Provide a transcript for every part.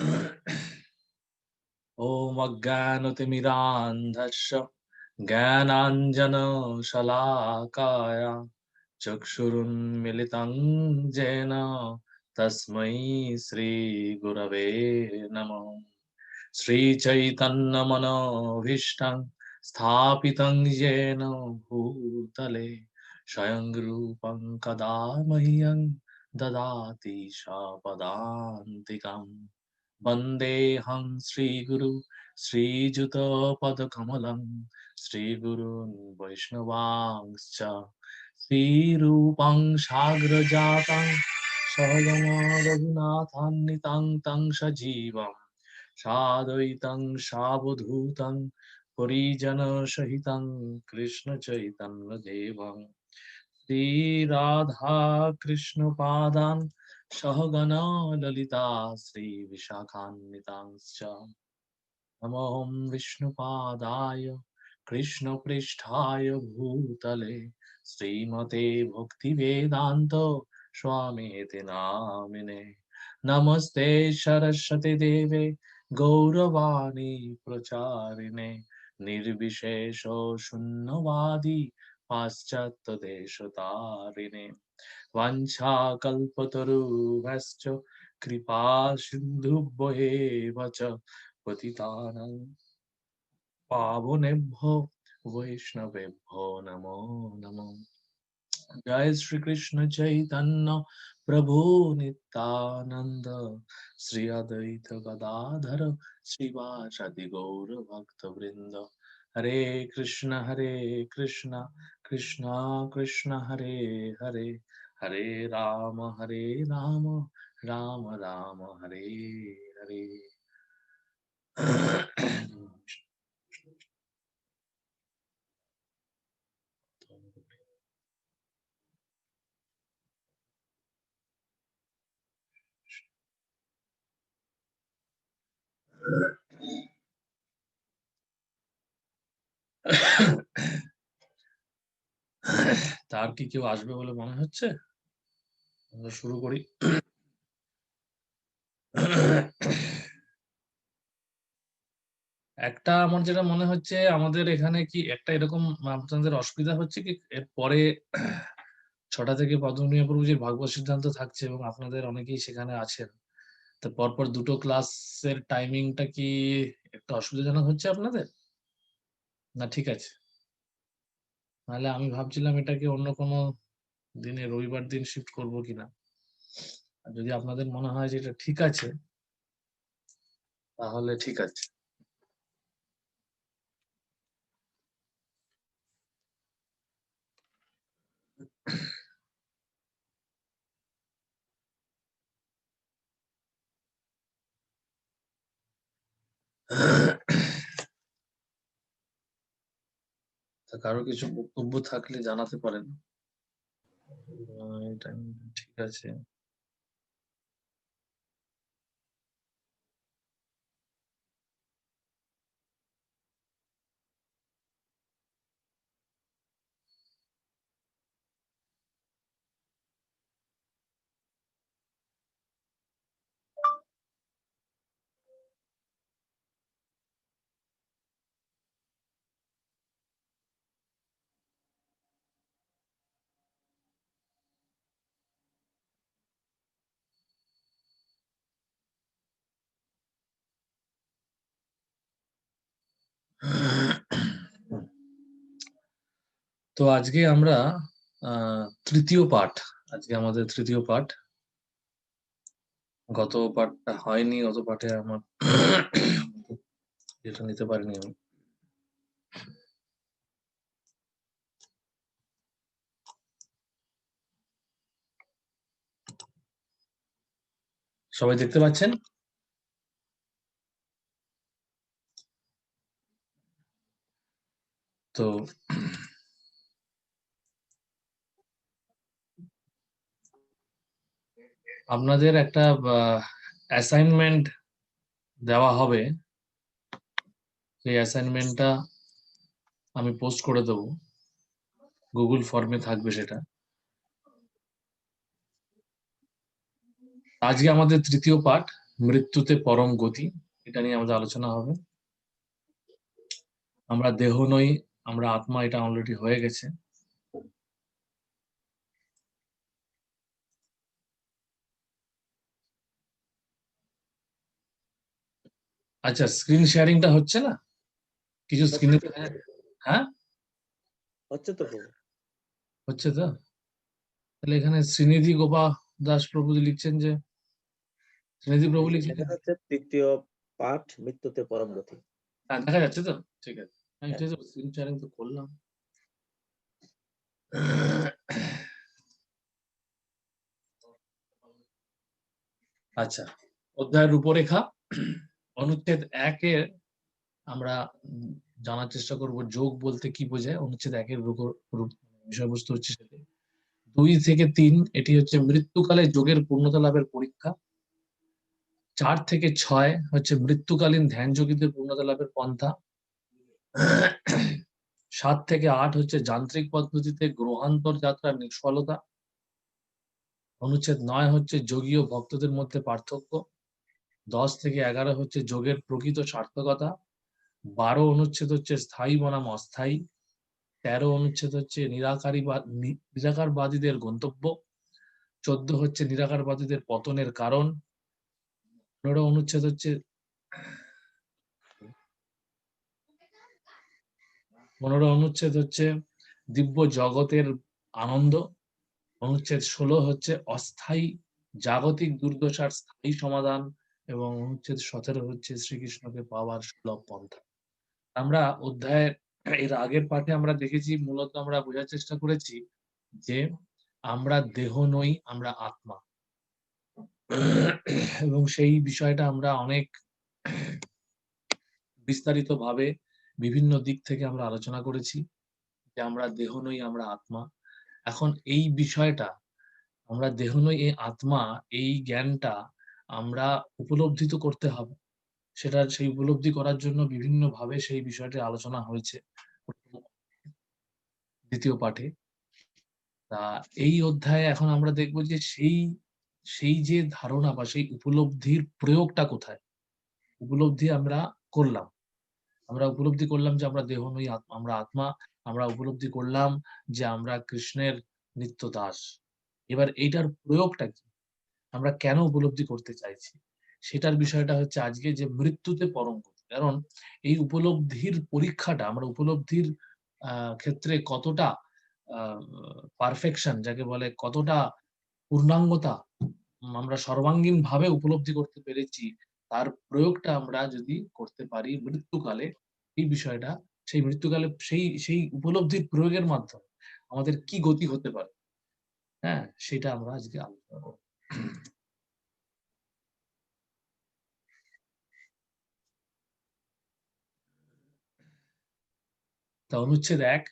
ॐ अज्ञानतिमिरान्धस्य ज्ञानाञ्जनशलाकाय चक्षुरुन्मिलितं येन तस्मै श्रीगुरवे नमः। श्रीचैतन्यमनोभीष्टं स्थापितं येन भूतले स्वयं रूपं कदा मह्यं ददाति शापदान्तिकम्। वन्देऽहं श्रीगुरु श्रीयुतपदकमलं श्रीगुरून् वैष्णवांश्च श्रीरूपं साग्रजातं सहगणा रघुनाथान्वितं तं सजीवं साद्वैतं सावधूतं परिजनसहितं कृष्णचैतन्यदेवं श्रीराधा कृष्णपादान् सहगणा ललिता श्रीविशाखान्वितांश्च नमोऽहं विष्णुपादाय कृष्णपृष्ठाय भूतले श्रीमते भक्तिवेदान्त स्वामीति नामिने। नमस्ते सरस्वती देवे गौरवाणी प्रचारिणे निर्विशेष शून्यवादी पाश्चात्यदेशतारिणे वाञ्छाकल्पतरुभ्यश्च कृपा सिन्धुभ्येव च पतितानां पावनेभ्यो वैष्णवेभ्यो नमो नमः। जय श्री कृष्ण चैतन्य प्रभु नित्यानंद श्री अद्वैत गदाधर श्रीवासदि गौर भक्त वृंद। हरे कृष्ण कृष्ण कृष्ण हरे हरे हरे राम राम राम राम हरे हरे। তার কি কেউ আসবে বলে মনে হচ্ছে? আমরা শুরু করি। একটা আমার যেটা মনে হচ্ছে আমাদের এখানে কি একটা এরকম আপনাদের অসুবিধা হচ্ছে কি এর পরে ৬টা থেকে পদ্মনিয়া প্রভুজির ভাগবত সিদ্ধান্ত থাকছে এবং আপনাদের অনেকেই সেখানে আছেন। তো পরপর দুটো ক্লাসের টাইমিংটা কি একটু অসুবিধাজনক হচ্ছে আপনাদের? না ঠিক আছে? নাহলে আমি ভাবছিলাম এটাকে অন্য কোনো দিনে রবিবার দিন শিফট করব কিনা। আর যদি আপনাদের মনে হয় যে এটা ঠিক আছে তাহলে ঠিক আছে। তা কারো কিছু বক্তব্য থাকলে জানাতে পারেন। এটা ঠিক আছে। তো আজকে আমরা তৃতীয় পাঠ, আজকে আমাদের তৃতীয় পাঠ। গত পাঠটা হয়নি, গত পাঠে আমার যেটা নিতে পারিনি আমি। সবাই দেখতে পাচ্ছেন? তো আপনাদের একটা অ্যাসাইনমেন্ট দেওয়া হবে, সেই অ্যাসাইনমেন্টটা আমি পোস্ট করে দেবো, গুগল ফর্মে থাকবে সেটা। আজকে আমাদের তৃতীয় পাঠ, মৃত্যুতে পরম গতি, এটা নিয়ে আমাদের আলোচনা হবে। আমরা দেহ নই, আমরা আত্মা, এটা অলরেডি হয়ে গেছে। আচ্ছা, স্ক্রিন শেয়ারিংটা হচ্ছে না? কিছু স্ক্রিনে, হ্যাঁ হচ্ছে তো প্রভু। হচ্ছে তো? তাহলে এখানে শ্রীনিধি গোপা দাস প্রভু লিখছেন যে, শ্রীনিধি প্রভু লিখছেন, সেখানে হচ্ছে তৃতীয় পাঠ মৃত্যুতে পরম গতি। হ্যাঁ দেখা যাচ্ছে তো? ঠিক আছে, আমি হ্যাঁ। স্ক্রিন শেয়ারিং তো করলাম। আচ্ছা, অধ্যায়ের রূপরেখা অনুচ্ছেদ 1-এর আমরা জানার চেষ্টা করব যোগ বলতে কি বোঝায়। অনুচ্ছেদ 1-এর বিষয়বস্তু হচ্ছে সেটা। 2 থেকে 3 এটি হচ্ছে মৃত্যুকালে যোগের পূর্ণতা লাভের পরীক্ষা। 4 থেকে 6 হচ্ছে মৃত্যুকালীন ধ্যান যোগীদের পূর্ণতা লাভের পন্থা। 7 থেকে 8 হচ্ছে যান্ত্রিক পদ্ধতিতে গ্রহান্তর যাত্রার নিষ্ফলতা। অনুচ্ছেদ 9 হচ্ছে যোগী ও ভক্তদের মধ্যে পার্থক্য। 10 থেকে 11 হচ্ছে যোগের প্রকৃত সার্থকতা। 12 অনুচ্ছেদ হচ্ছে স্থায়ী বনাম অস্থায়ী। 13 অনুচ্ছেদ হচ্ছে নিরাকারবাদীদের গন্তব্য। 14 হচ্ছে নিরাকারবাদীদের পতনের কারণ। 15 অনুচ্ছেদ হচ্ছে 15 অনুচ্ছেদ হচ্ছে দিব্য জগতের আনন্দ। অনুচ্ছেদ 16 হচ্ছে অস্থায়ী জাগতিক দুর্দশার স্থায়ী সমাধান, এবং অনুচ্ছেদ 17 হচ্ছে শ্রীকৃষ্ণকে পাওয়ার সুলভ পন্থা। আমরা অধ্যায়ের এর আগের পাঠে আমরা দেখেছি, মূলত আমরা বোঝার চেষ্টা করেছি যে আমরা দেহ নই, আমরা আত্মা, এবং সেই বিষয়টা আমরা অনেক বিস্তারিত ভাবে বিভিন্ন দিক থেকে আমরা আলোচনা করেছি যে আমরা দেহ নই, আমরা আত্মা। এখন এই বিষয়টা, আমরা দেহ নই এই আত্মা, এই জ্ঞানটা আমরা উপলব্ধি তো করতে হবে। সেটা সেই উপলব্ধি করার জন্য বিভিন্ন ভাবে সেই বিষয়টি আলোচনা হয়েছে দ্বিতীয় পাঠে। তা এই অধ্যায়ে এখন আমরা দেখব যে সেই সেই যে ধারণা বা সেই উপলব্ধির প্রয়োগটা কোথায়। উপলব্ধি আমরা করলাম, আমরা উপলব্ধি করলাম যে আমরা দেহ নই, আমরা আত্মা। আমরা উপলব্ধি করলাম যে আমরা কৃষ্ণের নিত্য দাস। এবার এইটার প্রয়োগটা কি, আমরা কেন উপলব্ধি করতে চাইছি, সেটার বিষয়টা হচ্ছে আজকে যে মৃত্যুতে পরম গতি। কারণ এই উপলব্ধির পরীক্ষাটা, আমরা উপলব্ধির ক্ষেত্রে কতটা পারফেকশন যাকে বলে, কতটা পূর্ণাঙ্গতা আমরা সর্বাঙ্গীন ভাবে উপলব্ধি করতে পেরেছি, তার প্রয়োগটা আমরা যদি করতে পারি মৃত্যুকালে, এই বিষয়টা, সেই মৃত্যুকালে সেই সেই উপলব্ধির প্রয়োগের মাধ্যমে আমাদের কি গতি হতে পারে, হ্যাঁ সেটা আমরা আজকে আলোচনা করব। তা অনুচ্ছেদ 1,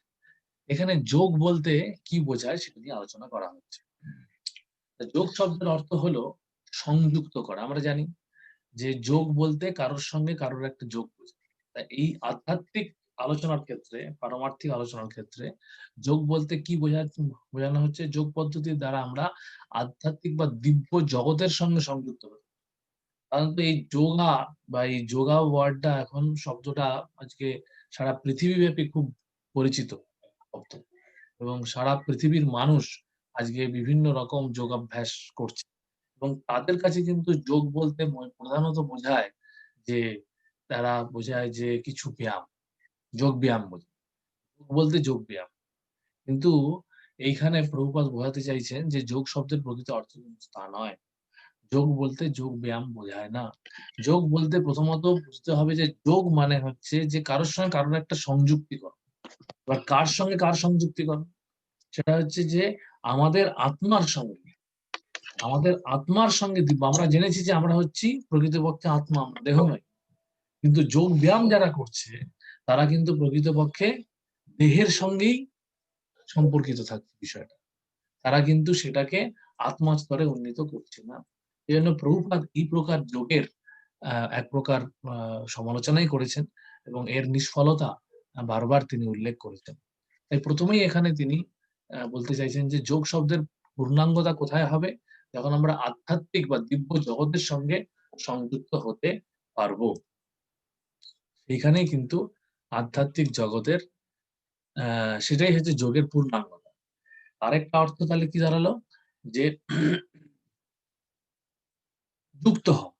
এখানে যোগ বলতে কি বোঝায় সেটা নিয়ে আলোচনা করা হচ্ছে। যোগ শব্দের অর্থ হলো সংযুক্ত করা। আমরা জানি যে যোগ বলতে কারোর সঙ্গে কারোর একটা যোগ বোঝায়। তা এই আধ্যাত্মিক আলোচনার ক্ষেত্রে, পারমার্থিক আলোচনার ক্ষেত্রে যোগ বলতে কি বোঝানো হচ্ছে, যোগ পদ্ধতির দ্বারা আমরা আধ্যাত্মিক বা দিব্য জগতের সঙ্গে সংযুক্ত হই। সাধারণত এই যোগা বা এই যোগা ওয়ার্ডটা, এখন শব্দটা আজকে সারা পৃথিবীব্যাপী খুব পরিচিত শব্দ, এবং সারা পৃথিবীর মানুষ আজকে বিভিন্ন রকম যোগাভ্যাস করছে, এবং তাদের কাছে কিন্তু যোগ বলতে প্রধানত বোঝায় যে, তারা বোঝায় যে কিছু ব্যায়াম, যোগ ব্যায়াম বোঝায়, যোগ বলতে যোগ ব্যায়াম। কিন্তু এইখানে প্রভুপাদ বোঝাতে চাইছেন যে যোগ শব্দের প্রকৃত অর্থ কিন্তু তা নয়। যোগ বলতে যোগ ব্যায়াম বোঝায় না। যোগ বলতে প্রথমত বুঝতে হবে যে যোগ মানে হচ্ছে যে কারোর সঙ্গে কারোর একটা সংযুক্তিকরণ। এবার কার সঙ্গে কার সংযুক্তিকরণ, সেটা হচ্ছে যে আমাদের আত্মার সঙ্গে, আমাদের আত্মার সঙ্গে দিব্য। আমরা জেনেছি যে আমরা হচ্ছি প্রকৃতপক্ষে আত্মা, আমরা দেহ নয়। কিন্তু যোগ ব্যায়াম যারা করছে তারা কিন্তু প্রকৃতপক্ষে দেহের সঙ্গেই সম্পর্কিত থাকছে বিষয়টা, তারা কিন্তু সেটাকে আত্মা স্তরে উন্নীত করছে না। এই জন্য প্রভুপাদ এই প্রকার যোগের এক প্রকার সমালোচনাই করেছেন, এবং এর নিষ্ফলতা বারবার তিনি উল্লেখ করেছেন। তাই প্রথমেই এখানে তিনি বলতে চাইছেন যে যোগ শব্দের পূর্ণাঙ্গতা কোথায় হবে, যখন আমরা আধ্যাত্মিক বা দিব্য জগতের সঙ্গে সংযুক্ত হতে পারবো। এখানেই কিন্তু আধ্যাত্মিক জগতের সেটাই হচ্ছে যোগের পূর্ণাঙ্গতা। আরেকটা অর্থ তাহলে কি দাঁড়ালো, যে যুক্ত হওয়া।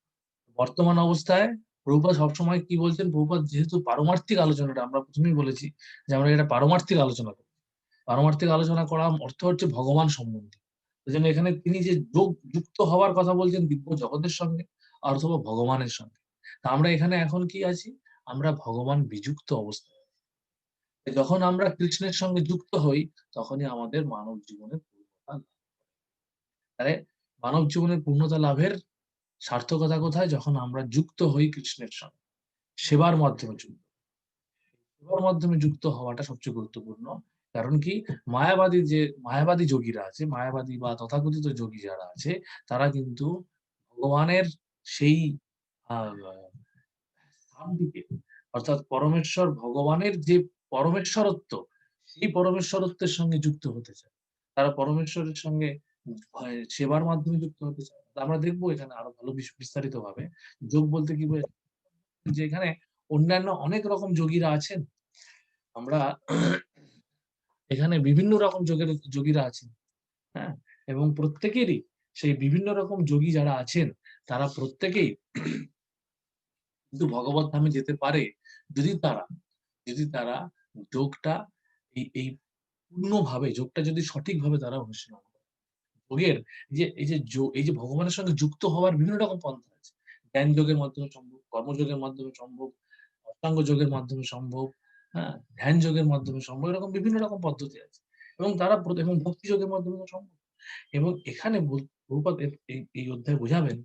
বর্তমান অবস্থায় প্রভুপাদ সবসময় কি বলছেন, প্রভুপাদ যেহেতু পারমার্থিক আলোচনাটা আমরা প্রথমেই বলেছি যে আমরা এটা পারমার্থিক আলোচনা করি। পারমার্থিক আলোচনা করার অর্থ হচ্ছে ভগবান সম্বন্ধে। ওই জন্য এখানে তিনি যে যুক্ত হওয়ার কথা বলছেন দিব্য জগতের সঙ্গে অথবা ভগবানের সঙ্গে। তা আমরা এখানে এখন কি আছি, আমরা ভগবান বিযুক্ত অবস্থায়। যখন আমরা কৃষ্ণের সঙ্গে যুক্ত হই তখনই আমাদের মানব জীবনের পূর্ণতা লাভ। তাহলে মানব জীবনের পূর্ণতা লাভের সার্থকতা কোথায়, যখন আমরা যুক্ত হই কৃষ্ণের সঙ্গে, সেবার মাধ্যমে যুক্ত। সেবার মাধ্যমে যুক্ত হওয়াটা সবচেয়ে গুরুত্বপূর্ণ। কারণ কি, মায়াবাদী যোগীরা আছে, মায়াবাদী বা তথাকথিত যোগী যারা আছে, তারা কিন্তু ভগবানের সেই আহ, স্থানটিকে, অর্থাৎ পরমেশ্বর ভগবানের যে পরমেশ্বরত্ব, সেই পরমেশ্বরত্বের সঙ্গে যুক্ত হতে চায়। তারা পরমেশ্বরের সঙ্গে সেবার মাধ্যমে যুক্ত হতে চায়। আমরা দেখবো এখানে আরো ভালো বিস্তারিত ভাবে যোগ বলতে কি বোঝায়, যে এখানে অন্যান্য অনেক রকম যোগীরা আছেন। আমরা এখানে বিভিন্ন রকম যোগীরা আছেন, হ্যাঁ, এবং প্রত্যেকেরই সেই বিভিন্ন রকম যোগী যারা আছেন তারা প্রত্যেকেই কিন্তু ভগবত ধামে যেতে পারে যদি তারা যোগটা এই পূর্ণভাবে, যোগটা যদি সঠিকভাবে তারা অনুশীলন করে। যোগের এই যে ভগবানের সঙ্গে যুক্ত হওয়ার বিভিন্ন রকম পন্থা আছে। জ্ঞান যোগের মাধ্যমে সম্ভব, কর্মযোগের মাধ্যমে সম্ভব, অষ্টাঙ্গ যোগের মাধ্যমে সম্ভব, হ্যাঁ, ধ্যান যোগের মাধ্যমে সম্ভব, এরকম বিভিন্ন রকম পদ্ধতি আছে। এবং এবং ভক্তি যোগের মাধ্যমে সম্ভব। এবং এখানে প্রভুপাদ এই অধ্যায়ে বোঝাবেন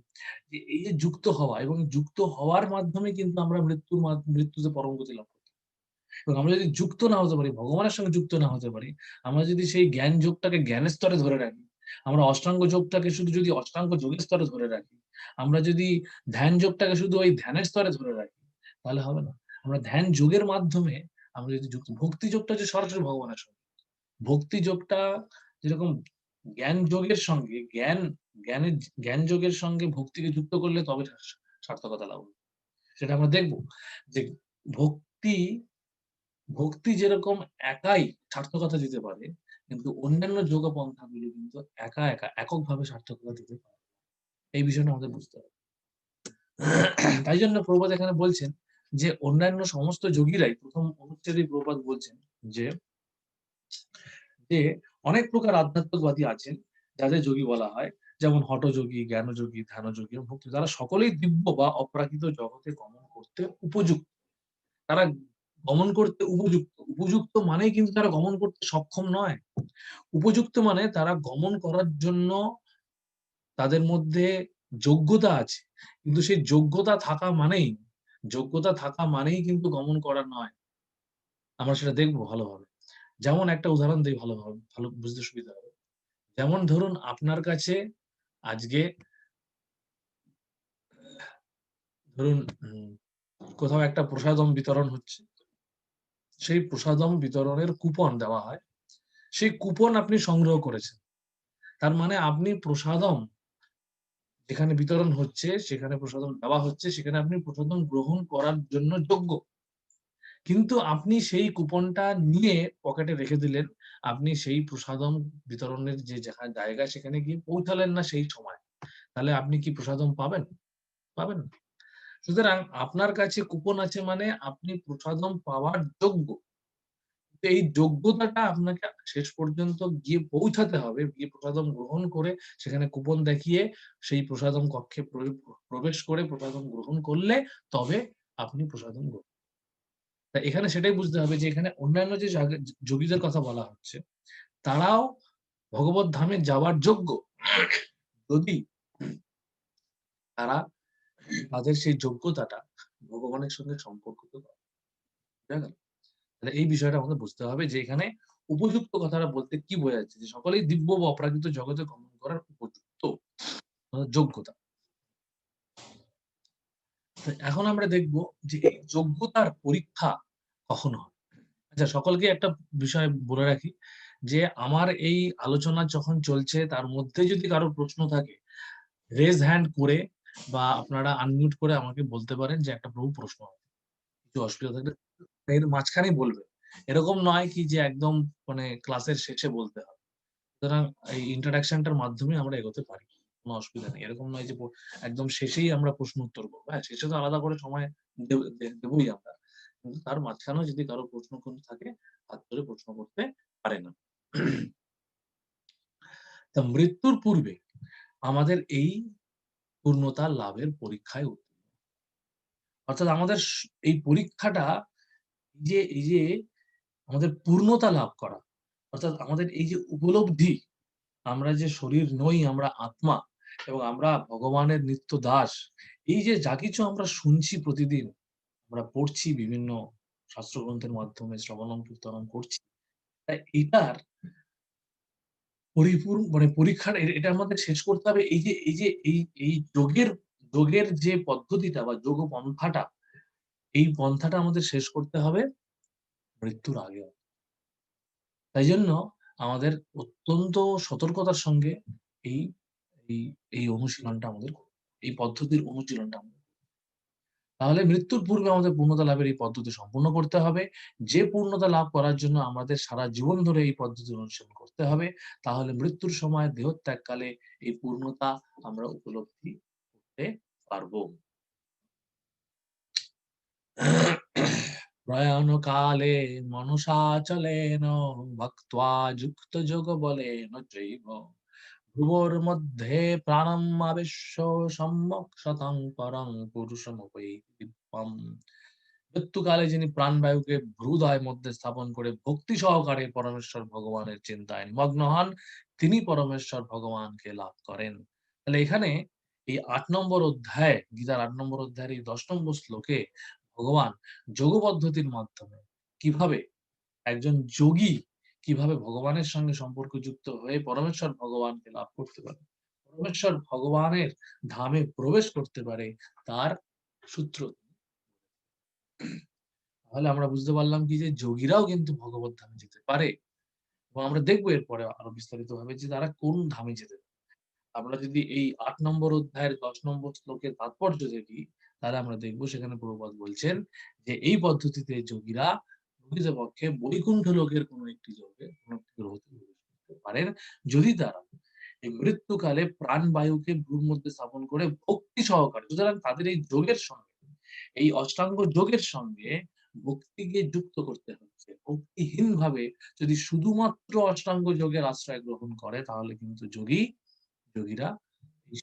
যে এই যে যুক্ত হওয়া, এবং যুক্ত হওয়ার মাধ্যমে কিন্তু আমরা মৃত্যুতে পরম গতি লাভ করি। এবং আমরা যদি যুক্ত না হতে পারি, ভগবানের সঙ্গে যুক্ত না হতে পারি, আমরা যদি সেই জ্ঞান যোগটাকে জ্ঞানের স্তরে ধরে রাখি, আমরা অষ্টাঙ্গ যোগটাকে যদি অষ্টাঙ্গ যোগের স্তরে ধরে রাখি, আমরা যদি ধ্যান যোগটাকে শুধু ওই ধ্যানের স্তরে ধরে রাখি, তাহলে হবে না। আমরা ধ্যান যোগের মাধ্যমে আমরা যদি ভক্তি যোগটা যে সরাসরি ভগবানের সঙ্গে, ভক্তি যোগটা যেরকম জ্ঞান যোগের সঙ্গে জ্ঞান যোগের সঙ্গে ভক্তিকে যুক্ত করলে তবে সার্থকতা লাভ হবে। সেটা আমরা দেখবো যে ভক্তি ভক্তি যেরকম একাই সার্থকতা দিতে পারে, কিন্তু অন্যান্য যোগ পন্থাগুলো কিন্তু এককভাবে সার্থকতা দিতে পারে। এই বিষয়টা আমাদের বুঝতে হবে। তাই জন্য প্রভুপাদ এখানে বলছেন যে অন্যান্য সমস্ত যোগীরাই, প্রথম অনুচ্ছেদেই প্রভুপাদ বলছেন যে যে অনেক প্রকার আধ্যাত্মিকবাদী আছেন যাদের যোগী বলা হয়, যেমন হঠযোগী, জ্ঞানযোগী, ধ্যানযোগী এবং ভক্তি। তারা সকলেই দিব্য বা অপ্রাকৃত জগতে গমন করতে উপযুক্ত। তারা গমন করতে উপযুক্ত। উপযুক্ত মানেই কিন্তু তারা গমন করতে সক্ষম নয়। উপযুক্ত মানে তারা গমন করার জন্য তাদের মধ্যে যোগ্যতা আছে, কিন্তু সেই যোগ্যতা থাকা মানেই কিন্তু গমন করা নয়। আমরা সেটা দেখবো ভালোভাবে। যেমন একটা উদাহরণ দিই, ভালোভাবে ভালো বুঝতে সুবিধা হবে। যেমন ধরুন আপনার কাছে আজকে ধরুন কোথাও একটা প্রসাদম বিতরণ হচ্ছে, সেই প্রসাদম বিতরণের কুপন দেওয়া হয়, সেই কুপন আপনি সংগ্রহ করেছেন। তার মানে আপনি প্রসাদম যেখানে বিতরণ হচ্ছে, সেখানে প্রসাদম দেওয়া হচ্ছে, সেখানে আপনি প্রসাদম গ্রহণ করার জন্য যোগ্য। কিন্তু আপনি সেই কুপনটা নিয়ে পকেটে রেখে দিলেন, আপনি সেই প্রসাদম বিতরণের যে জায়গা সেখানে গিয়ে পৌঁছালেন না সেই সময়, তাহলে আপনি কি প্রসাদম পাবেন? পাবেন না। সুতরাং আপনার কাছে কুপন আছে মানে আপনি প্রসাদম পাওয়ার যোগ্য। এই যোগ্যতাটা আপনাকে শেষ পর্যন্ত গিয়ে পৌঁছাতে হবে, গিয়ে প্রসাদম গ্রহণ করে সেখানে কুপন দেখিয়ে সেই প্রসাদম কক্ষে প্রবেশ করে প্রসাদম গ্রহণ করলে তবে আপনি প্রসাদম গ্রহণ। তা এখানে সেটাই বুঝতে হবে যে এখানে অন্যান্য যে যোগীদের কথা বলা হচ্ছে, তারাও ভগবত ধামে যাওয়ার যোগ্য, যদি তারা তাদের সেই যোগ্যতাটা ভগবানের সঙ্গে সম্পর্কিত করে। তাহলে এই বিষয়টা আমাদের বুঝতে হবে যে এখানে উপযুক্ত কথাটা বলতে কি বোঝাচ্ছে, যে সকলেই দিব্য বা অপ্রাকৃত জগতে গমন করার উপযুক্ত যোগ্যতা। এখন আমরা দেখব যে এই যোগ্যতার পরীক্ষা কখন হয়। আচ্ছা, সকলকে একটা বিষয় বলে রাখি যে আমার এই আলোচনা যখন চলছে তার মধ্যে যদি কারো প্রশ্ন থাকে, রেজ হ্যান্ড করে বা আপনারা আনমিউট করে আমাকে বলতে পারেন যে একটা প্রভু প্রশ্ন আছে। কিছু অসুবিধা থাকলে এর মাঝখানেই বলবেন। এরকম নয় কি যে একদম মানে ক্লাসের শেষে বলতে হবে। সুতরাং এই ইন্টারেকশনটার মাধ্যমে আমরা এগোতে পারি। কোন অসুবিধা নেই। এরকম নয় যে একদম শেষেই আমরা প্রশ্ন উত্তর করব। হ্যাঁ? শেষে তো আলাদা করে সময় দেবই আমরা। কিন্তু তার মাঝখানেও যদি কারো প্রশ্ন কোনো থাকে, হাত তুলে প্রশ্ন করতে পারেন। তা মৃত্যুর পূর্বে আমাদের এই পূর্ণতা লাভের পরীক্ষায় অর্থাৎ আমাদের এই পরীক্ষাটা এই যে আমাদের পূর্ণতা লাভ করা, অর্থাৎ আমাদের এই যে উপলব্ধি, আমরা যে শরীর নই, আমরা আত্মা এবং আমরা ভগবানের নিত্য দাস। এই যে যা কিছু আমরা শুনছি প্রতিদিন, আমরা পড়ছি বিভিন্ন শাস্ত্রগ্রন্থের মাধ্যমে শ্রবণম কীর্তনম করছি। তাই এটার মানে পরীক্ষাটা এটা আমাদের শেষ করতে হবে। এই যে যোগের যে পদ্ধতিটা বা যোগ পন্থাটা, এই পন্থাটা আমাদের শেষ করতে হবে মৃত্যুর আগে। তাই জন্য আমাদের অত্যন্ত সতর্কতার সঙ্গে এই এই এই অনুশীলনটা আমাদের এই পদ্ধতির অনুশীলনটা আমাদের তাহলে মৃত্যুর পূর্বে আমাদের পূর্ণতা লাভের এই পদ্ধতি সম্পূর্ণ করতে হবে। যে পূর্ণতা লাভ করার জন্য আমাদের সারা জীবন ধরে এই পদ্ধতি অনুসরণ করতে হবে। তাহলে মৃত্যুর সময় দেহত্যাগকালে এই পূর্ণতা আমরা উপলব্ধি করতে পারবো। প্রয়াণকালে মনসাচলেন ভক্ত্বা যুক্ত যোগ বলেন চৈব ভ্রুবর্মধ্যে প্রাণম আবেশ্য সম্যক শতং পরং পুরুষমুপৈতি দিব্যম। মৃত্যুকালে যিনি প্রাণবায়ুকে ভ্রুদয় মধ্যে স্থাপন করে ভক্তি সহকারে পরমেশ্বর ভগবানের চিন্তায় নিমগ্ন হন, তিনি পরমেশ্বর ভগবানকে লাভ করেন। তাহলে এখানে এই ৮ নম্বর অধ্যায়, গীতার ৮ নম্বর অধ্যায়ের এই ১০ নম্বর শ্লোকে ভগবান যোগ পদ্ধতির মাধ্যমে কিভাবে একজন যোগী কিভাবে ভগবানের সঙ্গে সম্পর্কযুক্ত হয়ে পরমেশ্বর ভগবানকে লাভ করতে পারে, পরমেশ্বর ভগবানের ধামে প্রবেশ করতে পারে, তার সূত্র। তাহলে আমরা বুঝতে পারলাম কি যে যোগীরাও কিন্তু ভগবত ধামে যেতে পারে এবং আমরা দেখবো এরপরে আরো বিস্তারিত ভাবে যে তারা কোন ধামে যেতে পারে। আমরা যদি এই ৮ নম্বর অধ্যায়ের ১০ নম্বর শ্লোকের তাৎপর্য দেখি, তাহলে আমরা দেখবো সেখানে প্রভুপাদ বলছেন যে এই পদ্ধতিতে যোগীরা প্রকৃতপক্ষে বৈকুণ্ঠ লোকের কোন একটি যোগে কোন একটি গ্রহতে প্রবেশ করতে পারেন, যদি তারা এই মৃত্যুকালে প্রাণবায়ুকে ভ্রুর মধ্যে স্থাপন করে ভক্তি সহকারে। সুতরাং তাদের এই যোগের সঙ্গে, এই অষ্টাঙ্গ যোগের সঙ্গে ভক্তিকে যুক্ত করতে হচ্ছে। ভক্তিহীনভাবে যদি শুধুমাত্র অষ্টাঙ্গ যোগের আশ্রয় গ্রহণ করে, তাহলে কিন্তু যোগীরা এই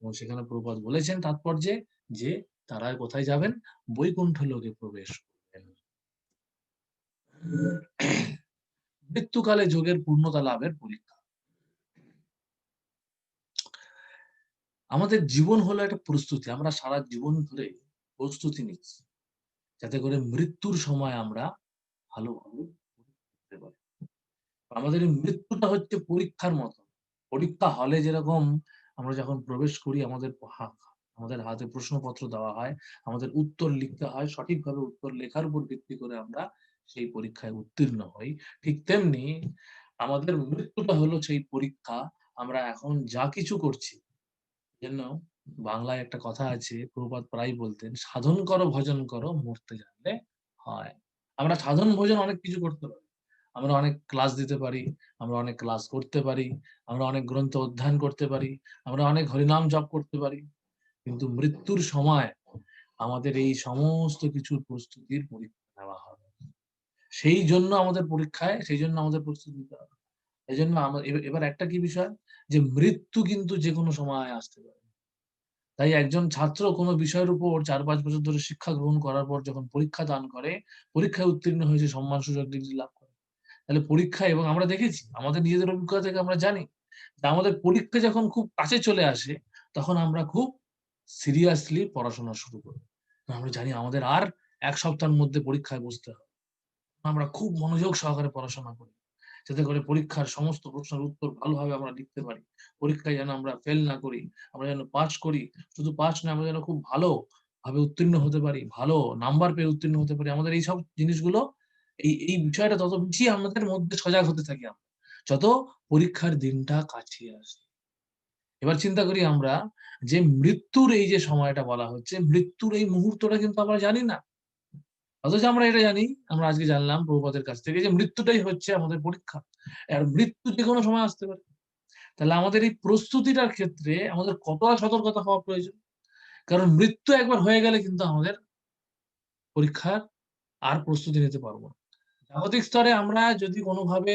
এবং সেখানে প্রভুপাদ বলেছেন তাৎপর্যে যে তারা কোথায় যাবেন? বৈকুণ্ঠ লোকে প্রবেশ করবেন। মৃত্যুকালে যোগের পূর্ণতা লাভের পরীক্ষা। আমাদের জীবন হলো একটা প্রস্তুতি। আমরা সারা জীবন ধরে প্রস্তুতি নিচ্ছি, যাতে করে মৃত্যুর সময় আমরা ভালোভাবে করতে পারি। আমাদের এই মৃত্যুটা হচ্ছে পরীক্ষার মতো। পরীক্ষা হলে যেরকম আমরা যখন প্রবেশ করি, আমাদের হাতে প্রশ্নপত্র দেওয়া হয়, আমাদের উত্তর লিখতে হয়, সঠিকভাবে উত্তর লেখার উপর ভিত্তি করে আমরা সেই পরীক্ষায় উত্তীর্ণ হই। ঠিক তেমনি আমাদের মৃত্যুটা হলো সেই পরীক্ষা। আমরা এখন যা কিছু করছি, জন্য বাংলায় একটা কথা আছে, প্রভুপাদ প্রায়ই বলতেন, সাধন করো ভজন করো মরতে জানলে হয়। আমরা সাধন ভোজন অনেক কিছু করতে পারি। আমরা অনেক ক্লাস দিতে পারি, আমরা অনেক ক্লাস করতে পারি, আমরা অনেক গ্রন্থ অধ্যয়ন করতে পারি, আমরা অনেক হরিনাম জপ করতে পারি। কিন্তু মৃত্যুর সময় আমাদের এই সমস্ত কিছুর প্রস্তুতির পরীক্ষা নেওয়া হবে। সেই জন্য আমাদের পরীক্ষায়, সেই জন্য আমাদের প্রস্তুতি নিতে হবে। এই জন্য এবার একটা কি বিষয়, যে মৃত্যু কিন্তু যেকোনো সময় আসতে পারে। তাই একজন ছাত্র কোনো বিষয়ের উপর ৪-৫ বছর ধরে শিক্ষা গ্রহণ করার পর যখন পরীক্ষা দান করে, পরীক্ষায় উত্তীর্ণ হয়েছে, সম্মানসূচক ডিগ্রি লাভ করে। তাহলে পরীক্ষা, এবং আমরা দেখেছি আমাদের নিজেদের অভিজ্ঞতা থেকে আমরা জানি যে আমাদের পরীক্ষা যখন খুব কাছে চলে আসে, তখন আমরা খুব সিরিয়াসলি পড়াশোনা শুরু করি। আমরা জানি আমাদের আর ১ সপ্তাহের মধ্যে পরীক্ষায় বসতে হবে। আমরা খুব মনোযোগ সহকারে পড়াশোনা করি, যাতে করে পরীক্ষার সমস্ত প্রশ্নের উত্তর ভালোভাবে আমরা লিখতে পারি। পরীক্ষায় যেন আমরা ফেল না করি, আমরা যেন পাস করি। শুধু পাস নয়, আমরা যেন খুব ভালোভাবে উত্তীর্ণ হতে পারি, ভালো নাম্বার পেয়ে উত্তীর্ণ হতে পারি। আমাদের এইসব জিনিসগুলো, এই বিষয়টা তত বেশি আমাদের মধ্যে সজাগ হতে থাকি আমরা, যত পরীক্ষার দিনটা কাছে আসে। এবার চিন্তা করি আমরা যে মৃত্যুর এই যে সময়টা বলা হচ্ছে, মৃত্যুর এই মুহূর্তটা কিন্তু আমরা জানি না। অথচ আমরা এটা জানি, আমরা আজকে জানলাম প্রভুপাদের কাছ থেকে যে মৃত্যুটাই হচ্ছে আমাদের পরীক্ষা। আর মৃত্যু যেকোনো সময় আসতে পারে। তাহলে আমাদের এই প্রস্তুতিটার ক্ষেত্রে আমাদের কতটা সতর্কতা হওয়া প্রয়োজন। কারণ মৃত্যু একবার হয়ে গেলে কিন্তু আমাদের পরীক্ষার আর প্রস্তুতি নিতে পারবো না। জাগতিক স্তরে আমরা যদি কোনোভাবে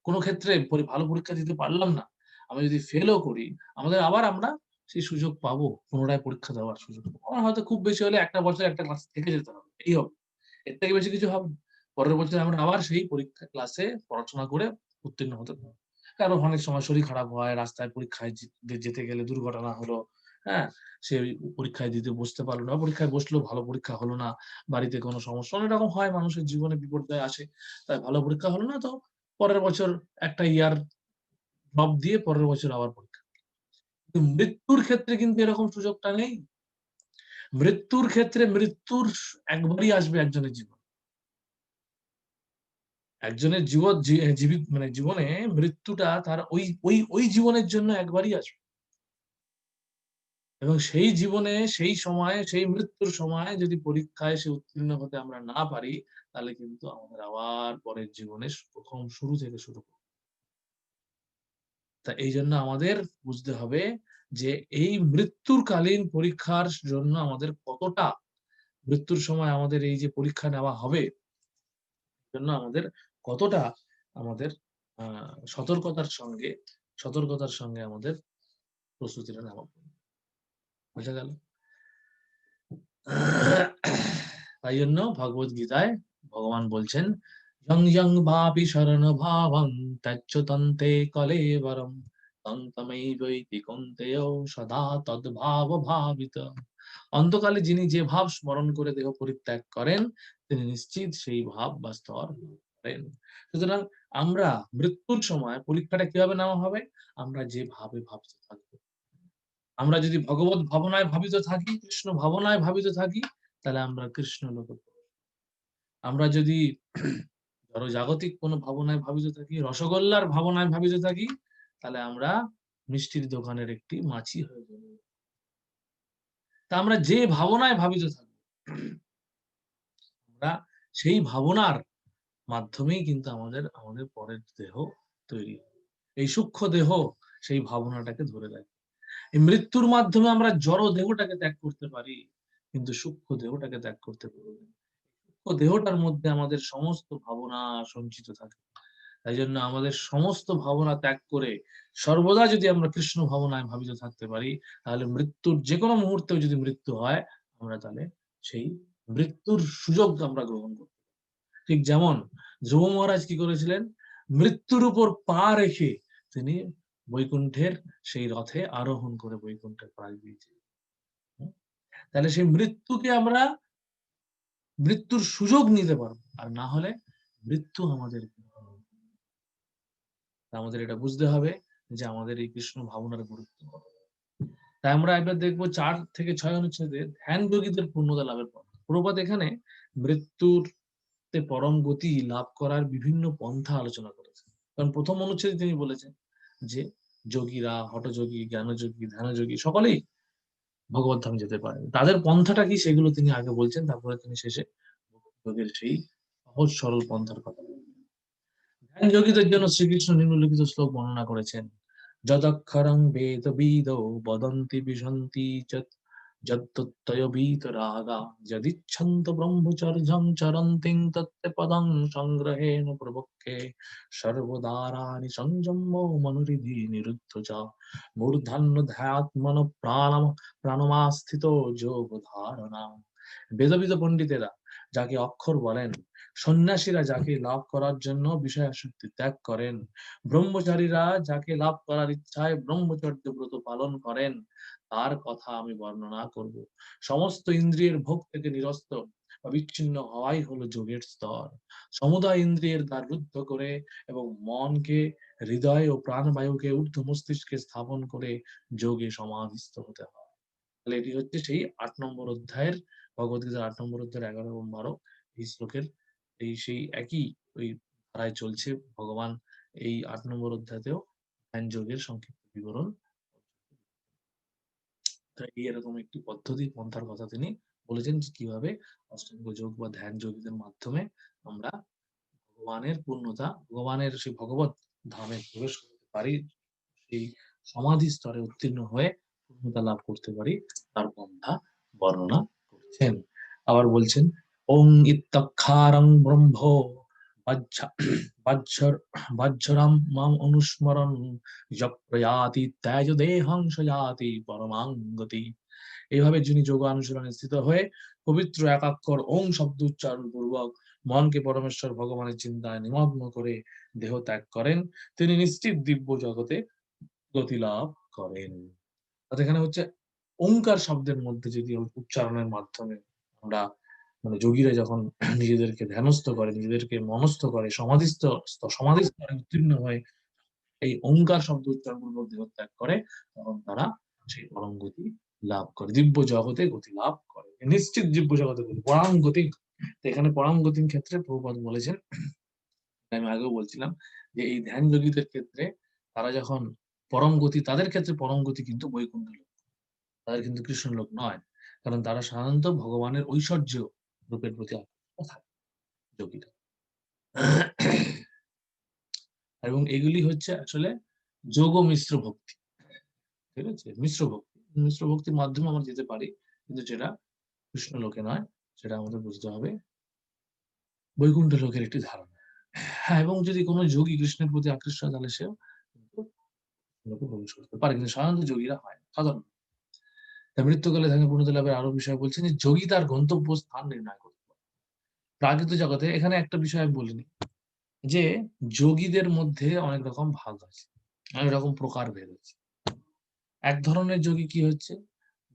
কোনো ক্ষেত্রে ভালো পরীক্ষা দিতে পারলাম না, আমরা যদি ফেলও করি, আমরা সেই সুযোগ পাবো, পুনরায় পরীক্ষা দেওয়ার সুযোগ পাবো। আমার হয়তো খুব বেশি হলে ১ টা বছর ১ টা ক্লাস থেকে যেতে হবে। এই হবে। এর থেকে বেশি কিছু হবে না। পরের বছর আমরা আবার সেই পরীক্ষা ক্লাসে পড়াশোনা করে উত্তীর্ণ হতে পারবো। কারো অনেক সময় শরীর খারাপ হয়, রাস্তায় পরীক্ষায় যেতে গেলে দুর্ঘটনা হলো, হ্যাঁ? সে ওই পরীক্ষায় দিতে বসতে পারল না। পরীক্ষায় বসলেও ভালো পরীক্ষা হলো না। বাড়িতে কোনো সমস্যা, অনেক রকম হয়, মানুষের জীবনে বিপর্যয় আসে। তাই ভালো পরীক্ষা হলো না, তো পরের বছর একটা ইয়ার ড্রপ দিয়ে পরের বছর আবার পরীক্ষা। কিন্তু মৃত্যুর ক্ষেত্রে কিন্তু এরকম সুযোগটা নেই। মৃত্যুর ক্ষেত্রে একবারই আসবে একজনের জীবনে। একজনের জীবনে মৃত্যুটা তার ওই জীবনের জন্য একবারই আসবে। এবং সেই জীবনে, সেই সময়ে, সেই মৃত্যুর সময় যদি পরীক্ষায় সে উত্তীর্ণ হতে আমরা না পারি, তাহলে কিন্তু আমাদের আবার পরের জীবনে প্রথম শুরু থেকে শুরু করতে হবে। তা এইজন্য আমাদের বুঝতে হবে যে এই মৃত্যুকালীন পরীক্ষার জন্য আমাদের কতটা, মৃত্যুর সময় আমাদের এই যে পরীক্ষা নেওয়া হবে, জন্য আমাদের কতটা আমাদের আ সতর্কতার সঙ্গে সতর্কতার সঙ্গে আমাদের প্রস্তুতিটা নেওয়া বোঝা গেল? তাই জন্য ভগবত গীতায় ভগবান বলছেন, "যং যং ভাবি শরণ ভাবং ত্যজ্যতন্তে কলেবরম তন্তমেবৈতি কৌন্তেয় সদা তদ্ভাব ভাবিত।" অন্তকালে যিনি যে ভাব স্মরণ করে দেহ পরিত্যাগ করেন, তিনি নিশ্চিত সেই ভাব বা স্তর লাভ করেন। সুতরাং আমরা মৃত্যুর সময় পরীক্ষাটা কিভাবে নেওয়া হবে? আমরা যে ভাবে ভাবতে থাকবো। আমরা যদি ভগবত ভাবনায় ভাবিত থাকি, কৃষ্ণ ভাবনায় ভাবিত থাকি, তাহলে আমরা কৃষ্ণ লোকে প্রবেশ। আমরা যদি জড়জাগতিক কোনো ভাবনায় ভাবিত থাকি, রসগোল্লার ভাবনায় ভাবিত থাকি, তাহলে আমরা মিষ্টির দোকানের একটি মাছি হয়ে যাব। তা আমরা যে ভাবনায় ভাবিত থাকবো, আমরা সেই ভাবনার মাধ্যমেই কিন্তু আমাদের পরের দেহ তৈরি হয়। এই সূক্ষ্ম দেহ সেই ভাবনাটাকে ধরে রাখে। এই মৃত্যুর মাধ্যমে আমরা জড় দেহটাকে ত্যাগ করতে পারি, কিন্তু সূক্ষ্ম দেহটাকে ত্যাগ করতে পারি না। সূক্ষ্ম দেহটার মধ্যে আমাদের সমস্ত ভাবনা সঞ্চিত থাকে। তাই জন্য আমাদের সমস্ত ভাবনা ত্যাগ করে সর্বদা যদি আমরা কৃষ্ণ ভাবনায় ভাবিত থাকতে পারি, তাহলে মৃত্যুর যেকোনো মুহূর্তেও যদি মৃত্যু হয়, আমরা তাহলে সেই মৃত্যুর সুযোগ আমরা গ্রহণ করব। ঠিক যেমন ধ্রুব মহারাজ কি করেছিলেন? মৃত্যুর উপর পা রেখে তিনি বৈকুণ্ঠের সেই রথে আরোহণ করে বৈকুণ্ঠের পাড়ি দিয়েছিলেন। হুম? তাহলে সেই মৃত্যুর সুযোগ নিতে পারবো। আর না হলে মৃত্যু আমাদের আমাদের এটা বুঝতে হবে যে আমাদের এই কৃষ্ণ ভাবনার গুরুত্ব কত। তাই আমরা এবার দেখবো ৪ থেকে ৬ অনুচ্ছেদে ধ্যান যোগীদের পূর্ণতা লাভের পথ। প্রভুপাদ এখানে মৃত্যুর পরম গতি লাভ করার বিভিন্ন পন্থা আলোচনা করেছেন। কারণ ১ম অনুচ্ছেদে তিনি বলেছেন যে যোগীরা, হঠযোগী, জ্ঞানযোগী, ধ্যানযোগী সকলেই ভগবদ্ধাম যেতে পারে। তাদের পন্থাটা কি সেগুলো তিনি আগে বলছেন, তারপরে তিনি শেষে যোগের সেই সহজ সরল পন্থার কথা বলছেন। ধ্যান যোগীদের জন্য শ্রীকৃষ্ণ নিম্নলিখিত শ্লোক বর্ণনা করেছেন। যদক্ষরং বেদবিদো বদন্তি বিশন্তি যত্তত্তয় বীতরাগা যদিচ্ছন্ত ব্রহ্মচর্যং চরন্তিং তত্তে পদং সংগ্রহেণ প্রবক্ষে সর্বদারাণি সংযম্য মনুরিধি নিরুদ্ধ চ মূর্ধন্য ধ্যাত্মন প্রাণমাস্থিত যোগ ধারণা। বেদবিদ পণ্ডিতেরা যাকে অক্ষর বলেন, সন্ন্যাসীরা যাকে লাভ করার জন্য বিষয়াসক্তি ত্যাগ করেন, ব্রহ্মচারীরা যাকে লাভ করার ইচ্ছায় ব্রহ্মচর্য ব্রত পালন করেন, তার কথা আমি বর্ণনা করব। সমস্ত ইন্দ্রিয়ের ভোগ থেকে নিরস্ত বা বিচ্ছিন্ন হওয়াই হলো যোগের স্তর। সমুদয় ইন্দ্রিয়ের দ্বার রুদ্ধ করে এবং মনকে, হৃদয় ও প্রাণবায়ুকে ঊর্ধ্ব মস্তিষ্কে স্থাপন করে যোগে সমাধিস্থ হতে হয়। তাহলে এটি হচ্ছে সেই ৮ নম্বর অধ্যায়ের, ভগবদ্গীতার ৮ নম্বর অধ্যায়ের ১১ এবং ১২ এই শ্লোকের সেই একই ওই ধারায় চলছে। ভগবান এই ৮ নম্বর অধ্যায়তেও ধ্যান যোগের সংক্ষিপ্ত বিবরণ। তো এরকম একটি পদ্ধতি পন্থার কথা তিনি বলেছেন যে কিভাবে অষ্টাঙ্গ যোগ বা ধ্যান যোগীদের মাধ্যমে আমরা ভগবানের পূর্ণতা, ভগবানের সেই ভগবত ধামে প্রবেশ করতে পারি, সেই সমাধি স্তরে উত্তীর্ণ হয়ে পূর্ণতা লাভ করতে পারি, তার পন্থা বর্ণনা করছেন। আবার বলছেন ওং ইত্তক্ষারং ব্রহ্ম বাহ্যরাম মাম অনুস্মরণ যপ্রয়াতি ত্যাজ দেহং সয়াতি পরমাং গতি। এইভাবে যিনি যোগ অনুশীলনে স্থিত হয়ে পবিত্র একাক্ষর ওং শব্দ উচ্চারণ পূর্বক মনকে পরমেশ্বর ভগবানের চিন্তায় নিমগ্ন করে দেহ ত্যাগ করেন, তিনি নিশ্চিত দিব্য জগতে গতি লাভ করেন। এখানে হচ্ছে ওঙ্কার শব্দের মধ্যে যদি উচ্চারণের মাধ্যমে আমরা মানে যোগীরা যখন নিজেদেরকে ধ্যানস্থ করে, নিজেদেরকে মনস্থ করে, সমাধি স্তরে উত্তীর্ণ হয়ে এই ওঙ্কার শব্দ উচ্চারণ পূর্বক দেহ ত্যাগ করে, তখন তারা সেই পরম গতি লাভ করে, দিব্য জগতে গতি লাভ করে, নিশ্চিত দিব্য জগতে গতি পরম গতি। এখানে পরম গতির ক্ষেত্রে প্রভুপাদ বলেছেন, আমি আগেও বলছিলাম যে এই ধ্যান যোগীদের ক্ষেত্রে তারা যখন পরম গতি, তাদের ক্ষেত্রে পরম গতি কিন্তু বৈকুণ্ঠ লোক, তাদের কিন্তু কৃষ্ণ লোক নয়, কারণ তারা সাধারণত ভগবানের ঐশ্বর্য রূপের প্রতি আকৃষ্ট থাকে যোগীরা। এবং এগুলি হচ্ছে আসলে যোগ মিশ্র ভক্তি, ঠিক আছে, মিশ্র ভক্তির মাধ্যমে আমরা যেতে পারি, কিন্তু যেটা কৃষ্ণ লোকে নয়, সেটা আমাদের বুঝতে হবে বৈকুণ্ঠ লোকের একটি ধারণা। হ্যাঁ, এবং যদি কোনো যোগী কৃষ্ণের প্রতি আকৃষ্ট হয়, তাহলে সেও কিন্তু লোকে প্রবেশ করতে পারে, কিন্তু সাধারণত যোগীরা হয় না, সাধারণত। মৃত্যুকালে থাকে পূর্ণতা লাভের আরো বিষয় বলছেন যে যোগী তার গন্তব্য স্থান নির্ণয় করতে পারে প্রাকৃত জগতে। এখানে একটা বিষয় আমি বলিনি যে যোগীদের মধ্যে অনেক রকম ভাগ আছে, অনেক রকম প্রকারভেদ আছে। এক ধরনের যোগী কি হচ্ছে,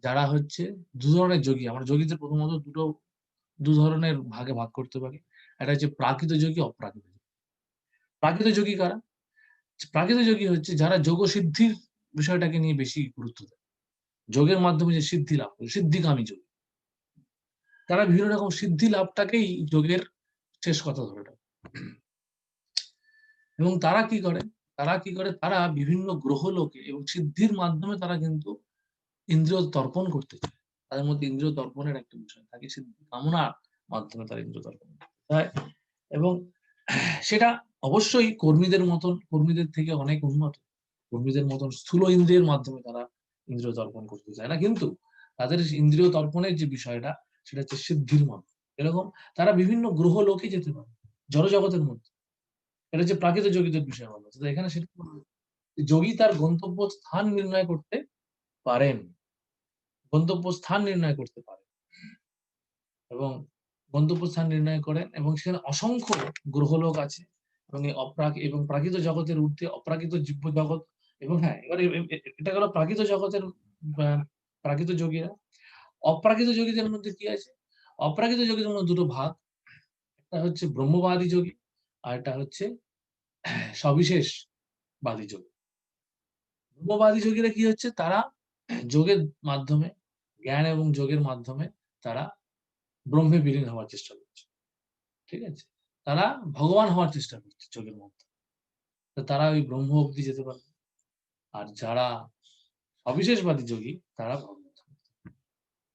যারা হচ্ছে দু ধরনের যোগী, আমরা যোগীদের প্রথমত দু ধরনের ভাগে ভাগ করতে পারি। একটা হচ্ছে প্রাকৃত যোগী, অপ্রাকৃত যোগী। প্রাকৃত যোগী কারা? প্রাকৃত যোগী হচ্ছে যারা যোগ সিদ্ধির বিষয়টাকে নিয়ে বেশি গুরুত্ব দেয়, যোগের মাধ্যমে যে সিদ্ধি লাভ করে, সিদ্ধিকামী যোগী। তারা বিভিন্ন রকম সিদ্ধি লাভটাকেই যোগের শেষ কথা ধরে রাখে। এবং তারা বিভিন্ন গ্রহ লোকে এবং সিদ্ধির মাধ্যমে তারা কিন্তু ইন্দ্রিয় তর্পণ করতে চায়। তাদের মধ্যে ইন্দ্রিয় তর্পণের একটা বিষয় থাকে, সিদ্ধি কামনার মাধ্যমে তারা ইন্দ্রিয় তর্পণ করতে চায়। এবং সেটা অবশ্যই কর্মীদের থেকে অনেক উন্নত, কর্মীদের মতন স্থূল ইন্দ্রিয়ের মাধ্যমে তারা ইন্দ্রিয় তর্পণ করতে চায় না, কিন্তু তাদের ইন্দ্রিয় তর্পণের যে বিষয়টা, সেটা হচ্ছে সিদ্ধির মাধ্যমে। এরকম তারা বিভিন্ন গ্রহ লোকে যেতে পারে জড় জগতের মধ্যে, এটা হচ্ছে প্রাকৃত যোগীদের বিষয় বলা হচ্ছে। তো এখানে সেটা যোগী তার গন্তব্য স্থান নির্ণয় করতে পারেন, গন্তব্য স্থান নির্ণয় করতে পারেন এবং গন্তব্য স্থান নির্ণয় করেন, এবং সেখানে অসংখ্য গ্রহলোক আছে, এবং এই এবং প্রাকৃত জগতের ঊর্ধ্বে অপ্রাকৃত জীব জগৎ। এবং হ্যাঁ, এবার এটা গেল প্রাকৃত জগতের প্রাকৃত যোগীরা। অপ্রাকৃত যোগীদের মধ্যে কি আছে? অপ্রাকৃত যোগীদের মধ্যে দুটো ভাগ, একটা হচ্ছে ব্রহ্মবাদী যোগী, আর একটা হচ্ছে সবিশেষবাদী যোগী। ব্রহ্মবাদী যোগীরা কি হচ্ছে, তারা যোগের মাধ্যমে, জ্ঞান এবং যোগের মাধ্যমে তারা ব্রহ্মে বিলীন হওয়ার চেষ্টা করছে, ঠিক আছে, তারা ভগবান হওয়ার চেষ্টা করছে যোগের মাধ্যমে, তো তারা ওই ব্রহ্ম অব্দি যেতে পারে। আর যারা সবিশেষবাদী যোগী, তারা ভগবান।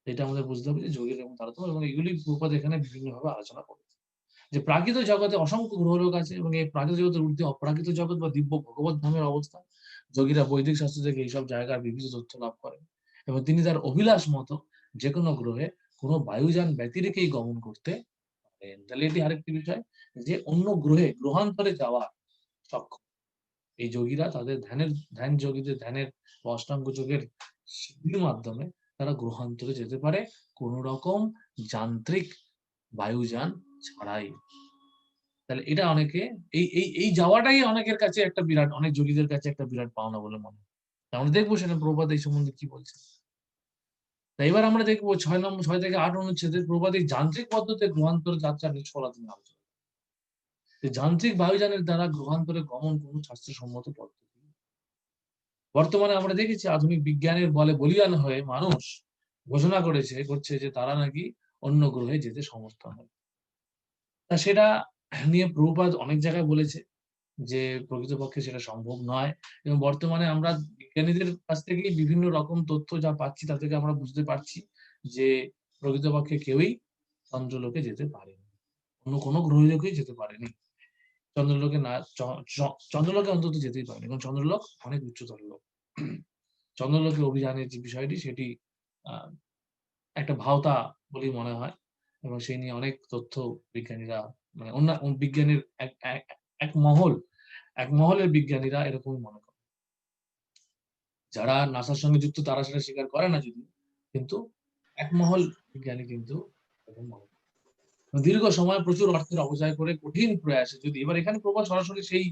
এটা আমাদের বুঝতে হবে যে যোগের এবং তারতম্য, এবং এগুলি প্রপাত এখানে বিভিন্ন ভাবে আলোচনা করেছে যে প্রাকৃত জগতে অসংখ্য গ্রহলোক আছে, এবং এই প্রাকৃত জগতের ঊর্ধ্বে অপ্রাকৃত জগৎ বা দিব্য ভগবত ধামের অবস্থান। যোগীরা বৈদিক শাস্ত্র থেকে এইসব জায়গার বিভিন্ন তথ্য লাভ করেন, এবং তিনি তার অভিলাষ মতো যে কোনো গ্রহে কোনো বায়ুযান ব্যতি রেখেই গমন করতে পারেন। তাহলে এটি আরেকটি বিষয় যে অন্য গ্রহে গ্রহান্তরে যাওয়া সক্ষম এই যোগীরা, তাদের ধ্যানের অষ্টাঙ্গ যোগের সিদ্ধির মাধ্যমে তারা গ্রহান্তরে যেতে পারে কোন রকম যান্ত্রিক বায়ুযান ছাড়াই। তাহলে এটা অনেকে এই এই এই যাওয়াটাই অনেকের কাছে একটা বিরাট, অনেক যোগীদের কাছে একটা বিরাট পাওনা বলে মনে হয়। আমরা দেখবো সেটা প্রভুপাদ এই সম্বন্ধে কি বলছে। তাই এবার আমরা দেখবো 6 থেকে 8 অনুচ্ছেদে প্রভুপাদ এই যান্ত্রিক পদ্ধতিতে গ্রহান্তর যাত্রা নিষ্ফলা তিনি আলোচনা। যান্ত্রিক বায়ুযানের দ্বারা গ্রহান্তরে গমন কোন শাস্ত্রসম্মত পদ্ধতি। বর্তমানে আমরা দেখেছি আধুনিক বিজ্ঞানের বলে বলীয়ান হয়ে মানুষ ঘোষণা করছে যে তারা নাকি অন্য গ্রহে যেতে সমর্থ হয়। তা সেটা নিয়ে প্রভুপাদ অনেক জায়গায় বলেছে যে প্রকৃতপক্ষে সেটা সম্ভব নয়, এবং বর্তমানে আমরা বিজ্ঞানীদের কাছ থেকেই বিভিন্ন রকম তথ্য যা পাচ্ছি তা থেকে আমরা বুঝতে পারছি যে প্রকৃতপক্ষে কেউই চন্দ্রলোকে যেতে পারেনি, অন্য কোনো গ্রহলোকেই যেতে পারেনি। চন্দ্রলোকে না চন্দ্রলোকে অন্তত যেতেই পারেনি, কারণ চন্দ্রলোক অনেক উচ্চতর লোক। চন্দ্রলোকে অভিযানের যে বিষয়টি সেটি আহ, একটা ভাওতা বলেই মনে হয়, এবং সেই নিয়ে অনেক তথ্য বিজ্ঞানীরা, মানে অন্য বিজ্ঞানীর এক মহলের বিজ্ঞানীরা এরকমই মনে করে। যারা নাসার সঙ্গে যুক্ত তারা সেটা স্বীকার করে না যদিও, কিন্তু এক মহল বিজ্ঞানী কিন্তু এরকম মনে করে। দীর্ঘ সময় প্রচুর অর্থের অপচয় করে কঠিন প্রয়াসে, যদি এবার এখানে প্রভাত সরাসরি সেই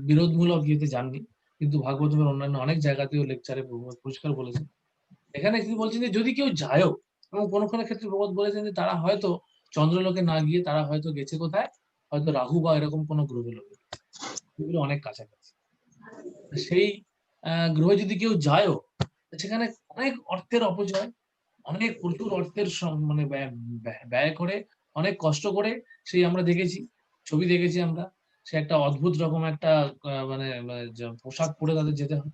বিরোধমূলক ইয়েতে যাননি, কিন্তু ভাগবতের অন্যান্য অনেক জায়গাতেও লেকচারে প্রভাত পরিষ্কার বলেছেন। এখানে কি বলছেন যে যদি কেউ যায়ও, এবং কোনো কোনো ক্ষেত্রে প্রভাত বলেছেন যে তারা হয়তো চন্দ্রলোকে না গিয়ে তারা হয়তো গেছে কোথায়, হয়তো রাহু বা এরকম কোনো গ্রহলোকে, যেগুলো অনেক কাছাকাছি। সেই গ্রহে যদি কেউ যায়ও, সেখানে অনেক অর্থের অপচয়, অনেক প্রচুর অর্থের মানে ব্যয় করে, অনেক কষ্ট করে, সেই আমরা দেখেছি, ছবি দেখেছি আমরা, সে একটা অদ্ভুত রকম একটা মানে পোশাক পরে তাদের যেতে হয়।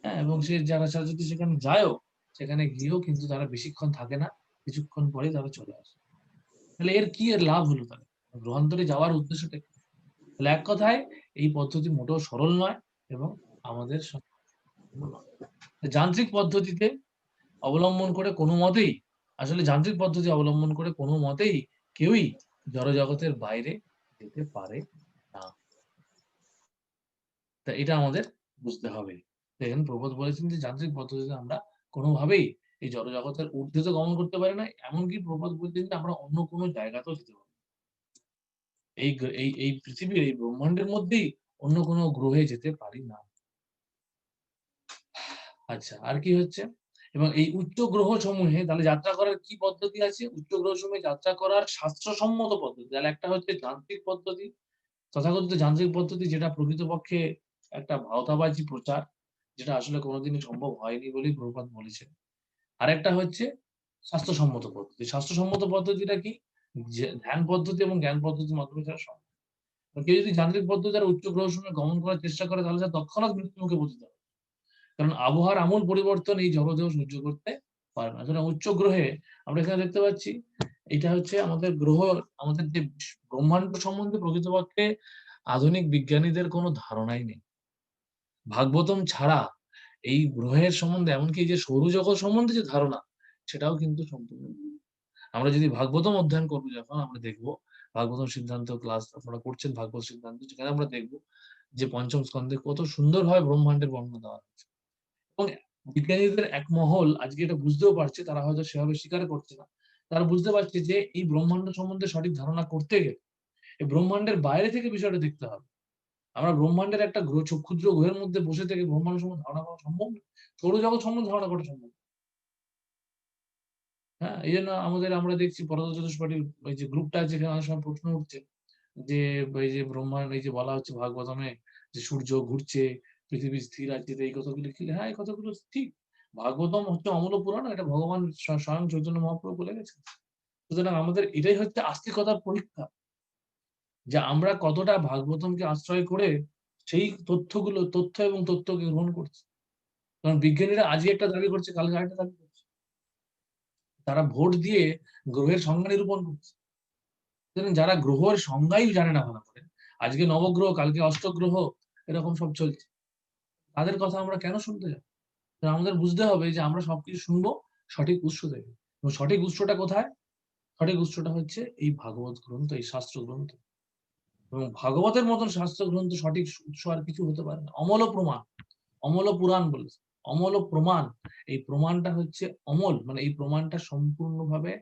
হ্যাঁ, এবং সে যারা যদি সেখানে যায়ও, সেখানে গিয়েও কিন্তু তারা বেশিক্ষণ থাকে না, কিছুক্ষণ পরে তারা চলে আসে। তাহলে এর লাভ হলো তাহলে? গ্রহান্তরে যাওয়ার উদ্দেশ্যটা কি? তাহলে এক কথায় এই পদ্ধতি মোটেও সরল নয়, এবং আমাদের যান্ত্রিক পদ্ধতিতে অবলম্বন করে কোনো মতেই, আসলে যান্ত্রিক পদ্ধতি অবলম্বন করে কোনো মতেই কেউই জড়জগতের বাইরে যেতে পারে না। তা এটা আমাদের বুঝতে হবে। দেখেন প্রবোধ বলেছেন যে যান্ত্রিক পদ্ধতিতে আমরা কোনোভাবেই এই জড়জগতের ঊর্ধ্বে তো গমন করতে পারি না, এমনকি প্রবোধ বলছেন যে আমরা অন্য কোনো জায়গাতেও যেতে পারি, এই পৃথিবীর এই ব্রহ্মাণ্ডের মধ্যেই অন্য কোনো গ্রহে যেতে পারি না। আচ্ছা, আর কি হচ্ছে? এবং এই উচ্চ গ্রহ সমূহে তাহলে যাত্রা করার কি পদ্ধতি আছে? উচ্চ গ্রহ সমূহে যাত্রা করার শাস্ত্রসম্মত পদ্ধতি। তাহলে একটা হচ্ছে যান্ত্রিক পদ্ধতি, তথাকথিত যান্ত্রিক পদ্ধতি, যেটা প্রকৃতপক্ষে একটা ভাওতাবাজি প্রচার, যেটা আসলে কোনোদিনই সম্ভব হয়নি বলেই প্রভুপাদ বলেছেন। আরেকটা হচ্ছে স্বাস্থ্যসম্মত পদ্ধতি। স্বাস্থ্যসম্মত পদ্ধতিটা কি? যে ধ্যান পদ্ধতি এবং জ্ঞান পদ্ধতির মাধ্যমে তারা সম্ভব। কেউ যদি যান্ত্রিক পদ্ধতি দ্বারা উচ্চ গ্রহ সমূহে গমন করার চেষ্টা করে, তাহলে তার তৎক্ষণাৎ মৃত্যুমুখে পতিত হবে। কারণ আবহাওয়ার আমূল পরিবর্তন এই জগতেও সহ্য করতে পারে না। সুতরাং উচ্চ গ্রহে আমরা এখানে দেখতে পাচ্ছি, এটা হচ্ছে আমাদের গ্রহ, আমাদের যে ব্রহ্মাণ্ড সম্বন্ধে প্রকৃতপক্ষে আধুনিক বিজ্ঞানীদের কোনো ধারণাই নেই। ভাগবতম ছাড়া এই গ্রহের সম্বন্ধে, এমনকি এই যে সৌরজগৎ সম্বন্ধে যে ধারণা, সেটাও কিন্তু সম্পূর্ণ ভুল। আমরা যদি ভাগবতম অধ্যয়ন করবো, যখন আমরা দেখবো ভাগবতম সিদ্ধান্ত ক্লাস আপনারা করছেন, ভাগবত সিদ্ধান্ত, যেখানে আমরা দেখবো যে পঞ্চম স্কন্ধে কত সুন্দরভাবে ব্রহ্মাণ্ডের বর্ণনা দেওয়া হয়েছে। এবং বিজ্ঞানীদের এক মহল আজকে এটা বুঝতেও পারছে, তারা হয়তো সেভাবে স্বীকার করছে না। তারা বুঝতে পারছে যে এই ব্রহ্মাণ্ড সম্বন্ধে সঠিক ধারণা করতে গেলে এই ব্রহ্মাণ্ডের বাইরে থেকে বিষয়টা দেখতে হবে। আমরা ব্রহ্মাণ্ডের একটা গ্রহ, ক্ষুদ্র গ্রহের মধ্যে বসে থেকে ব্রহ্মাণ্ড সম্বন্ধে ধারণা করা সম্ভব না, সৌরজগৎ সম্বন্ধে ধারণা করা সম্ভব। হ্যাঁ, এই জন্য আমরা দেখছি পরত চতুষ্পাঠীর ওই যে গ্রুপটা আছে, যেখানে অনেক সময় প্রশ্ন উঠছে যে এই যে ব্রহ্মাণ্ড, এই যে বলা হচ্ছে ভাগবতমে যে সূর্য ঘুরছে, পৃথিবী স্থির আছে, এই কথাগুলো কি? হ্যাঁ, এই কথাগুলো ঠিক। ভাগবতম হচ্ছে অমূল্য পুরাণ, এটা ভগবান স্বয়ং চৈতন্য মহাপ্রভু বলে গেছেন। সুতরাং আমাদের এটাই হচ্ছে আস্তিকতার পরীক্ষা, যে আমরা কতটা ভাগবতমকে আশ্রয় করে সেই তথ্য এবং তত্ত্বকে গ্রহণ করছি। কারণ বিজ্ঞানীরা আজকে একটা দাবি করছে, কালকে আরেকটা দাবি করছে। তারা ভোট দিয়ে গ্রহের সংজ্ঞা নিরূপণ করছে। সুতরাং যারা গ্রহের সংজ্ঞাই জানে না ভালো করে, আজকে নবগ্রহ, কালকে অষ্টগ্রহ, এরকম সব চলছে, তাদের কথা আমরা কেন শুনতে যাব? আমাদের বুঝতে হবে যে আমরা সবকিছু শুনবো সঠিক উৎস থেকে। এবং সঠিক উৎসটা কোথায়? সঠিক উৎসটা হচ্ছে এই ভাগবত গ্রন্থ, এই শাস্ত্র গ্রন্থ। এবং ভাগবতের মতন শাস্ত্র গ্রন্থ সঠিক উৎস আর কিছু হতে পারে না। অমল প্রমাণ, অমল পুরাণ বলেছে, অমল প্রমাণ। এই প্রমাণটা হচ্ছে অমল, মানে এই প্রমাণটা সম্পূর্ণভাবে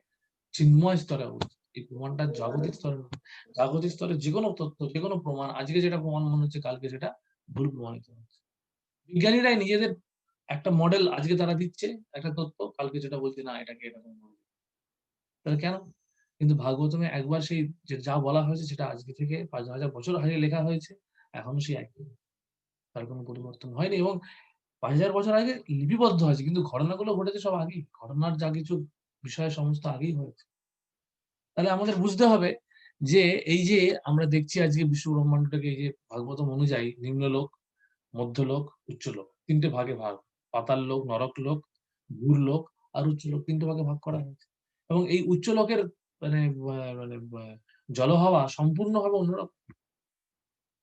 চিন্ময় স্তরে অবস্থিত। এই প্রমাণটা জাগতিক স্তরে নয়। জাগতিক স্তরে যে কোনো তথ্য, যে কোনো প্রমাণ, আজকে যেটা প্রমাণ মনে হচ্ছে, কালকে সেটা ভুল প্রমাণিত হচ্ছে। বিজ্ঞানীরাই নিজেদের একটা মডেল আজকে তারা দিচ্ছে একটা তথ্য, কালকে যেটা বলছে না এটাকে এরকম বলবে। তাহলে কেন? কিন্তু ভাগবতমে একবার সেই যা বলা হয়েছে সেটা আজকে থেকে ৫,০০০ বছর আগে লেখা হয়েছে, এখনো সেই একই, তার কোনো পরিবর্তন হয়নি। এবং ৫,০০০ বছর আগে লিপিবদ্ধ আছে, কিন্তু ঘটনাগুলো ঘটেছে সব আগেই, ঘটনার যা কিছু বিষয় সমস্ত আগেই হয়েছে। তাহলে আমাদের বুঝতে হবে যে এই যে আমরা দেখছি আজকে বিশ্ব ব্রহ্মাণ্ডটাকে, এই যে ভাগবতম অনুযায়ী নিম্নলোক, মধ্যলোক, উচ্চলোক, 3টে ভাগে ভাগ। পাতাল লোক, নরক লোক, ভূর লোক আর উচ্চ লোক 3টে ভাগে ভাগ করা হয়েছে। এবং এই উচ্চ লোকের মানে জলহাওয়া সম্পূর্ণভাবে অন্যরকম।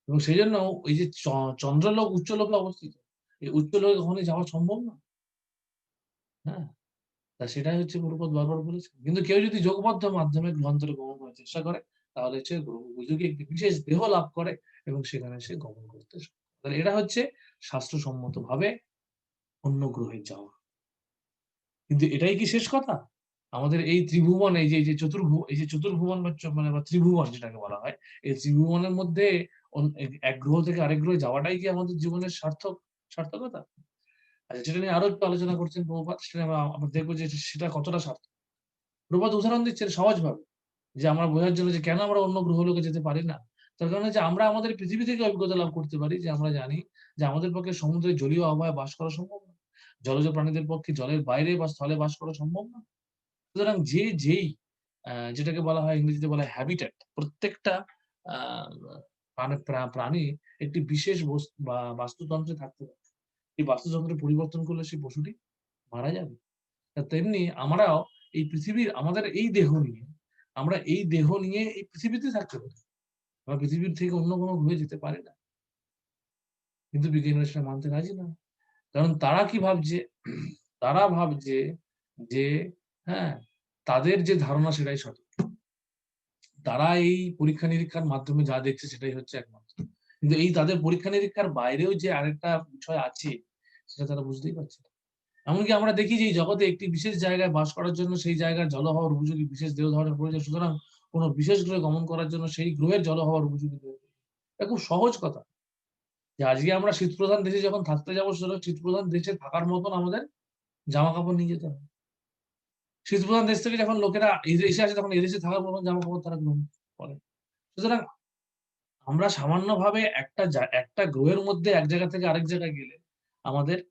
এবং সেইজন্য ওই যে চন্দ্রলোক উচ্চ লোকে অবস্থিত। এই উচ্চ লোকে কখনোই যাওয়া সম্ভব না। হ্যাঁ? তা সেটাই হচ্ছে প্রভুপাদ বারবার বলেছেন। কিন্তু কেউ যদি যোগবদ্ধ মাধ্যমে গ্রন্থরে গমন করার চেষ্টা করে, তাহলে হচ্ছে উপযোগী একটি বিশেষ দেহ লাভ করে এবং সেখানে সে গমন করতে তাহলে এটা হচ্ছে শাস্ত্রসম্মতভাবে অন্য গ্রহে যাওয়া। কিন্তু এটাই কি শেষ কথা? আমাদের এই ত্রিভুবন এই যে চতুর্ভুবন বা ত্রিভুবন যেটাকে বলা হয়, এই ত্রিভুবনের মধ্যে এক গ্রহ থেকে আরেক গ্রহে যাওয়াটাই কি আমাদের জীবনের সার্থকতা? আচ্ছা, সেটা নিয়ে আরো একটু আলোচনা করছেন প্রভুপাদ। সেটা আমরা দেখব যে সেটা কতটা সার্থক। প্রভুপাদ উদাহরণ দিচ্ছেন সহজভাবে। যে আমরা বোঝার জন্য যে কেন আমরা অন্য গ্রহলোকে যেতে পারি না? তার কারণ হচ্ছে আমরা আমাদের পৃথিবী থেকে অভিজ্ঞতা লাভ করতে পারি যে আমরা জানি যে আমাদের পক্ষে সমুদ্রের জলীয় আবহাওয়ায় বাস করা সম্ভব না। জলজ প্রাণীদের পক্ষে জলের বাইরে বা স্থলে বাস করা সম্ভব না। সুতরাং যেই যেটাকে বলা হয় ইংরেজিতে বলা হয় হ্যাবিটেট প্রত্যেকটা আ প্রাণী একটি বিশেষ বা বাস্তুতন্ত্রে থাকতে পারে। এই বাস্তুতন্ত্রের পরিবর্তন করলে সেই পশুটি মারা যাবে। তেমনি আমরাও এই পৃথিবীর আমাদের এই দেহ নিয়ে এই পৃথিবীতে থাকতে পারি। আমরা পৃথিবীর থেকে অন্য কোনো গ্রহে যেতে পারি না। কিন্তু বিজ্ঞানীরা সেটা মানতে রাজি না। কারণ তারা কি ভাবছে? তারা ভাবছে যে হ্যাঁ, তাদের যে ধারণা সেটাই সঠিক। তারা এই পরীক্ষা-নিরীক্ষার মাধ্যমে যা দেখছে সেটাই হচ্ছে একমাত্র। কিন্তু এই তাদের পরীক্ষা-নিরীক্ষার বাইরেও যে আরেকটা বিষয় আছে, সেটা তারা বুঝতেই পারছে না। এমনকি আমরা দেখি যে এই জগতে একটি বিশেষ জায়গায় বাস করার জন্য সেই জায়গার জল হওয়ার উপযোগী বিশেষ দেহ ধারণের প্রয়োজন। সুতরাং কোন বিশেষ গ্রহে গমন করার জন্য সেই গ্রহের জল হওয়ার উপযোগী দেহ। এটা খুব সহজ কথা। যে আজকে আমরা শীতপ্রধান দেশে যখন থাকতে যাবো, সুতরাং শীতপ্রধান দেশে থাকার মতন আমাদের জামা-কাপড় নিয়ে যেতে হবে। শীতপ্রধান দেশ থেকে যখন লোকেরা এদেশে আসে তখন এদেশে থাকার মতন জামা-কাপড় তারা গ্রহণ করে। সুতরাং আমরা সামান্যভাবে একটা গ্রহের মধ্যে এক জায়গা থেকে আরেক জায়গায় গেলে আমাদের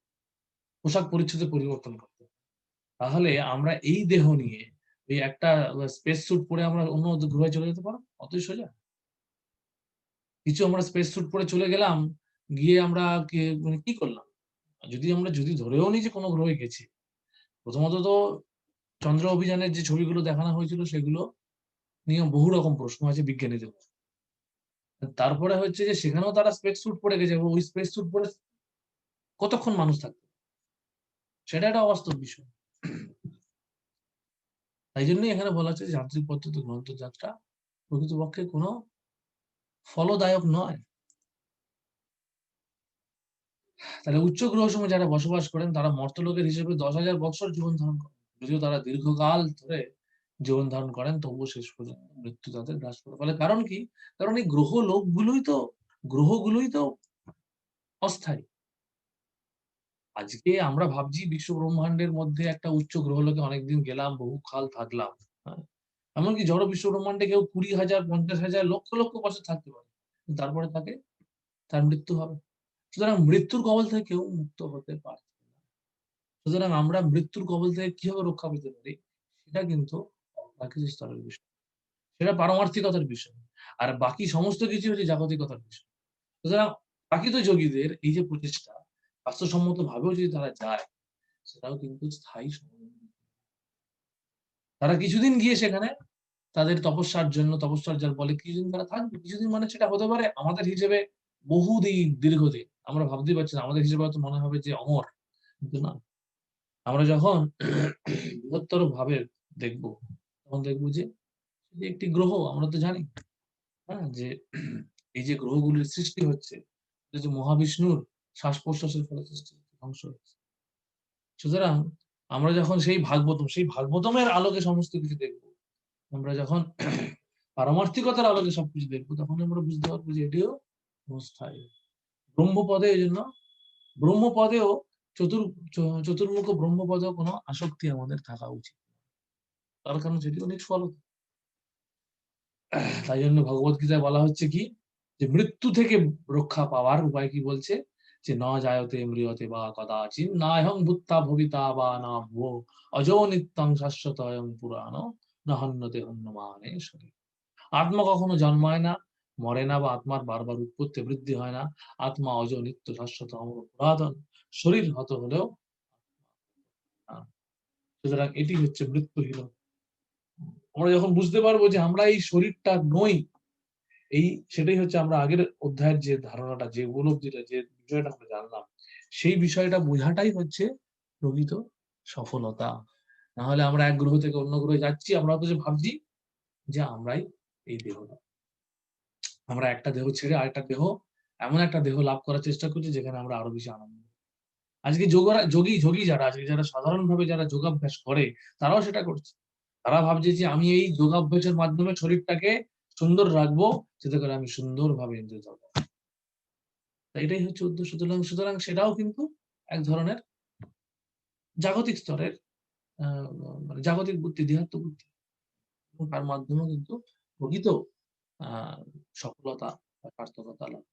পোশাক পরিচ্ছদে পরিবর্তন করতে হবে। তাহলে আমরা এই দেহ নিয়ে এই একটা স্পেস স্যুট পরে আমরা অন্য গ্রহে চলে যেতে পারবো? অতই সোজা। কিছু আমরা স্পেস স্যুট পরে চলে গেলাম, গিয়ে আমরা মানে কি করলাম? যদি ধরেও নিই যে কোন গ্রহে গেছি। প্রথমত তো চন্দ্র অভিযানের যে ছবিগুলো দেখানো হয়েছিল সেগুলো নিয়ে বহু রকম প্রশ্ন আছে বিজ্ঞানীদের। তারপরে হচ্ছে যে সেখানেও তারা স্পেস স্যুট পরে গেছে এবং ওই স্পেস স্যুট পরে কতক্ষণ মানুষ থাকবে? সেটা একটা অবাস্তব বিষয়। তাই জন্যই এখানে বলা হচ্ছে যে যান্ত্রিক পদ্ধতি গ্রন্থ যাত্রা প্রকৃতপক্ষে কোন ফলদায়ক নয়। তাহলে উচ্চ গ্রহসমূহে যারা বসবাস করেন তারা মর্ত্যলোকের হিসেবে 10,000 বৎসর জীবন ধারণ করেন। যদিও তারা দীর্ঘকাল ধরে জীবন ধারণ করেন তবুও শেষ পর্যন্ত মৃত্যু তাদের গ্রাস করে ফেলে। কারণ কি? কারণ এই গ্রহগুলোই তো অস্থায়ী। আজকে আমরা ভাবছি বিশ্ব ব্রহ্মান্ডের মধ্যে একটা উচ্চ গ্রহলোকে অনেকদিন গেলাম, বহুকাল থাকলাম। হ্যাঁ? এমনকি জড় বিশ্ব ব্রহ্মান্ডে কেউ 20,000, 50,000, লক্ষ, লক্ষ বছর থাকতে পারে। তারপরে তার মৃত্যু হবে। সুতরাং মৃত্যুর কবল থেকে কেউ মুক্ত হতে পারে না। সুতরাং আমরা মৃত্যুর কবল থেকে কিভাবে রক্ষা পেতে পারি? সেটা কিন্তু অপ্রাকৃতিক স্তরের বিষয়। সেটা পারমার্থিকতার বিষয়। আর বাকি সমস্ত কিছু হচ্ছে জাগতিকতার বিষয়। সুতরাং প্রাকৃত যোগীদের এই যে প্রচেষ্টা, বাস্তবসম্মতভাবেও যদি তারা যায়, সেটাও কিন্তু স্থায়ী সমাধান। তারা কিছুদিন গিয়ে সেখানে তাদের তপস্যার বলে কিছুদিন তারা থাকবে। কিছুদিন মানে সেটা হতে পারে আমাদের হিসেবে বহুদিন, দীর্ঘদিন। আমরা ভাবতেই পারছি না। আমাদের হিসেবে হয়তো মনে হবে যে অমর। কিন্তু না। আমরা যখন বৃহত্তর ভাবে দেখব, তখন দেখব যে একটি গ্রহ আমরা তো জানি, হ্যাঁ? যে এই যে গ্রহগুলির সৃষ্টি হচ্ছে, এটা যে মহাবিষ্ণুর শ্বাস-প্রশ্বাসের ফলে সৃষ্টি ধ্বংস হচ্ছে। সুতরাং আমরা যখন সেই ভাগবতমের আলোকে সমস্ত কিছু দেখব, আমরা যখন পারমার্থিকতার আলোকে সবকিছু দেখব, তখন আমরা বুঝতে পারবো যে এটিও অস্থায়ী। ব্রহ্মপদে এজন্য ব্রহ্মপদেও চতুর চ চতুর্মুখ ব্রহ্মপদেও কোন আসক্তি আমাদের থাকা উচিত। তার কারণ সেটিও নিষ্ফল। তাই জন্য ভগবদ্গীতায় বলা হচ্ছে কি? যে মৃত্যু থেকে রক্ষা পাওয়ার উপায় কি বলছে? যে "ন জায়তে ম্রিয়তে বা কদাচিৎ নাহং ভূত্বা ভবিতা বা না ভুবো অজো নিত্যং শাশ্বতয়ং পুরাণো ন হন্যতে হন্যমানে শরীরে।" আত্মা কখনো জন্মায় না, মরে না বা আত্মার বারবার উৎপত্তি বৃদ্ধি হয় না। আত্মা অজ, নিত্য, শাশ্বত, অমর, পুরাতন। শরীর হত হলেও সুতরাং এটি হচ্ছে মৃত্যুহীন। আমরা যখন বুঝতে পারবো যে আমরা এই শরীরটা নই, এই সেটাই হচ্ছে আমরা আগের অধ্যায়ের যে ধারণাটা, যে উপলব্ধিটা, যে বিষয়টা আমরা জানলাম, সেই বিষয়টা বোঝাটাই হচ্ছে প্রকৃত সফলতা। না হলে আমরা এক গ্রহ থেকে অন্য গ্রহে যাচ্ছি, আমরা অথচ ভাবছি যে আমরাই এই দেহটা। আমরা একটা দেহ ছেড়ে আরেকটা দেহ, এমন একটা দেহ লাভ করার চেষ্টা করছি যেখানে আমরা আরো বেশি আনন্দ। আজকে যোগী যারা আজকে, যারা সাধারণভাবে যারা যোগাভ্যাস করে, তারাও সেটা করছে। তারা ভাবছে যে আমি এই যোগাভ্যাসের মাধ্যমে শরীরটাকে সুন্দর রাখবো, যাতে করে আমি সুন্দরভাবে এনজয় করবো। এটাই হচ্ছে উদ্দেশ্য। সুতরাং সেটাও কিন্তু এক ধরনের জাগতিক স্তরের মানে জাগতিক বুদ্ধি, দেহাত্ম বুদ্ধি। তার মাধ্যমে কিন্তু প্রকৃত সফলতা বা সার্থকতা লাভ।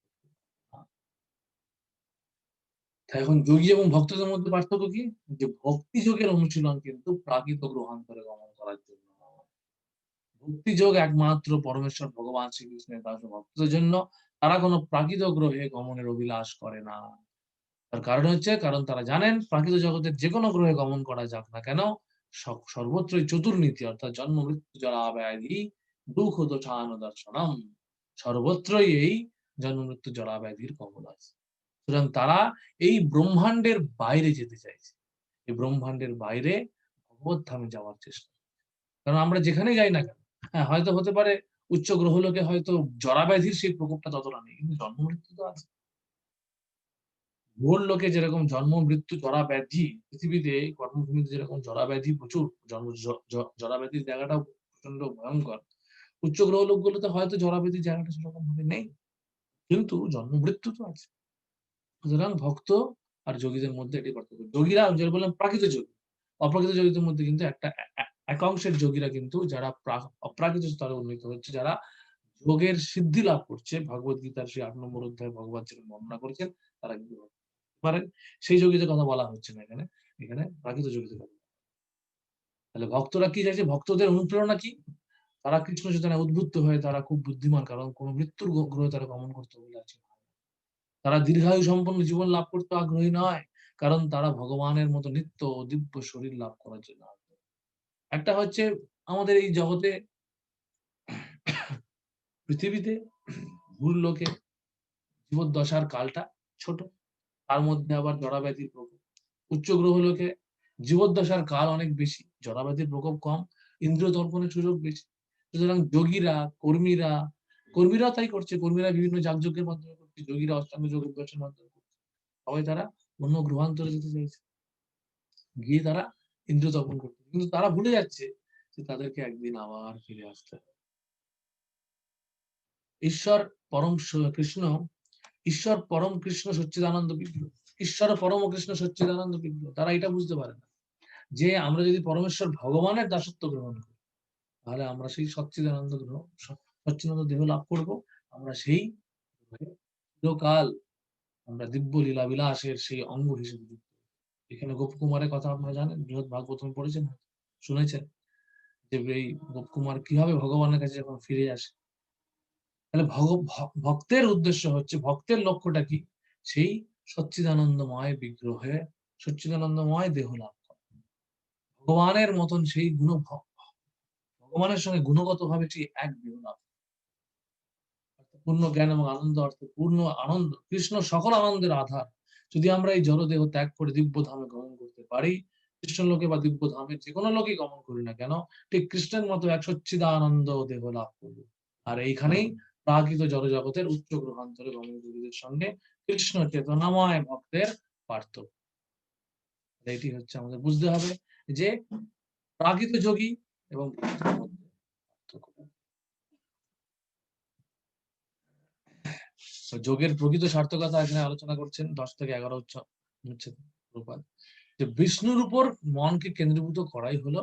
তাই এখন যোগী এবং ভক্তদের মধ্যে পার্থক্য কি? যে ভক্তি যোগের অনুশীলন কিন্তু প্রাকৃত গ্রহান্তরে গমন করার জন্য। ভক্তি যোগ একমাত্র পরমেশ্বর ভগবান শ্রীকৃষ্ণের দাস ভক্তদের জন্য। তারা কোনো প্রাকৃত গ্রহে গমনের অভিলাষ করে না। তার কারণ হচ্ছে, কারণ তারা জানেন প্রাকৃত জগতের যে কোনো গ্রহে গমন করা যাক না কেন, সর্বত্রই চতুর্নীতি অর্থাৎ জন্ম মৃত্যু জরা ব্যাধি দুঃখ দোষান দর্শনম, সর্বত্রই এই জন্ম মৃত্যু জরা ব্যাধির কবল আছে। সুতরাং তারা এই ব্রহ্মাণ্ডের বাইরে যেতে চাইছে, এই ব্রহ্মাণ্ডের বাইরে ভগবত ধামে যাওয়ার চেষ্টা। কারণ আমরা যেখানে যাই না কেন, হ্যাঁ হয়তো হতে পারে উচ্চ গ্রহলোকে হয়তো জরা ব্যাধির সেই প্রকোপটা ততটা নেই, কিন্তু জন্ম মৃত্যু তো আছে। ভোর লোকে যেরকম জন্ম মৃত্যু জরা ব্যাধি, পৃথিবীতে কর্মভূমিতে যেরকম জরা ব্যাধি প্রচুর, জরা ব্যাধির জায়গাটাও প্রচন্ড ভয়ঙ্কর। উচ্চ গ্রহ লোকগুলোতে হয়তো জরা ব্যাধির জায়গাটা সেরকম ভাবে নেই, কিন্তু জন্ম মৃত্যু তো আছে। সুতরাং ভক্ত আর যোগীদের মধ্যে এটি পার্থক্য। যোগীরা যেটা বললাম প্রাকৃত যোগী, অপ্রাকৃত যোগীদের মধ্যে কিন্তু একটা একাংশের যোগীরা কিন্তু যারা অপ্রাকৃত স্তরে উন্নীত হচ্ছে, যারা যোগের সিদ্ধি লাভ করছে, ভগবত গীতার সেই ৮ নম্বর অধ্যায়ে ভগবান যেরকম বর্ণনা করেছেন, তারা কিন্তু পারেন। সেই যোগীদের কথা বলা হচ্ছে না এখানে, এখানে প্রাকৃত যোগীদের কথা। তাহলে ভক্তরা কি চাইছে? ভক্তদের অনুপ্রেরণা কি? তারা কৃষ্ণ চেতনায় উদ্বুদ্ধ হয়ে তারা খুব বুদ্ধিমান, কারণ কোন মৃত্যুর গ্রহে তারা গমন করতে বলেছে। তারা দীর্ঘায়ু সম্পন্ন জীবন লাভ করতে আগ্রহী নয়, কারণ তারা ভগবানের মতো নিত্য ও দিব্য শরীর লাভ করার জন্য আগ্রহী। একটা হচ্ছে আমাদের এই জগতে, পৃথিবীতে, ভুল লোকে জীবদ্দশার কালটা ছোট, তার মধ্যে আবার জড়াব্যাধির প্রকোপ। উচ্চ গ্রহ লোকে জীবদ্দশার কাল অনেক বেশি, জড়াব্যাধির প্রকোপ কম, ইন্দ্রিয় দর্পণের সুযোগ বেশি। সুতরাং যোগীরা, কর্মীরা তাই করছে, কর্মীরা বিভিন্ন যাগযজ্ঞের মাধ্যমে করছে, যোগীরা অষ্টাঙ্গ যোগ অভ্যাসের মাধ্যমে করছে। সবাই তারা অন্য গ্রহান্তরে যেতে চাইছে, গিয়ে তারা ইন্দ্রিয় দর্পণ করছে, কিন্তু তারা ভুলে যাচ্ছে যে তাদেরকে একদিন আবার ফিরে আসতে হবে। ঈশ্বর পরম কৃষ্ণ, ঈশ্বর পরম কৃষ্ণ সচ্চিদানন্দ বিগ্রহ, ঈশ্বর পরম কৃষ্ণ সচ্চিদানন্দ বিগ্রহ। তারা এটা বুঝতে পারে না যে আমরা যদি পরমেশ্বর ভগবানের দাসত্ব গ্রহণ করি, তাহলে আমরা সেই সচ্চিদানন্দ গ্রহ, সচ্চিদানন্দ দেহ লাভ করব। আমরা সেই চিরকাল আমরা দিব্য লীলা বিলাসের সেই অঙ্গ হিসেবে যুক্ত। এখানে গোপকুমারের কথা আপনারা জানেন, বৃহৎ ভাগবত পড়েছেন, শুনেছেন যে এই গোপকুমার কিভাবে ভগবানের কাছে যখন ফিরে আসে। তাহলে ভক্তের উদ্দেশ্য হচ্ছে, ভক্তের লক্ষ্যটা কি? সেই সচ্চিদানন্দময় বিগ্রহে সচ্চিদানন্দময় দেহ লাভ করা, ভগবানের মতন সেই ভগবানের সঙ্গে গুণগত ভাবে সেই এক দেহ লাভ, পূর্ণ জ্ঞান এবং আনন্দ অর্থে পূর্ণ আনন্দ। কৃষ্ণ সকল আনন্দের আধার। যদি আমরা এই জড়দেহ ত্যাগ করে দিব্য ধামে গমন করতে পারি, কৃষ্ণ লোকে বা দিব্য ধামে যে কোনো লোকে গমন করি না কেন, ঠিক কৃষ্ণের মতো এক সচ্চিদানন্দ দেহ লাভ করবো। আর এইখানেই প্রাকৃত জড়জগতের উচ্চ গ্রহান্তরে গমনকারীদের সঙ্গে কৃষ্ণ চেতনাময় ভক্তের পার্থক্য। এটি হচ্ছে আমাদের বুঝতে হবে যে প্রাকৃত যোগী এবং ভক্তের মধ্যে পার্থক্য। যোগের প্রকৃত সার্থকতা এখানে আলোচনা করছেন 10 থেকে 11 হচ্ছে প্রপাত, যে বিষ্ণুর উপর মনকে কেন্দ্রীভূত করাই হলো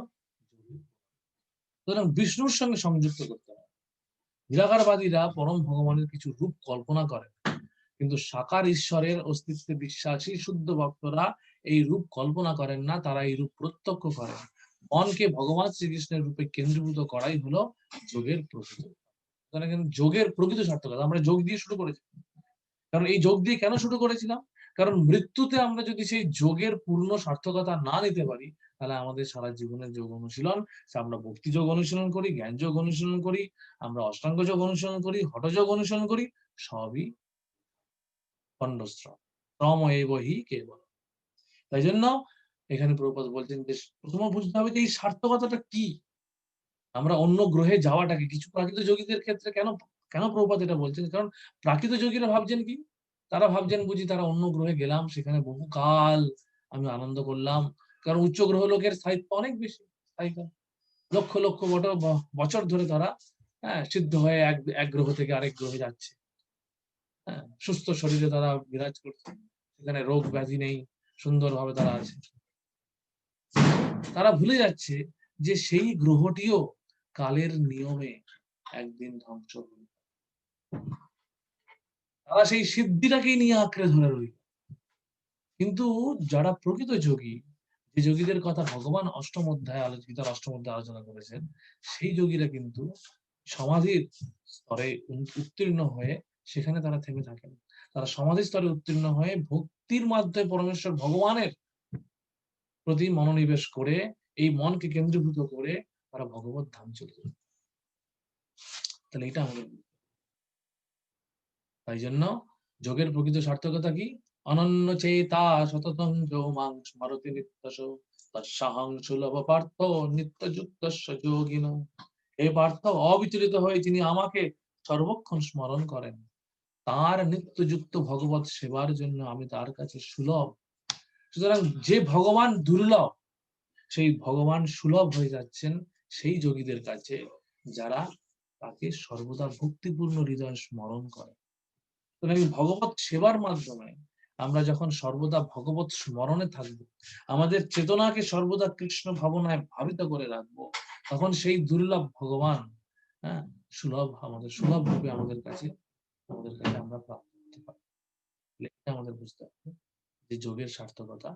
যোগী। সুতরাং বিষ্ণুর সঙ্গে সংযুক্ত করতে হবে। নিরাকারবাদীরা পরম ভগবানের কিছু রূপ কল্পনা করে, কিন্তু সাকার ঈশ্বরের অস্তিত্বে বিশ্বাসী শুদ্ধ ভক্তরা এই রূপ কল্পনা করেন না, তারা এই রূপ প্রত্যক্ষ করেন। মনকে ভগবান শ্রীকৃষ্ণের রূপে কেন্দ্রীভূত করাই হলো যোগের প্রকৃত। যোগের প্রকৃত সার্থকতা। আমরা যোগ দিয়ে শুরু করেছি, কারণ এই যোগ দিয়ে কেন শুরু করেছিলাম? কারণ মৃত্যুতে আমরা যদি সেই যোগের পূর্ণ সার্থকতা না নিতে পারি, তাহলে আমাদের সারা জীবনের যোগ অনুশীলন, সে আমরা ভক্তি যোগ অনুশীলন করি, জ্ঞান যোগ অনুশীলন করি, আমরা অষ্টাঙ্গ যোগ অনুশীলন করি, হঠযোগ অনুশীলন করি, সবই খণ্ডশ্রম। শ্রম এব হি কেবল। তাই জন্য এখানে প্রভুপাদ বলছেন যে প্রথমে বুঝতে হবে যে এই সার্থকতাটা কি। আমরা অন্য গ্রহে যাওয়াটাকে, কিছু প্রাকৃত যোগীদের ক্ষেত্রে কেন কেন প্রভুপাদ এটা বলছেন, কারণ প্রাকৃত যোগীরা ভাবছেন কি, তারা ভাবছেন বুঝি তারা অন্য গ্রহে গেলাম, সেখানে বহুকাল আমি আনন্দ করলাম। কারণ উচ্চ গ্রহ লোকের স্থায়িত্ব অনেক বেশি, স্থায়িত্ব লক্ষ লক্ষ বছর ধরে তারা সিদ্ধ হয়ে এক এক গ্রহ থেকে আরেক গ্রহে যাচ্ছে। সুস্থ শরীরে তারা বিরাজ করছে, সেখানে রোগ ব্যাধি নেই, সুন্দরভাবে তারা আছে। তারা ভুলে যাচ্ছে যে সেই গ্রহটিও কালের নিয়মে একদিন ধ্বংস হবে। তারা সেই সিদ্ধিটাকেই নিয়ে আঁকড়ে ধরে রইল। কিন্তু যারা প্রকৃত যোগী, যে যোগীদের কথা ভগবান অষ্টম অধ্যায়ে গীতার অষ্টম অধ্যায়ে আলোচনা করেছেন, সেই যোগীরা কিন্তু সমাধির স্তরে উত্তীর্ণ হয়ে সেখানে তারা থেমে থাকেন। তারা সমাধি স্তরে উত্তীর্ণ হয়ে ভক্তির মাধ্যমে পরমেশ্বর ভগবানের প্রতি মনোনিবেশ করে, এই মনকে কেন্দ্রীভূত করে তারা ভগবত ধাম চলে যায়। তাহলে এটা আমাদের, তাই জন্য যোগের প্রকৃত সার্থকতা কি? অনন্য চেতা সততং যোমাং স্মরতি নিত্যশ তৎসাহং সুলভ পার্থ নিত্যযুক্তস্য যোগিনঃ। হে পার্থ, অবিচলিত হয়ে যিনি আমাকে সর্বক্ষণ স্মরণ করেন, তার নিত্যযুক্ত ভগবত সেবার জন্য আমি তার কাছে সুলভ। সুতরাং যে ভগবান দুর্লভ, সেই ভগবান সুলভ হয়ে যাচ্ছেন সেই যোগীদের কাছে যারা তাকে সর্বদা ভক্তিপূর্ণ হৃদয় স্মরণ করে। সুতরাং ভগবত সেবার মাধ্যমে আমরা যখন সর্বদা ভগবত স্মরণে থাকবো, আমাদের চেতনাকে সর্বদা কৃষ্ণ ভাবনায় ভাবিত করে রাখবো, তখন সেই দুর্লভ ভগবান সুলভ, আমাদের সুলভ রূপে আমাদের কাছে আমরা প্রাপ্ত করতে পারি। এটা আমাদের বুঝতে হবে যে যোগের সার্থকতা।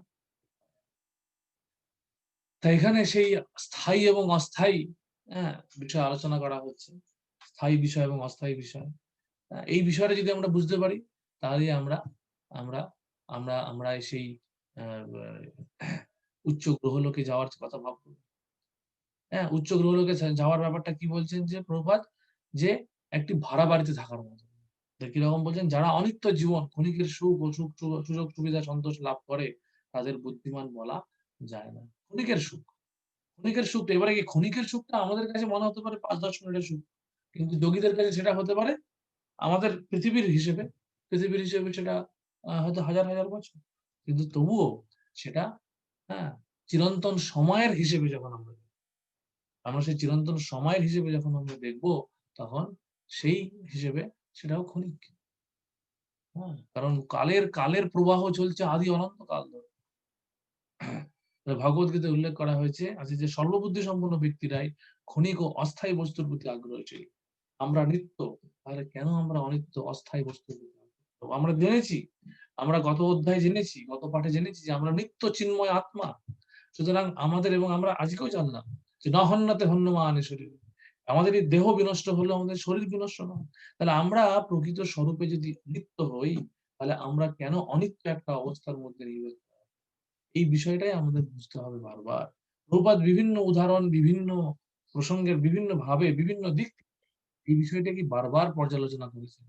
তাই এখানে সেই স্থায়ী এবং অস্থায়ী বিষয় আলোচনা করা হচ্ছে, স্থায়ী বিষয় এবং অস্থায়ী বিষয়। এই বিষয়টা যদি আমরা বুঝতে পারি, তাহলে আমরা আমরা আমরা আমরা সেই উচ্চ গ্রহলোকে যাওয়ার কথা ভাববো। উচ্চ গ্রহলোকে যাওয়ার ব্যাপারটা কি বলছেন যে প্রভুপাদ, যে একটি ভাড়া বাড়িতে থাকার মতো। কিরকম বলছেন, যারা অনিত্য জীবন, ক্ষণিকের সুখ ও সুযোগ সুবিধা সন্তোষ লাভ করে, তাদের বুদ্ধিমান বলা যায় না। ক্ষণিকের সুখ, ক্ষণিকের সুখ, এবারে কি ক্ষণিকের সুখটা আমাদের কাছে মনে হতে পারে 5-10 মিনিটের সুখ, কিন্তু যোগীদের কাছে সেটা হতে পারে আমাদের পৃথিবীর হিসেবে সেটা হয়তো হাজার হাজার বছর। কিন্তু তবুও সেটা চিরন্তন সময়ের হিসেবে যখন আমরা সেই চিরন্তন সময়ের হিসেবে যখন আমরা দেখবো, তখন সেই হিসেবে সেটাও ক্ষণিক। কারণ কালের প্রবাহ চলছে আদি অনন্তকাল ধরে। ভগবদ্গীতায় উল্লেখ করা হয়েছে আছে যে সর্ববুদ্ধি সম্পন্ন ব্যক্তিরাই ক্ষণিক ও অস্থায়ী বস্তুর প্রতি আগ্রহী। আমরা নিত্য, তাহলে কেন আমরা অনিত্য অস্থায়ী বস্তুর প্রতি আগ্রহী? আমরা জেনেছি, আমরা গত অধ্যায়ে জেনেছি, গত পাঠে জেনেছি যে আমরা নিত্য চিন্ময় আত্মা। সুতরাং আমাদের, এবং আমরা আজকেও জানলাম যে ন হন্যতে হন্যমানে শরীর, আমাদের এই দেহ বিনষ্ট হলো, আমাদের শরীর বিনষ্ট নয়। তাহলে আমরা প্রকৃত স্বরূপে যদি নিত্য হই, তাহলে আমরা কেন অনিত্য একটা অবস্থার মধ্যে নিয়ে, এই বিষয়টাই আমাদের বুঝতে হবে বারবার। প্রভুপাদ বিভিন্ন উদাহরণ, বিভিন্ন প্রসঙ্গের বিভিন্ন ভাবে, বিভিন্ন দিক এই বিষয়টাকে বারবার পর্যালোচনা করেছেন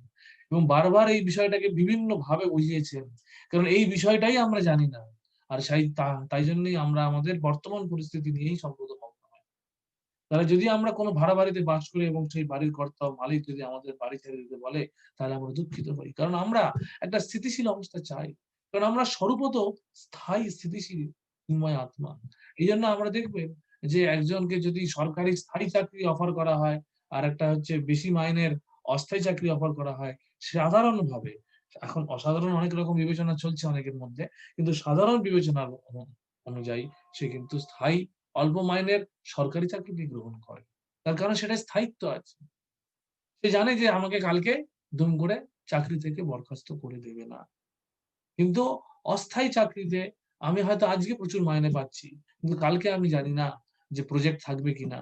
এবং বারবার এই বিষয়টাকে বিভিন্ন ভাবে বুঝিয়েছেন। কারণ এই বিষয়টাই আমরা জানি না, আর তাই জন্যই আমরা আমাদের বর্তমান পরিস্থিতি নিয়েই সম্পর্ক মগ্ন হয়। তাহলে যদি আমরা কোনো ভাড়া বাড়িতে বাস করি এবং সেই বাড়ির কর্তা মালিক যদি আমাদের বাড়ি ছেড়ে দিতে বলে, তাহলে আমরা দুঃখিত হই, কারণ আমরা একটা স্থিতিশীল অবস্থা চাই। কারণ আমরা স্বরূপত স্থায়ী স্থিতিশীল চিন্ময় আত্মা। এই জন্য আমরা দেখবেন যে একজনকে যদি সরকারি স্থায়ী চাকরি অফার করা হয়, আর একটা হচ্ছে বেশি মাইনের অস্থায়ী চাকরি অফার করা হয়, সাধারণভাবে, এখন অসাধারণ অনেক রকম বিবেচনা চলছে অনেকের মধ্যে, কিন্তু সাধারণ বিবেচনার অনুযায়ী সে কিন্তু স্থায়ী অল্প মাইনের সরকারি চাকরিকে গ্রহণ করে। তার কারণ সেটা স্থায়িত্ব আছে। সে জানে যে আমাকে কালকে দুম করে চাকরি থেকে বরখাস্ত করে দেবে না। কিন্তু অস্থায়ী চাকরিতে আমি হয়তো আজকে প্রচুর মাইনে পাচ্ছি, কিন্তু কালকে আমি জানি না যে প্রজেক্ট থাকবে কিনা,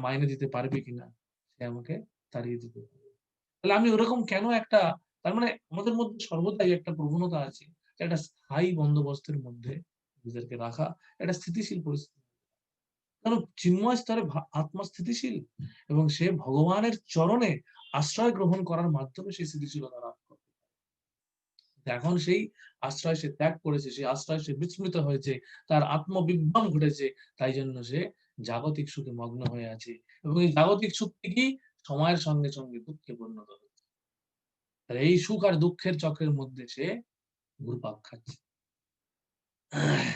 মাইনে দিতে পারবে কিনা, সে আমাকে তাড়িয়ে দিতে পারে। তাহলে আমি ওরকম কেন একটা, তার মানে আমাদের মধ্যে সর্বদাই একটা প্রবণতা আছে একটা স্থায়ী বন্দোবস্তের মধ্যে নিজেদেরকে রাখা, একটা স্থিতিশীল পরিস্থিতি। কারণ চিন্ময় স্তরে আত্মা স্থিতিশীল এবং সে ভগবানের চরণে আশ্রয় গ্রহণ করার মাধ্যমে সেই স্থিতিশীলতা লাভ করে। এখন সেই আশ্রয় সে ত্যাগ করেছে, সেই আশ্রয় সে বিস্মৃত হয়েছে, তার আত্মবিভ্রম ঘটেছে, তাই জন্য সে জাগতিক সুখে মগ্ন হয়ে আছে এবং এই জাগতিক সুখ থেকেই সময়ের সঙ্গে সঙ্গে দুঃখে পরিণত হচ্ছে। এই সুখ আর দুঃখের চক্রের মধ্যে সে ঘুরপাক খাচ্ছে।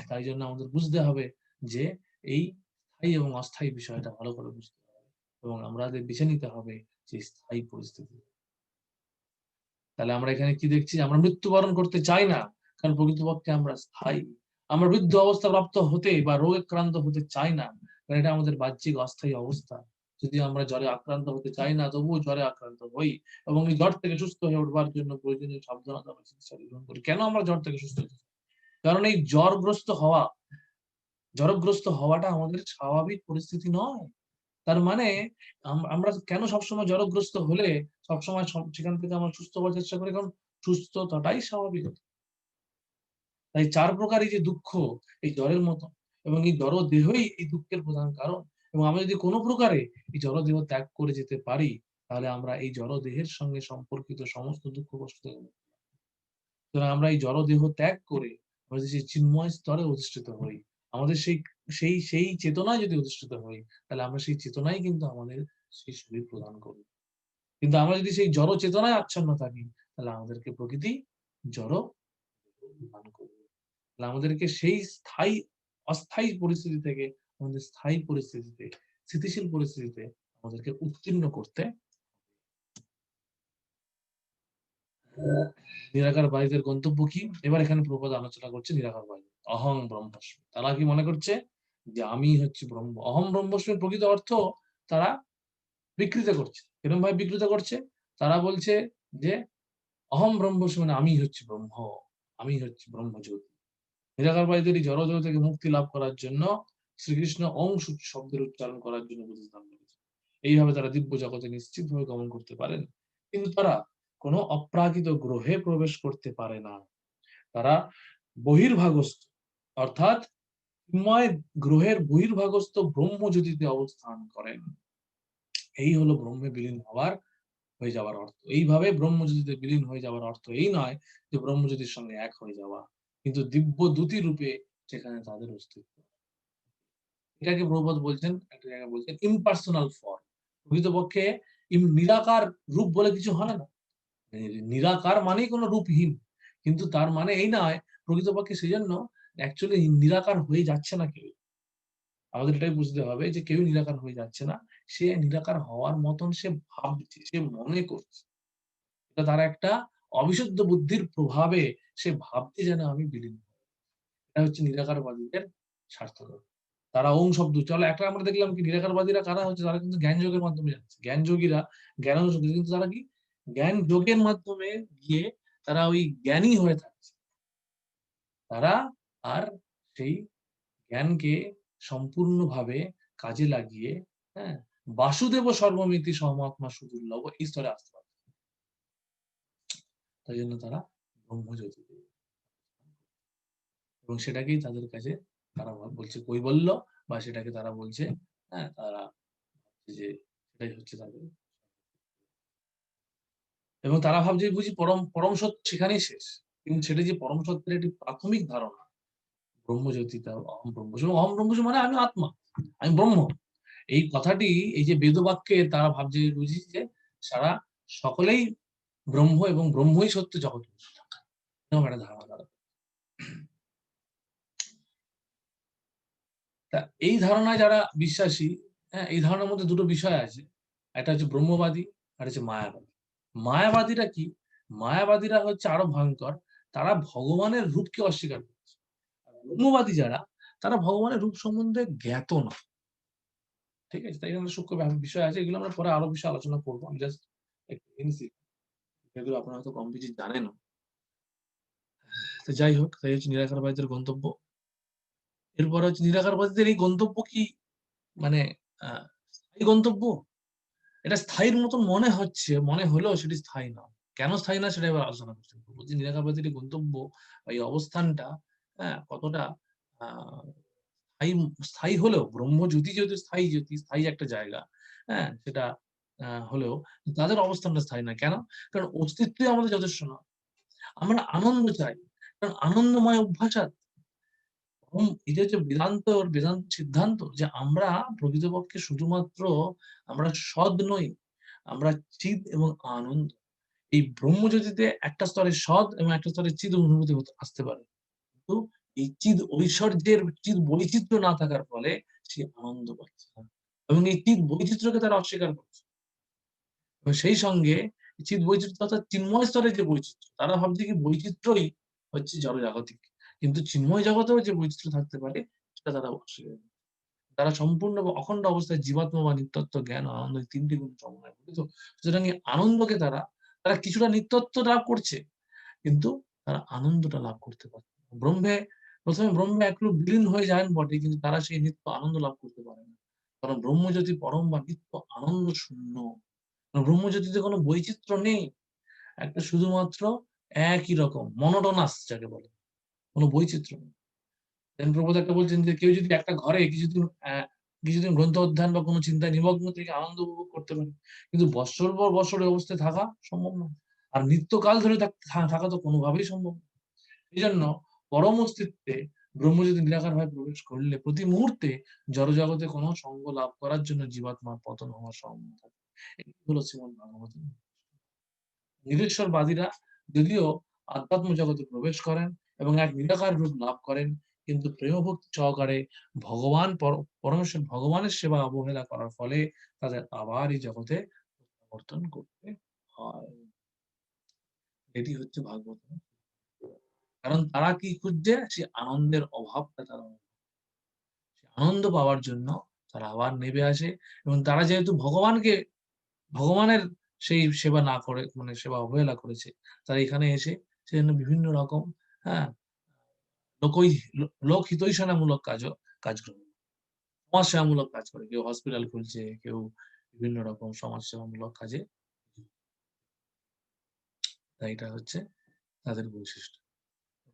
তাই জন্য আমাদের বুঝতে হবে যে এই স্থায়ী এবং অস্থায়ী বিষয়টা ভালো করে বুঝতে হবে এবং আমাদের বেছে নিতে হবে যে স্থায়ী পরিস্থিতি। তাহলে আমরা এখানে কি দেখছি? আমরা মৃত্যুবরণ করতে চাই না, কারণ প্রকৃতপক্ষে আমরা স্থায়ী। আমরা বৃদ্ধ অবস্থা প্রাপ্ত হতে বা রোগাক্রান্ত হতে চাই না, কারণ এটা আমাদের বাহ্যিক অস্থায়ী অবস্থা। যদি আমরা জ্বরে আক্রান্ত হতে চাই না, তবুও জ্বরে আক্রান্ত হই এবং এই জ্বর থেকে সুস্থ হয়ে উঠবার জন্য প্রয়োজনীয় সাবধানতা বা চিকিৎসা গ্রহণ করি। কেন আমরা জ্বর থেকে সুস্থ হতে চাই? কারণ এই জ্বরগ্রস্ত হওয়াটা আমাদের স্বাভাবিক পরিস্থিতি নয়। তার মানে আমরা কেন সবসময় জ্বরগ্রস্ত হলে সবসময় সেখান থেকে আমরা সুস্থ হওয়ার চেষ্টা করি, কারণ সুস্থতাটাই স্বাভাবিক। তাই 4 প্রকারই যে দুঃখ এই জ্বরের মতো এবং এই জড় দেহই এই দুঃখের প্রধান কারণ। এবং আমরা যদি কোনো প্রকারে এই জড় দেহ ত্যাগ করে যেতে পারি, তাহলে আমরা এই জড় দেহের সঙ্গে সম্পর্কিত সমস্ত দুঃখ কষ্ট থেকে মুক্ত। সুতরাং আমরা এই জড় দেহ ত্যাগ করে আমরা যদি সেই চিন্ময় স্তরে অধিষ্ঠিত হই, আমাদের সেই সেই সেই চেতনায় যদি অধিষ্ঠিত হই, তাহলে আমরা সেই চেতনাই কিন্তু আমাদের সেই শরীর প্রদান করবে। কিন্তু আমরা যদি সেই জড় চেতনায় আচ্ছন্ন থাকি, তাহলে আমাদেরকে প্রকৃতি জড় প্রদান করবে। তাহলে আমাদেরকে সেই অস্থায়ী পরিস্থিতি থেকে আমাদের স্থায়ী পরিস্থিতিতে, স্থিতিশীল পরিস্থিতিতে আমাদেরকে উত্তীর্ণ করতে। নিরাকারবাদীদের গন্তব্য কি? এবার এখানে প্রভুপাদ আলোচনা করছে নিরাকারবাদী। অহং ব্রহ্মাস্মি। তারা কি মনে করছে যে আমি হচ্ছি ব্রহ্ম? অহং ব্রহ্মাস্মির প্রকৃত অর্থ তারা বিকৃত করছে। এরকম ভাবে বিকৃত করছে, তারা বলছে যে অহং ব্রহ্মাস্মি মানে আমি হচ্ছি ব্রহ্ম, আমি হচ্ছি ব্রহ্মজ্যোতি। নিরাকারবাদীদের এই জড়জগৎ থেকে মুক্তি লাভ করার জন্য শ্রীকৃষ্ণ ওং শব্দের উচ্চারণ করার জন্য উপদেশ দান করেছে। এইভাবে তারা দিব্য জগতে নিশ্চিতভাবে গমন করতে পারেন, কিন্তু তারা কোনো অপ্রাকৃত গ্রহে প্রবেশ করতে পারে না। তারা বহির্ভাগস্থ, অর্থাৎ চিন্ময় গ্রহের বহির্ভাগস্থ ব্রহ্মজ্যোতিতে অবস্থান করেন। এই হলো ব্রহ্মে বিলীন হয়ে যাওয়ার অর্থ। এইভাবে ব্রহ্মজ্যোতিতে বিলীন হয়ে যাওয়ার অর্থ এই নয় যে ব্রহ্মজ্যোতির সঙ্গে এক হয়ে যাওয়া, কিন্তু দিব্য দ্যুতি রূপে সেখানে তাদের অস্তিত্ব। এটাকে প্রভুপাদ বলছেন, একটা জায়গায় বলছেন ইমপার্সোনাল ফর্ম। প্রকৃতপক্ষে নিরাকার রূপ বলে কিছু হয় না। নিরাকার মানেই কোনো রূপহীন, কিন্তু তার মানে এই নয় প্রকৃতপক্ষে সেই জন্য অ্যাকচুয়ালি নিরাকার হয়ে যাচ্ছে না কেউ। আমাদের এটাই বুঝতে হবে যে কেউ নিরাকার হয়ে যাচ্ছে না, সে নিরাকার হওয়ার মতন সে ভাবছে, সে মনে করছে। এটা তার একটা অবিশুদ্ধ বুদ্ধির প্রভাবে সে ভাবছে যেন আমি বিলীন। এটা হচ্ছে নিরাকারবাদীদের স্বার্থকর। তারা ওম শব্দ চলো একটা আমরা দেখলাম কি নিরাকারবাদীরা কারা হচ্ছে, তারা কিন্তু জ্ঞান যোগের মাধ্যমে যাচ্ছে। জ্ঞান যোগীরা জ্ঞান কিন্তু তারা কি জ্ঞান যোগের মাধ্যমে গিয়ে তারা ওই জ্ঞানী হয়ে থাকছে। তারা আর সেই জ্ঞানকে সম্পূর্ণভাবে কাজে লাগিয়ে, হ্যাঁ, বাসুদেব সর্বমিতি সহমাত্মা সুদুর্লভ এই স্তরে আসতে পারে। তাই জন্য তারা ব্রহ্মজ্যোতি এবং সেটাকেই তাদের কাছে তারা বলছে কৈবল্য, বা সেটাকে তারা বলছে, হ্যাঁ, তারা যে সেটাই হচ্ছে তাদের। এবং তারা ভাবছে বুঝি পরম পরম সত্য সেখানেই শেষ, কিন্তু সেটা যে পরম সত্যের একটি প্রাথমিক ধারণা ব্রহ্মজ্যোতিটা অহম ব্রহ্মস্মি। অহম ব্রহ্মস্মি মানে আমি আত্মা, আমি ব্রহ্ম। এই কথাটি এই যে বেদবাক্যে তারা ভাবছে বুঝি যে সারা সকলেই ব্রহ্ম এবং ব্রহ্মই সত্য জগৎ। এরকম একটা ধারণা তারা। তা এই ধারণায় যারা বিশ্বাসী, হ্যাঁ, এই ধারণার মধ্যে দুটো বিষয় আছে। একটা হচ্ছে ব্রহ্মবাদী আর হচ্ছে মায়াবাদী। মায়াবাদীরা কি? মায়াবাদীরা হচ্ছে আরো ভয়ঙ্কর। তারা ভগবানের রূপকে অস্বীকার করছে। আর ব্রহ্মবাদী যারা, তারা ভগবানের রূপ সম্বন্ধে জ্ঞাত না। ঠিক আছে? তাই এখানে সূক্ষ্ম বিষয় আছে, এগুলো আমরা পরে আরো বিষয়ে আলোচনা করবো। আমি জাস্ট একটু এগুলো আপনারা হয়তো কম বেশি জানেন। তো যাই হোক, তাই হচ্ছে নিরাকারবাদীদের গন্তব্য। এরপর হচ্ছে নিরাকারবাদীদের এই গন্তব্য কি মানে স্থায়ী গন্তব্য? এটা স্থায়ীর মতন মনে হচ্ছে, মনে হলেও সেটি স্থায়ী না। কেন স্থায়ী না সেটা এবার আলোচনা করছি। বলছি নিরাকারবাদীর এই গন্তব্য বা এই অবস্থানটা কতটা আহ স্থায়ী স্থায়ী হলেও ব্রহ্মজ্যোতি যেহেতু স্থায়ী জ্যোতি, স্থায়ী একটা জায়গা, সেটা হলেও তাদের অবস্থানটা স্থায়ী না। কেন? কারণ অস্তিত্বই আমাদের যথেষ্ট নয়। আমরা আনন্দ চাই। কারণ আনন্দময় অভ্যাস। এটা হচ্ছে বেদান্ত সিদ্ধান্ত যে আমরা প্রকৃতপক্ষে শুধুমাত্র আমরা সৎ নই, আমরা চিৎ এবং আনন্দ। এই ব্রহ্মজ্যোতিতে একটা স্তরে সৎ এবং একটা স্তরে চিৎ অনুভূতি আসতে পারে। কিন্তু এই চিৎ ঐশ্বর্যের চিৎ বৈচিত্র্য না থাকার ফলে সে আনন্দ পাচ্ছে না। এবং এই চিৎ বৈচিত্র্যকে তারা অস্বীকার করছে। এবং সেই সঙ্গে চিৎ বৈচিত্র্য অর্থাৎ চিন্ময় স্তরের যে বৈচিত্র্য, তারা ভাবছে কি বৈচিত্র্যই হচ্ছে জড়জাগতিক। কিন্তু চিন্ময় জগতেও যে বৈচিত্র্য থাকতে পারে সেটা তারা অস্বীকার করে। তারা সম্পূর্ণ বা অখণ্ড অবস্থায় জীবাত্মা বা নিত্যত্ব জ্ঞান ও আনন্দ এই ৩ টি গুণ সমন্বয় করে। তো সুতরাং এই আনন্দকে তারা কিছুটা নিত্যত্ব লাভ করছে, কিন্তু তারা আনন্দটা লাভ করতে পারছে না। প্রথমে ব্রহ্মে একরূপ বিলীন হয়ে যান বটে, কিন্তু তারা সেই নিত্য আনন্দ লাভ করতে পারে না। কারণ ব্রহ্মজ্যোতি পরম বা নিত্য আনন্দ শূন্য। ব্রহ্মজ্যোতিতে কোনো বৈচিত্র্য নেই। একটা শুধুমাত্র একই রকম মনোটোনাস যাকে বলে, কোনো বৈচিত্র্য নেই। প্রভুপাদ একটা বলছেন যে কেউ যদি একটা ঘরে কিছুদিন গ্রন্থ অধ্যয়ন বা কোনো চিন্তায় নিমগ্ন থেকে আনন্দ উপভোগ করতে পারে, কিন্তু বৎসর পর বৎসর ওই অবস্থায় থাকা সম্ভব নয়। আর নিত্যকাল ধরে থাকা তো কোনোভাবেই সম্ভব নয়। এই জন্য পরম অস্তিত্বে ব্রহ্ম যদি নিরাকার ভাবে প্রবেশ করলে প্রতি মুহূর্তে জড়জগতে কোনো সঙ্গ লাভ করার জন্য জীবাত্মার পতন হওয়ার সম্ভাবনা থাকে। এটি হলো শ্রীমদ্ ভাগবত। নিরেশ্বরবাদীরা যদিও আধ্যাত্ম জগতে প্রবেশ করেন এবং এক নিরাকার রূপ লাভ করেন, কিন্তু প্রেমভক্তি সহকারে পরমেশ্বর ভগবানের সেবা অবহেলা করার ফলে তাদের আবার এই জগতে প্রত্যাবর্তন করতে হয়। এটি হচ্ছে ভাগবত। কারণ তারা কি খুঁজছে? সে আনন্দের অভাবটা তারা, আনন্দ পাওয়ার জন্য তারা আবার নেমে আসে। এবং তারা যেহেতু ভগবানের সেই সেবা না করে, মানে সেবা অবহেলা করেছে, তারা এখানে এসে সেজন্য বিভিন্ন রকম হ্যাঁ লোকই লোক হিতৈষণামূলক কাজ করে, সমাজ সেবামূলক কাজ করে। কেউ হসপিটাল খুলছে, কেউ বিভিন্ন রকম সমাজ সেবামূলক কাজে। তাই এটা হচ্ছে তাদের বৈশিষ্ট্য।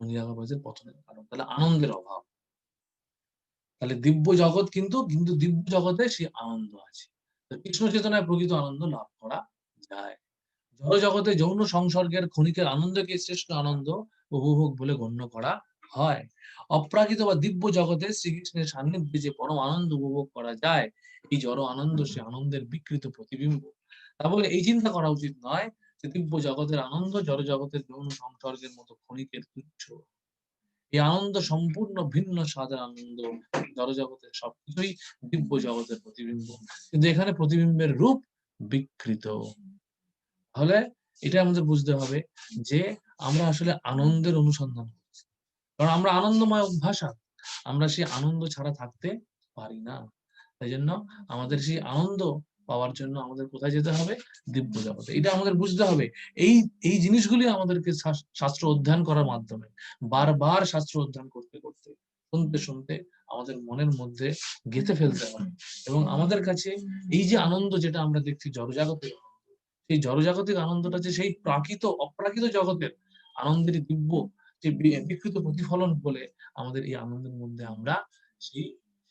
নিরাকারবাদের পতনের কারণ তাহলে আনন্দের অভাব। তাহলে দিব্য জগৎ কিন্তু দিব্য জগতে সেই আনন্দ আছে। কৃষ্ণ চেতনায় প্রকৃত আনন্দ লাভ করা যায়। জড় জগতে যৌন সংসর্গের ক্ষণিকের আনন্দকে শ্রেষ্ঠ আনন্দ উপভোগ বলে গণ্য করা হয়। অপ্রাকৃত বা দিব্য জগতে শ্রীকৃষ্ণের সান্নিধ্যে যে পরম আনন্দ উপভোগ করা যায়, এই জড় আনন্দ সে আনন্দের বিকৃত প্রতিবিম্ব। তা বলে এই চিন্তা করা উচিত নয় যে দিব্য জগতের আনন্দ জড় জগতের যৌন সংসর্গের মতো ক্ষণিকের তুচ্ছ। এই আনন্দ সম্পূর্ণ ভিন্ন স্বাদের আনন্দ। জড় জগতের সবকিছুই দিব্য জগতের প্রতিবিম্ব, কিন্তু এখানে প্রতিবিম্বের রূপ বিকৃত। তাহলে এটা আমাদের বুঝতে হবে যে আমরা আসলে আনন্দের অনুসন্ধান করছি, কারণ আমরা আনন্দময় অভ্যাস, আমরা সেই আনন্দ ছাড়া থাকতে পারি না। তাই জন্য আমাদের সেই আনন্দ পাওয়ার জন্য আমাদের কোথায় যেতে হবে? দিব্য জগতে। এটা আমাদের বুঝতে হবে। এই এই জিনিসগুলি আমাদেরকে শাস্ত্র অধ্যয়ন করার মাধ্যমে বারবার শাস্ত্র অধ্যয়ন করতে করতে শুনতে শুনতে আমাদের মনের মধ্যে গেঁথে ফেলতে হবে। এবং আমাদের কাছে এই যে আনন্দ যেটা আমরা দেখছি জড়জাগতিক, সেই জড়জাগতিক আনন্দটা যে সেই অপ্রাকৃত জগতের আনন্দের দিব্য যে বিকৃত প্রতিফলন বলে আমাদের এই আনন্দের মধ্যে আমরা সেই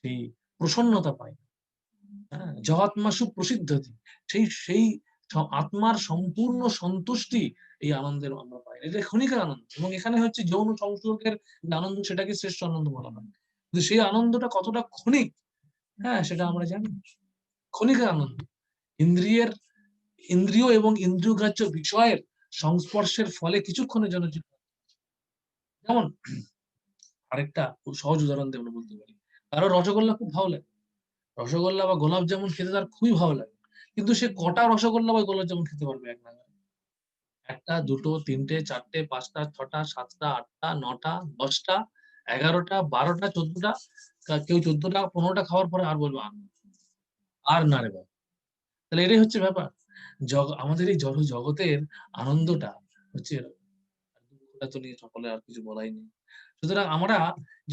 সেই প্রসন্নতা পাই। জগাত্মা সুপ্রসিদ্ধতি, সেই সেই আত্মার সম্পূর্ণ সন্তুষ্টি এই আনন্দের আমরা পাই। এটা ক্ষণিকের আনন্দ, এবং এখানে হচ্ছে যৌন সংসর্গের যে আনন্দ সেটাকে শ্রেষ্ঠ আনন্দ বলা হয়। কিন্তু সেই আনন্দটা কতটা ক্ষণিক, সেটা আমরা জানি। ক্ষণিকের আনন্দ ইন্দ্রিয় এবং ইন্দ্রিয়গ্রাহ্য বিষয়ের সংস্পর্শের ফলে কিছুক্ষণের জন্য, যেমন আরেকটা খুব সহজ উদাহরণ দিয়ে আমরা বলতে পারি, কারো রসগোল্লা খুব ভালো লাগে, রসগোল্লা বা গোলাপ জামুন খেতে তার খুবই ভালো লাগে, কিন্তু সে কটা রসগোল্লা বা গোলাপ জামুন খেতে পারবে এক নাগাড়ে? একটা, দুটো, তিনটে, চারটে, পাঁচটা, ছটা, সাতটা, আটটা, নটা, 10টা, 11টা, 12টা, 14টা, কেউ 14টা 15টা খাওয়ার পরে আর বলবে আর না রে বাবা। তাহলে এটাই হচ্ছে ব্যাপার। আমাদের এই জগতের আনন্দটা হচ্ছে এরকম। দুঃখটা তো নিয়ে সকলের আর কিছু বলাই নেই। সুতরাং আমরা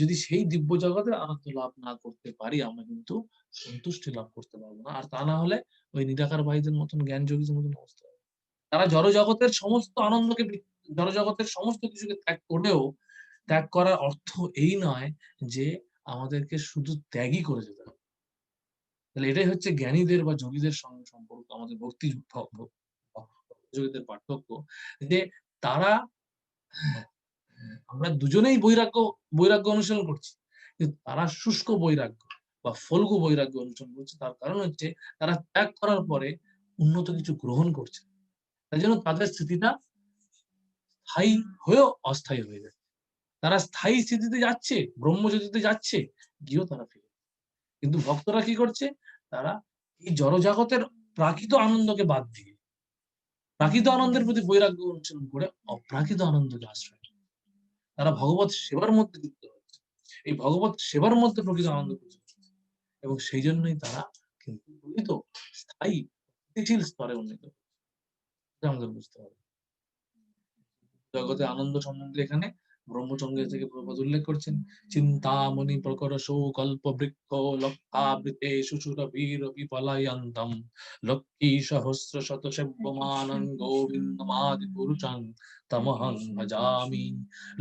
যদি সেই দিব্য জগতের আনন্দ লাভ না করতে পারি, আমরা কিন্তু সন্তুষ্টি লাভ করতে পারবো না। আর তা না হলে ওই নিরাকার বাহীদের মতন জ্ঞান যোগীদের মতন অবস্থা হবে। তারা জড়জগতের সমস্ত আনন্দকে জড়জগতের সমস্ত কিছুকে ত্যাগ করলেও ত্যাগ করার অর্থ এই নয় যে আমাদেরকে শুধু ত্যাগই করে যেতে হবে। তাহলে এটাই হচ্ছে জ্ঞানীদের বা যোগীদের সঙ্গে সম্পর্ক, আমাদের যোগীদের পার্থক্য, যে তারা, আমরা দুজনেই বৈরাগ্য অনুসরণ করছি, কিন্তু তারা শুষ্ক বৈরাগ্য বা ফল্গু বৈরাগ্য অনুসরণ করছে। তার কারণ হচ্ছে তারা ত্যাগ করার পরে উন্নত কিছু গ্রহণ করছে, তাই জন্য তাদের স্থিতিটা স্থায়ী হয়েও অস্থায়ী হয়ে যায়। তারা স্থায়ী স্থিতিতে যাচ্ছে, ব্রহ্মজ্যোতিতে যাচ্ছে, গিয়েও তারা ফিরে। কিন্তু ভক্তরা কি করছে? তারা এই জড়জগতের প্রাকৃত আনন্দকে বাদ দিয়ে প্রাকৃত আনন্দের প্রতি বৈরাগ্য অনুসরণ করে অপ্রাকৃত আনন্দকে আশ্রয় নেয়। তারা ভগবত সেবার মধ্যে যুক্ত হচ্ছে। এই ভগবত সেবার মধ্যে প্রকৃত আনন্দ খুঁজে পাচ্ছে। এবং সেই জন্যই তারা কিন্তু প্রকৃত স্থায়ী স্থিতিশীল স্তরে উন্নীত হচ্ছে। এটা আমাদের বুঝতে হবে। জগতে আনন্দ সম্বন্ধে এখানে ব্রহ্মচঙ্গে থেকে প্রভুপাদ উল্লেখ করছেন, চিন্তামণি প্রকরশো কল্পবৃক্ষ লক্ষাবৃতে সুষুরভিরপি পলায়ন্তম লক্ষ্মী সহস্র শত সেব্যমানং গোবিন্দমাদি পুরুষং তমহং ভজামি।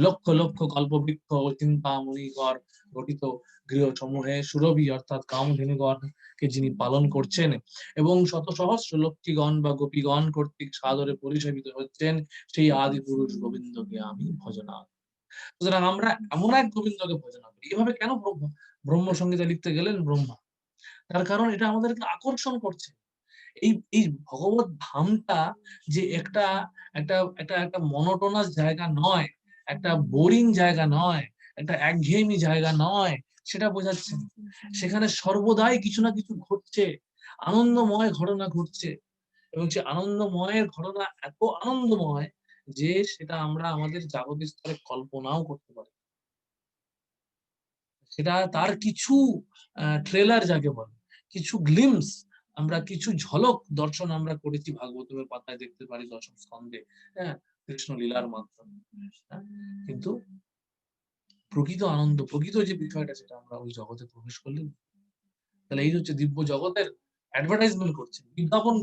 লক্ষ লক্ষ কল্পবৃক্ষ চিন্তামণিগণ গঠিত গৃহ সমূহে সুরভি অর্থাৎ কামধেনুগণ কে যিনি পালন করছেন এবং শত সহস্র লক্ষ্মীগণ বা গোপীগণ কর্তৃক সাদরে পরিসেবিত হচ্ছেন, সেই আদি পুরুষ গোবিন্দকে আমি ভজনা। সুতরাং আমরা এমন এক গোবিন্দকে ভজনা করি। এভাবে কেন ব্রহ্ম সংহিতা লিখতে গেলেন ব্রহ্মা? তার কারণ এটা আমাদেরকে আকর্ষণ করছে। এই এই ভগবত ধামটা যে একটা একটা একটা একটা মনোটোনাস জায়গা নয়, একটা বোরিং জায়গা নয়, একটা একঘেয়েমি জায়গা নয়, সেটা বোঝাচ্ছে। সেখানে সর্বদাই কিছু না কিছু ঘটছে, আনন্দময় ঘটনা ঘটছে, এবং সে আনন্দময়ের ঘটনা এত আনন্দময় যে সেটা আমরা আমাদের জাগতিক স্তরে কল্পনাও করতে পারি। সেটা তার কিছু ট্রেলার যাকে বলে, কিছু গ্লিমস, আমরা কিছু ঝলক দর্শন আমরা করেছি ভাগবতের পাতায় দেখতে পারি, দশম স্কন্ধে, হ্যাঁ, কৃষ্ণ লীলার মাধ্যমে। হ্যাঁ, কিন্তু প্রকৃত আনন্দ, প্রকৃত যে বিষয়টা, সেটা আমরা ওই জগতে প্রবেশ করলে। তাহলে এই হচ্ছে দিব্য জগতের অ্যাডভার্টাইজমেন্ট করছেন, বিজ্ঞাপন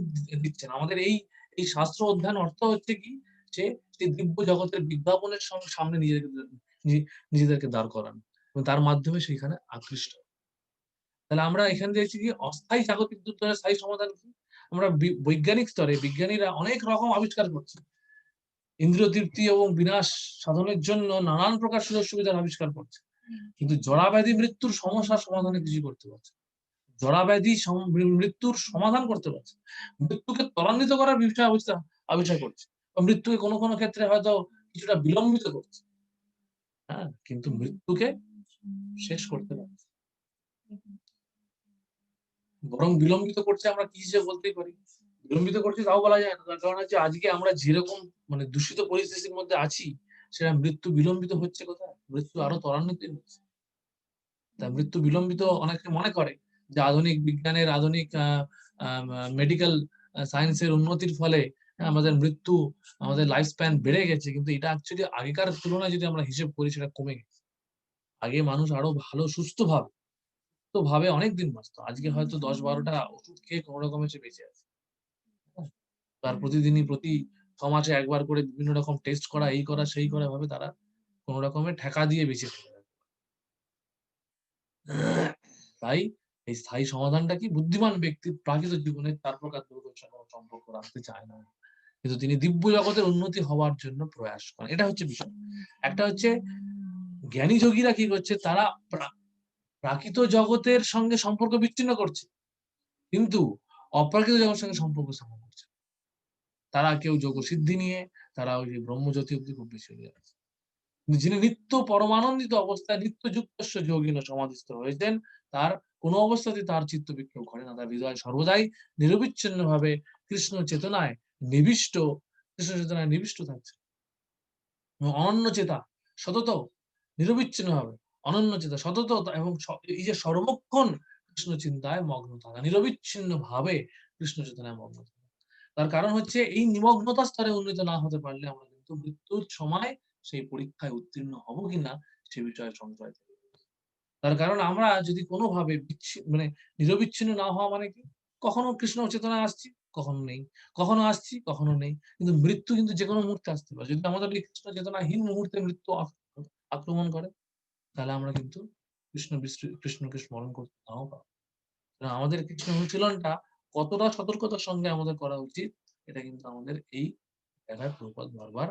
দিচ্ছেন আমাদের। এই এই শাস্ত্র অধ্যয়ন অর্থ হচ্ছে কি, যে সেই দিব্য জগতের বিজ্ঞাপনের সামনে নিজেদেরকে দাঁড় করান এবং তার মাধ্যমে সেখানে আকৃষ্ট। তাহলে আমরা এখানে দেখছি কি, অস্থায়ী জাগতিক দুর্যোগের স্থায়ী সমাধান কি? আমরা বৈজ্ঞানিক স্তরে বিজ্ঞানীরা অনেক রকম আবিষ্কার করছে, ইন্দ্রিয় তৃপ্তি এবং বিনাশ সাধনের জন্য নানান প্রকার সুযোগ সুবিধার আবিষ্কার করছে, কিন্তু জরাব্যাধি মৃত্যুর সমস্যার সমাধানে কিছু করতে পারছে। জরাব্যাধি মৃত্যুর সমাধান করতে পারছে, মৃত্যুকে ত্বরান্বিত করার বিষয় আবিষ্কার করছে, বা মৃত্যুকে কোনো কোনো ক্ষেত্রে হয়তো কিছুটা বিলম্বিত করছে, হ্যাঁ, কিন্তু মৃত্যুকে শেষ করতে পারছে। বরং বিলম্বিত করছে, আমরা কি হিসেবে বলতেই পারি, বিলম্বিত করছে তাও বলা যায় না। তার কারণ হচ্ছে আজকে আমরা যেরকম মানে দূষিত পরিস্থিতির মধ্যে আছি, সেটা মৃত্যু বিলম্বিত হচ্ছে কোথায়? মৃত্যু আরো ত্বরান্বিত হচ্ছে। তা মৃত্যু বিলম্বিত অনেকে মনে করে যে আধুনিক বিজ্ঞানের, আধুনিক মেডিকেল সায়েন্সের উন্নতির ফলে আমাদের মৃত্যু, আমাদের লাইফ স্প্যান বেড়ে গেছে, কিন্তু এটা অ্যাকচুয়ালি আগেকার তুলনায় যদি আমরা হিসেব করি, সেটা কমে গেছে। আগে মানুষ আরো ভালো সুস্থ ভাবে অনেকদিন বাঁচতো। আজকে হয়তো 10-12টা ওষুধ খেয়ে কোনো রকমে সে বেঁচে আছে। হ্যাঁ? তার প্রতিদিনই প্রতি 6 মাসে একবার করে বিভিন্ন রকম টেস্ট করা, এই করা সেই করা ভাবে তারা কোন রকমের ঠেকা দিয়ে বেঁচে থাকে। তাই এই স্থায়ী সমাধানটা কি, বুদ্ধিমান ব্যক্তি প্রাকৃত জীবনে 4 প্রকার দুর্গের সঙ্গে সম্পর্ক রাখতে চায় না, কিন্তু তিনি দিব্য জগতের উন্নতি হওয়ার জন্য প্রয়াস করেন। এটা হচ্ছে বিষয়। একটা হচ্ছে জ্ঞানী যোগীরা কি করছে, তারা প্রাকৃত জগতের সঙ্গে সম্পর্ক বিচ্ছিন্ন করছে, কিন্তু অপ্রাকৃত জগতের সঙ্গে সম্পর্ক স্থাপন করছে। তারা কেউ যোগ সিদ্ধি নিয়ে, তারা ওই ব্রহ্মজ্যোতি অব্দি খুব বেশি হয়ে যাচ্ছে। যিনি নিত্য পরমানন্দিত অবস্থায় নিত্য যুক্তস্ব যোগিন সমাধিস্থ হয়েছেন, তার কোনো অবস্থাতে তার চিত্ত বিক্ষোভ ঘটে না। তার হৃদয় সর্বদাই নিরবিচ্ছিন্ন ভাবে কৃষ্ণ চেতনায় নিবিষ্ট, কৃষ্ণ চেতনায় নিবিষ্ট থাকছে। অনন্য চেতা, সতত, নিরবিচ্ছিন্ন ভাবে অনন্য চেতা, সতত, এবং এই যে সর্বক্ষণ কৃষ্ণ চিন্তায় মগ্ন থাকা, নিরবিচ্ছিন্ন ভাবে কৃষ্ণ চেতনায় মগ্ন থাকা। তার কারণ হচ্ছে এই নিমগ্নতা স্তরে উন্নীত না হতে পারলে আমরা কিন্তু মৃত্যুর সময় সেই পরীক্ষায় উত্তীর্ণ হব কিনা সে বিষয়ে সংশয় থাকে। তার কারণ আমরা যদি কোনোভাবে মানে নিরবিচ্ছিন্ন না হওয়া মানে কি, কখনো কৃষ্ণ চেতনা আসছি, কখনো নেই, কখনো আসছি কখনো নেই, কিন্তু মৃত্যু কিন্তু যে কোনো মুহূর্তে আসতে পারে। যদি আমাদের এই কৃষ্ণ চেতনাহীন মুহূর্তে মৃত্যু আক্রমণ করে, তাহলে আমরা কিন্তু কৃষ্ণকে স্মরণ করতে নাও পারবো। আমাদের কৃষ্ণ অনুশীলনটা কতটা সতর্কতার সঙ্গে আমাদের করা উচিত, এটা কিন্তু আমাদের এই জায়গায় প্রভুপাদ বারবার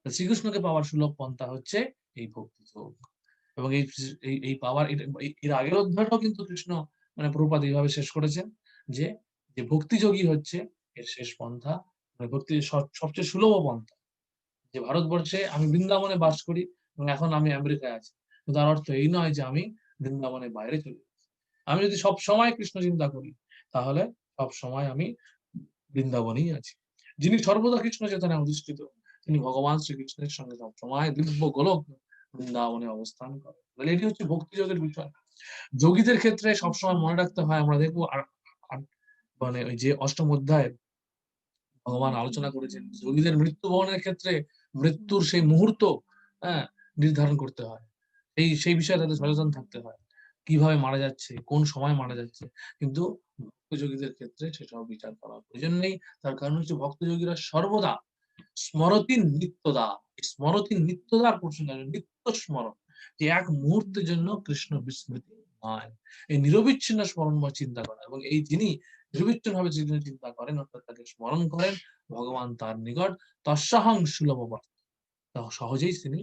শ্রীকৃষ্ণকে পাওয়ার সুলভ পন্থা হচ্ছে এই ভক্তি যোগ। এবং এই পাওয়ার এর আগের অধ্যায়টাও কিন্তু কৃষ্ণ মানে প্রভুপাদ এইভাবে শেষ করেছেন যে যে ভক্তিযোগী হচ্ছে এর শেষ পন্থা, মানে ভক্তি সবচেয়ে সুলভ পন্থা। যে ভারতবর্ষে আমি বৃন্দাবনে বাস করি এবং এখন আমি আমেরিকায় আছি, তো তার অর্থ এই নয় যে আমি বৃন্দাবনের বাইরে চলে যাচ্ছি। আমি যদি সব সময় কৃষ্ণ চিন্তা করি, তাহলে সব সময় আমি বৃন্দাবনেই আছি। যিনি সর্বদা কৃষ্ণ চেতনায় অধিষ্ঠিত, তিনি ভগবান শ্রীকৃষ্ণের সঙ্গে সবসময় দিব্য গোলক বৃন্দাবনে অবস্থান করেন। তাহলে এটি হচ্ছে ভক্তিযোগের বিষয়। যোগীদের ক্ষেত্রে সবসময় মনে রাখতে হয়, আমরা দেখবো মানে ওই যে অষ্টম অধ্যায় ভগবান আলোচনা করেছেন, যোগীদের মৃত্যুবরণের ক্ষেত্রে মৃত্যুর সেই মুহূর্ত হ্যাঁ নির্ধারণ করতে হয়, সেই বিষয়ে তাদের সচেতন থাকতে হয়, কিভাবে মারা যাচ্ছে, কোন সময় মারা যাচ্ছে। কিন্তু ভক্তযোগীদের ক্ষেত্রে সেসব বিচার করার প্রয়োজন নেই। তার কারণ হচ্ছে ভক্তযোগীরা সর্বদা স্মরতি নিত্যদা, স্মরতি নিত্যদার প্রশ্ন, নিত্য স্মরণ, যে এক মুহূর্তের জন্য কৃষ্ণ বিস্মৃতি নয়, এই নিরবিচ্ছিন্ন স্মরণ বা চিন্তা করা। এবং এই যিনি নিরবিচ্ছিন্ন ভাবে যিনি চিন্তা করেন, অর্থাৎ তাকে স্মরণ করেন, ভগবান তার নিকট তস্যাহং সুলভ, সহজেই তিনি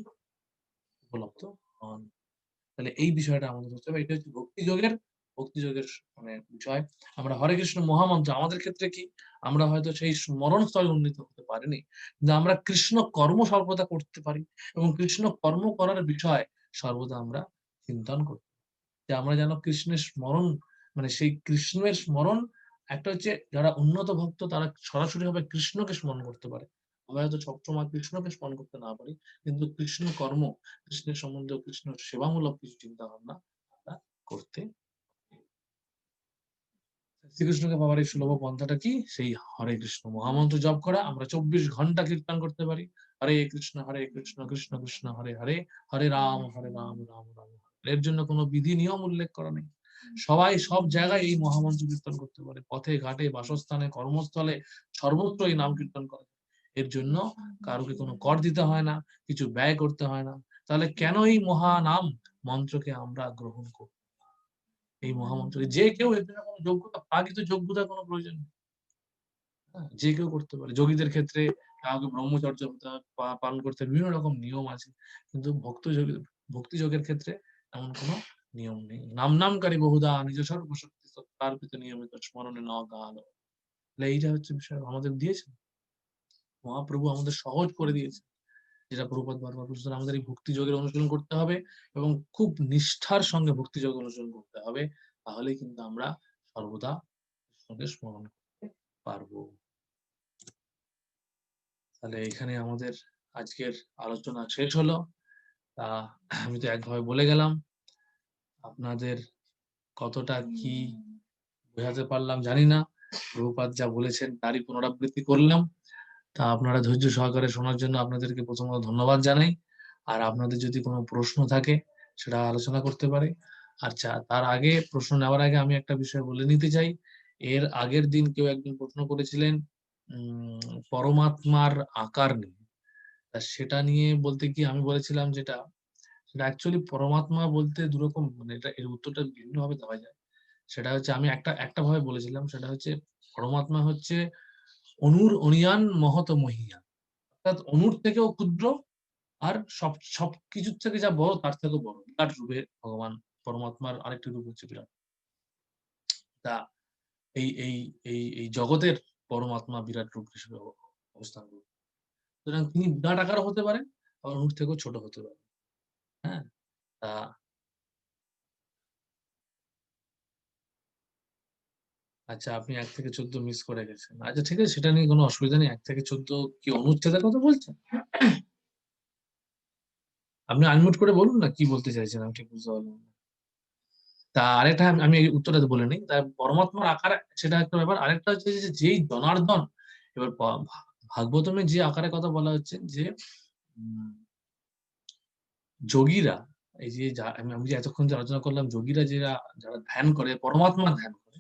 উপলব্ধ হন। তাহলে এই বিষয়টা আমাদের হচ্ছে, এটা হচ্ছে ভক্তিযোগের মানে বিষয়। আমরা হরে কৃষ্ণ মহামন্ত্র, আমাদের ক্ষেত্রে কি আমরা হয়তো সেই স্মরণ স্থলে উন্নীত হতে পারিনি, কিন্তু আমরা কৃষ্ণ কর্ম সর্বদা করতে পারি এবং কৃষ্ণ কর্ম করার বিষয় সর্বদা আমরা চিন্তন করি, যে আমরা যেন কৃষ্ণের স্মরণ, মানে সেই কৃষ্ণের স্মরণ, একটা হচ্ছে যারা উন্নত ভক্ত তারা সরাসরি ভাবে কৃষ্ণকে স্মরণ করতে পারে। আমরা হয়তো সবসময় কৃষ্ণকে স্মরণ করতে না পারি, কিন্তু কৃষ্ণ কর্ম, কৃষ্ণের সম্বন্ধে, কৃষ্ণ সেবামূলক কিছু চিন্তা ভাবনা আমরা করতে। শ্রীকৃষ্ণকে পাওয়ার এই সুলভ পন্থাটা কি? সেই হরে কৃষ্ণ মহামন্ত্র জপ করা। আমরা 24 ঘন্টা কীর্তন করতে পারি, হরে কৃষ্ণ কৃষ্ণ কৃষ্ণ হরে হরে, হরে রাম রাম রাম হরে। এর জন্য কোনো বিধি নিয়ম উল্লেখ করা নেই। সবাই সব জায়গায় এই মহামন্ত্র কীর্তন করতে পারে, পথে ঘাটে, বাসস্থানে, কর্মস্থলে, সর্বত্র এই নাম কীর্তন করে। এর জন্য কারোকে কোনো কর দিতে হয় না, কিছু ব্যয় করতে হয় না। তাহলে কেন এই মহানাম মন্ত্রকে আমরা গ্রহণ করি? এই মহামন্ত্র যে কেউ, এর জন্য কোনো যোগ্যতা, প্রাকৃত যোগ্যতার কোনো প্রয়োজন নেই। যে কেউ করতে পারে। যোগীদের ক্ষেত্রে কাউকে ব্রহ্মচর্য পালন করতে বিভিন্ন রকম নিয়ম আছে, কিন্তু ভক্তিযোগের ক্ষেত্রে এমন কোনো নিয়ম নেই। নামকারী বহুদা নিজ সর্বশক্তি সত্তার্পিত নিয়মিত স্মরণে ন গান। এইটা হচ্ছে বিষয় আমাদের দিয়েছে মহাপ্রভু, আমাদের সহজ করে দিয়েছে, যেটা প্রভুপাদ বারবার বলছেন, আমাদের এই ভক্তিযোগের অনুশীলন করতে হবে এবং খুব নিষ্ঠার সঙ্গে ভক্তিযোগ অনুশীলন করতে হবে। তাহলে কিন্তু আমরা সর্বদা কৃষ্ণকে স্মরণ করতে পারবো। তাহলে এখানে আমাদের আজকের আলোচনা শেষ হলো। আমি তো একভাবে বলে গেলাম, আপনাদের কতটা কি বোঝাতে পারলাম জানি না। প্রভুপাদ যা বলেছেন তারই পুনরাবৃত্তি করলাম। তা আপনারা ধৈর্য সহকারে শোনার জন্য আপনাদেরকে প্রথমত ধন্যবাদ জানাই। আর আপনাদের যদি কোনো প্রশ্ন থাকে সেটা আলোচনা করতে পারে। আচ্ছা, তার আগে, প্রশ্ন নেওয়ার আগে আমি একটা বিষয় বলে নিতে চাই। এর আগের দিন কেউ একজন প্রশ্ন করেছিলেন পরমাত্মার আকার নিয়ে। তা সেটা নিয়ে বলতে কি আমি বলেছিলাম, যেটা সেটা অ্যাকচুয়ালি পরমাত্মা বলতে দুরকম, মানে এটা এর উত্তরটা বিভিন্ন ভাবে দেওয়া যায়। সেটা হচ্ছে, আমি একটা ভাবে বলেছিলাম, সেটা হচ্ছে পরমাত্মা হচ্ছে অনুর অনিয়ান মহত মহিয়ান, অর্থাৎ অনুর থেকেও ক্ষুদ্র, আর সব কিছুর থেকে যা বড় তার থেকেও বড়, বিরাট রূপে ভগবান পরমাত্মার আরেকটি রূপ হচ্ছে বিরাট। তা এই এই এই এই জগতের পরমাত্মা বিরাট রূপ হিসেবে অবস্থান করবে। সুতরাং তিনি বিরাট আকার হতে পারেন, আবার অনুর থেকেও ছোট হতে পারেন। হ্যাঁ, তা আচ্ছা, আপনি 1 থেকে 14 মিস করে গেছেন। আচ্ছা ঠিক আছে, সেটা নিয়ে কোনো অসুবিধা নেই। 1 থেকে 14 কি অনুচ্ছেদের কথা বলছেন? আপনি আনমিউট করে বলুন না কি বলতে চাইছেন, আমি ঠিক বুঝতে পারলাম না। তা আরেকটা আমি এই উত্তরটা বলে নিই। তা পরমাত্মার আকার সেটা একটা ব্যাপার। আরেকটা হচ্ছে যে যেই জনার্দন, এবার ভাগবতমে যে আকারের কথা বলা হচ্ছে, যে উম, যোগীরা, এই যে আমি যে এতক্ষণ যে আলোচনা করলাম, যোগীরা যারা ধ্যান করে, পরমাত্মার ধ্যান করে,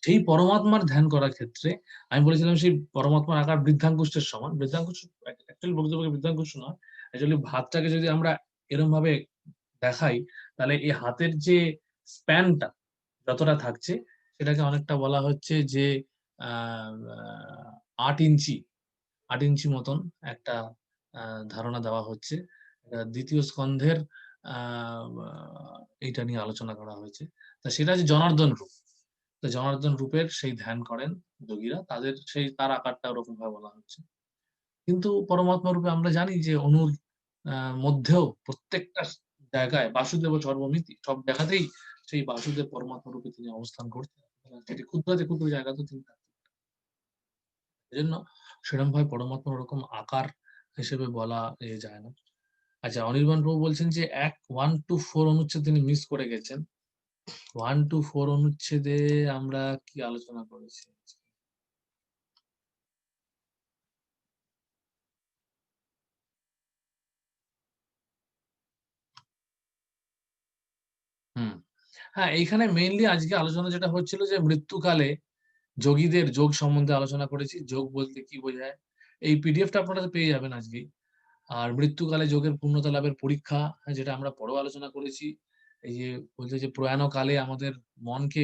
সেই পরমাত্মার ধ্যান করার ক্ষেত্রে আমি বলেছিলাম সেই পরমাত্মার আকার বৃদ্ধাঙ্গুষ্ঠের সমান। অ্যাকচুয়ালি বলতে বৃদ্ধাঙ্গুষ্ঠ নয়। অ্যাকচুয়ালি হাতটাকে যদি আমরা এরকম ভাবে দেখাই, তাহলে এই হাতের যে স্প্যানটা যতটা থাকছে সেটাকে অনেকটা বলা হচ্ছে যে ৮ ইঞ্চি ৮ ইঞ্চি মতন একটা ধারণা দেওয়া হচ্ছে। দ্বিতীয় স্কন্ধের আ এইটা নিয়ে আলোচনা করা হয়েছে। তা সেটা হচ্ছে জনার্দন রূপ। তো জনার্দন রূপের সেই ধ্যান করেন যোগীরা। তাদের সেই তার আকারটা ওরকম ভাবে বলা হচ্ছে। কিন্তু পরমাত্মা রূপে আমরা জানি যে অণুর আ মধ্যেও প্রত্যেকটা জায়গায় বাসুদেব সর্বমিতি। সব জায়গাতেই সেই বাসুদেব পরমাত্মা রূপে তিনি অবস্থান করতেন। সেটি ক্ষুদ্রাতি ক্ষুদ্র জায়গাতেও তিনি থাকতেন। এজন্য সেরমভাবে পরমাত্মার ওরকম আকার হিসেবে বলা যায় না। আচ্ছা, অনির্বাণ প্রভু বলছেন যে 1-4 অনুচ্ছেদ তিনি মিস করে গেছেন। 1-4 অনুচ্ছেদে আমরা কি আলোচনা করেছি? হুম। হ্যাঁ, এইখানে মেইনলি আজকে আলোচনা যেটা হচ্ছিল যে মৃত্যুকালে যোগীদের যোগ সম্বন্ধে আলোচনা করেছি। যোগ বলতে কি বোঝায়? এই পিডিএফটা আপনারা পেয়ে যাবেন আজকেই। আর মৃত্যুকালে যোগের পূর্ণতা লাভের পরীক্ষা, যেটা আমরা পরেও আলোচনা করেছি। এই যে বলছে যে প্রয়াণকালে আমাদের মনকে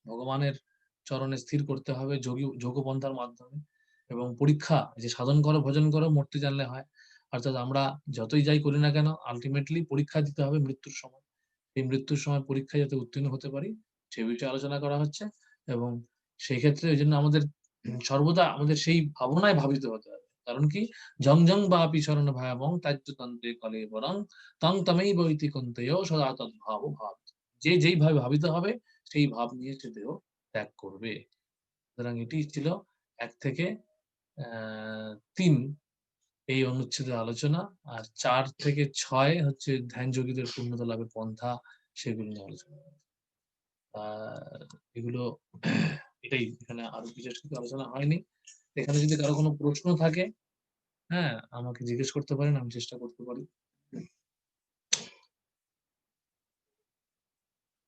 ভগবানের চরণে স্থির করতে হবে যোগপন্থার মাধ্যমে। এবং পরীক্ষা যে সাধন করো ভজন করো মরতে জানলে হয়। অর্থাৎ আমরা যতই যাই করি না কেন আল্টিমেটলি পরীক্ষা দিতে হবে মৃত্যুর সময়। এই মৃত্যুর সময় পরীক্ষায় যাতে উত্তীর্ণ হতে পারি সে বিষয়ে আলোচনা করা হচ্ছে। এবং সেই ক্ষেত্রে এইজন্য আমাদের সর্বদা আমাদের সেই ভাবনায় ভাবিত হতে হবে। কারণ কি? জং জং বাপি শরণ ভয়াবং ত্যায্যতন্ত্রে কলেবরং তং তমেইব ইতি কন্তেয় সদা তদ্ভাব ভাব। যে যেইভাবে ভাবিতে হবে সেই ভাব নিয়ে সে দেহ ত্যাগ করবে। সুতরাং এটি ছিল ১ থেকে ৩ এই অনুচ্ছেদের আলোচনা। আর ৪ থেকে ৬ হচ্ছে ধ্যান যোগীদের পূর্ণতা লাভের পন্থা, সেগুলো নিয়ে আলোচনা। এগুলো এটাই, এখানে আরো বিশেষ কিছু আলোচনা হয়নি। এখানে যদি কারো কোনো প্রশ্ন থাকে, হ্যাঁ, আমাকে জিজ্ঞেস করতে পারেন, আমি চেষ্টা করতে পারি।